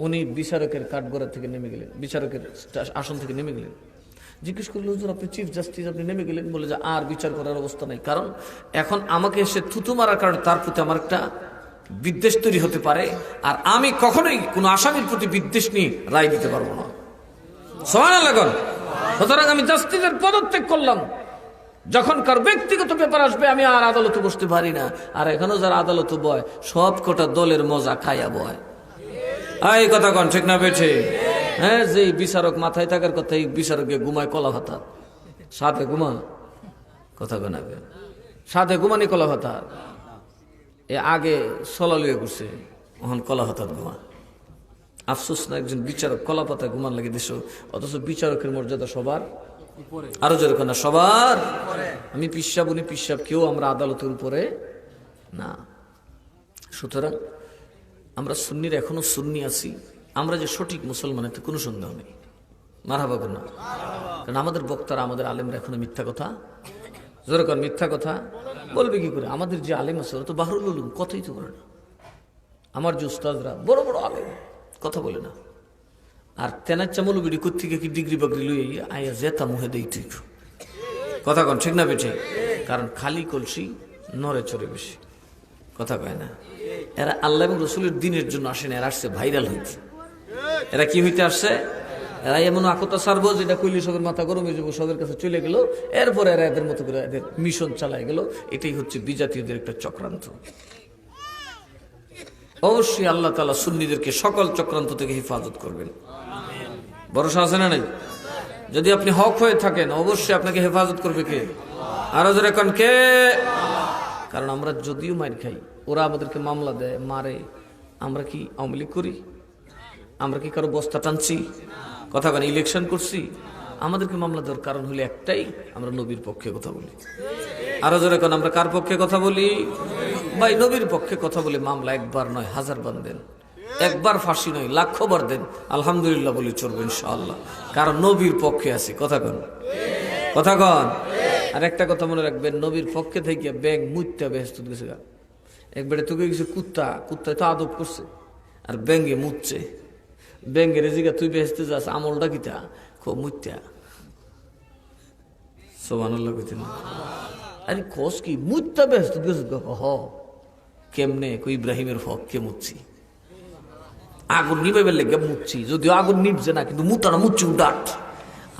উনি বিচারকের কাঠগড়া থেকে নেমে গেলেন, বিচারকের আসন থেকে নেমে গেলেন। জিজ্ঞেস করলেন হুজুর আপনি চিফ জাস্টিস, আপনি নেমে গেলেন? বলে যে আর বিচার করার অবস্থা নাই, কারণ এখন আমাকে এসে থুতু মারার কারণে তার প্রতি আমার একটা বিদ্বেষ তৈরি হতে পারে, আর আমি কখনোই কোনো আসামির প্রতি বিদ্বেষ নিয়ে রায় দিতে পারবো না। সুবহানাল্লাহ। সুতরাং আমি জাস্টিসের পদত্যাগ করলাম। যখন কার ব্যক্তিগত ব্যাপার আসবে আমি আর আদালতে বসতে পারি না। আর এখনো যারা আদালতে বয় সব কটা দলের মজা খাইয়া বয়। এই কথা কন ঠিক না বেঠে? হ্যাঁ, যে বিচারক মাথায় থাকার কথা, এই বিচারকে ঘুমায় কলা ভাতা, সাথে ঘুমা। কথা কনাবে সাথে ঘুমানি কলা ভাতা। এ আগে সলালিয়া করছে, এখন কলা ভাতার ঘুমা। আফসোস না, একজন বিচারক কলা পাতায় ঘুমান লাগে দেশ, অথচ বিচারকের মর্যাদা সবার আরো যেরকম না সবার। আমি পিসাব, উনি পিসাব, কেউ আমরা আদালতের উপরে না। সুতরাং আমরা সুন্নির এখনো সুন্নি আছি। আমরা যে সঠিক মুসলমান এতে কোনো সন্দেহ নেই। মারহাবা করুন না। কারণ আমাদের বক্তারা, আমাদের আলেমরা এখনো মিথ্যা কথা, যেরকম মিথ্যা কথা বলবে কি করে? আমাদের যে আলেম আছে ওরা তো বাহরুল উলুম, কথাই তো বলে না। আমার যে উস্তাদরা বড় বড় আলেম, কথা বলে না। আর তেনাচ্চা মৌলবীর কোথেকে কি ডিগ্রি বাগ্রি লই আয়া জেতা মুহে দেই ঠিক। কথা কন ঠিক না বেঠে? কারণ খালি কলসি নড়ে চড়ে বেশি। কথা কয় না। এরা আল্লাহ এবং রসুলের দিনের জন্য আসে না, এরা আসছে ভাইরাল হইতে। এরা কি হইতে আসছে? এরা এমন আকতা সারবো যেটা কইলে সবের মাথা গরম হয়ে যাবো, সবের কাছে চলে গেল। এরপরে এরা এদের মতো করে এদের মিশন চালায় গেল। এটাই হচ্ছে বিজাতীয়দের একটা চক্রান্ত। অবশ্যই আল্লাহ তাআলা সুন্নিদেরকে সকল চক্রান্ত থেকে হেফাজত করবেন। ভরসা আছে না নাই? যদি আপনি হক হয়ে থাকেন অবশ্যই আপনাকে হেফাজত করবে কে? আরো যারা কোন কে? কারণ আমরা যদিও মার খাই, ওরা আমাদেরকে মামলা দেয়, মারে, আমরা কি আওয়ামী লীগ করি? আমরা কি কারো বস্তা টানছি? কথা বলে ইলেকশন করছি? আমাদেরকে মামলা দেওয়ার কারণ হলো একটাই, আমরা নবীর পক্ষে কথা বলি। আরো যারা কোন আমরা কার পক্ষে কথা বলি? ভাই নবীর পক্ষে কথা বলে মামলা একবার নয় 1000 বার দেন, একবার ফাঁসি নয় 1,00,000 বার দেন, আলহামদুলিল্লাহ বলি চলবে ইনশাআল্লাহ। কারণ নবীর পক্ষে আছে। কথা কন, কথা কন। আর একটা কথা মনে রাখবেন, নবীর পক্ষে থেকে ব্যাগ মুইতে বেহেশত গেছে। একবারে তোকে কিছু কুত্তা, কুত্তায় তো আদব করছে, আর ব্যাঙ্গে মুচ্ছে। ব্যাঙ্গের জিগা তুই বেহেশতে যাস, আমলটা কিতা? খুব মুইতা। সুবহানাল্লাহ কইতেন। আরে কোস কি মুইতা বেহেশত গেছে? হ কেমনে? কই ইব্রাহিমের হক কে মুচ্ছি, আগুন নিবাইবার লেগে মুচ্ছি, যদিও আগুন নিবছে না, কিন্তু মুতানা মুচ্ছি উডাট।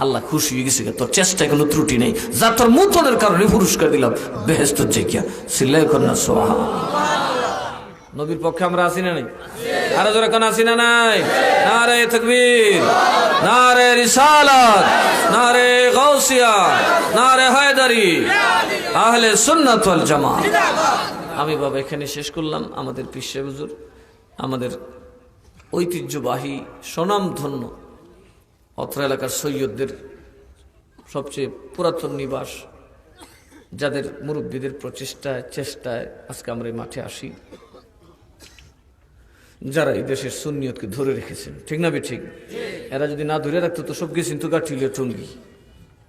আল্লাহ খুশি হয়ে গেছে, তোর চেষ্টায় কোনো ত্রুটি নেই, যা তোর মুতনের কারণে পুরস্কার দিলাম, বেহেশতের জায়গা। সিল্লাই কন্যা সোহা। নবীর পক্ষে আমরা আসি না নাই? আরো জোরে কোন আসি না নাই? নারে তাকবীর, নারে রিসালাত, নারে গাউসিয়া, নারে হায়দারি, আহলে সুন্নাত ওয়াল জামাত। আমি বাবা এখানে শেষ করলাম। আমাদের পীর সাহেব হুজুর, আমাদের ঐতিহ্যবাহী স্বনামধন্য অত্র এলাকার সৈয়দদের সবচেয়ে পুরাতন নিবাস, যাদের মুরব্বীদের প্রচেষ্টায় চেষ্টায় আজকে আমরা এই মাঠে আসি, যারা এই দেশের সুন্নিয়তকে ধরে রেখেছেন, ঠিক না ঠিক? এরা যদি না ধরে রাখতো তো সব কিছু কিন্তু গাঠিলে টঙ্গি।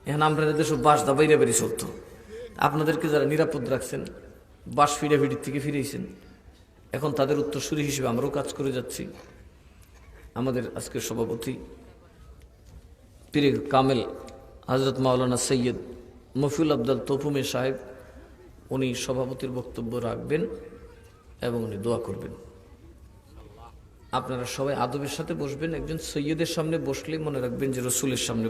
এখন আমরা এদের সব বাস দা বাইরে বেরিয়ে চলতো। আপনাদেরকে যারা নিরাপদ রাখছেন, বাস ফিরাফিরির থেকে ফিরেছেন, এখন তাদের উত্তরসূরি হিসেবে আমরাও কাজ করে যাচ্ছি। আমাদের আজকের সভাপতি পীর কামেল হযরত মাওলানা সৈয়দ মফিউল আবদাল তৌফুমে সাহেব, উনি সভাপতির বক্তব্য রাখবেন এবং উনি দোয়া করবেন। আপনারা সবাই আদবের সাথে বসবেন। একজন সৈয়দের সামনে বসলেই মনে রাখবেন যে রসুলের সামনে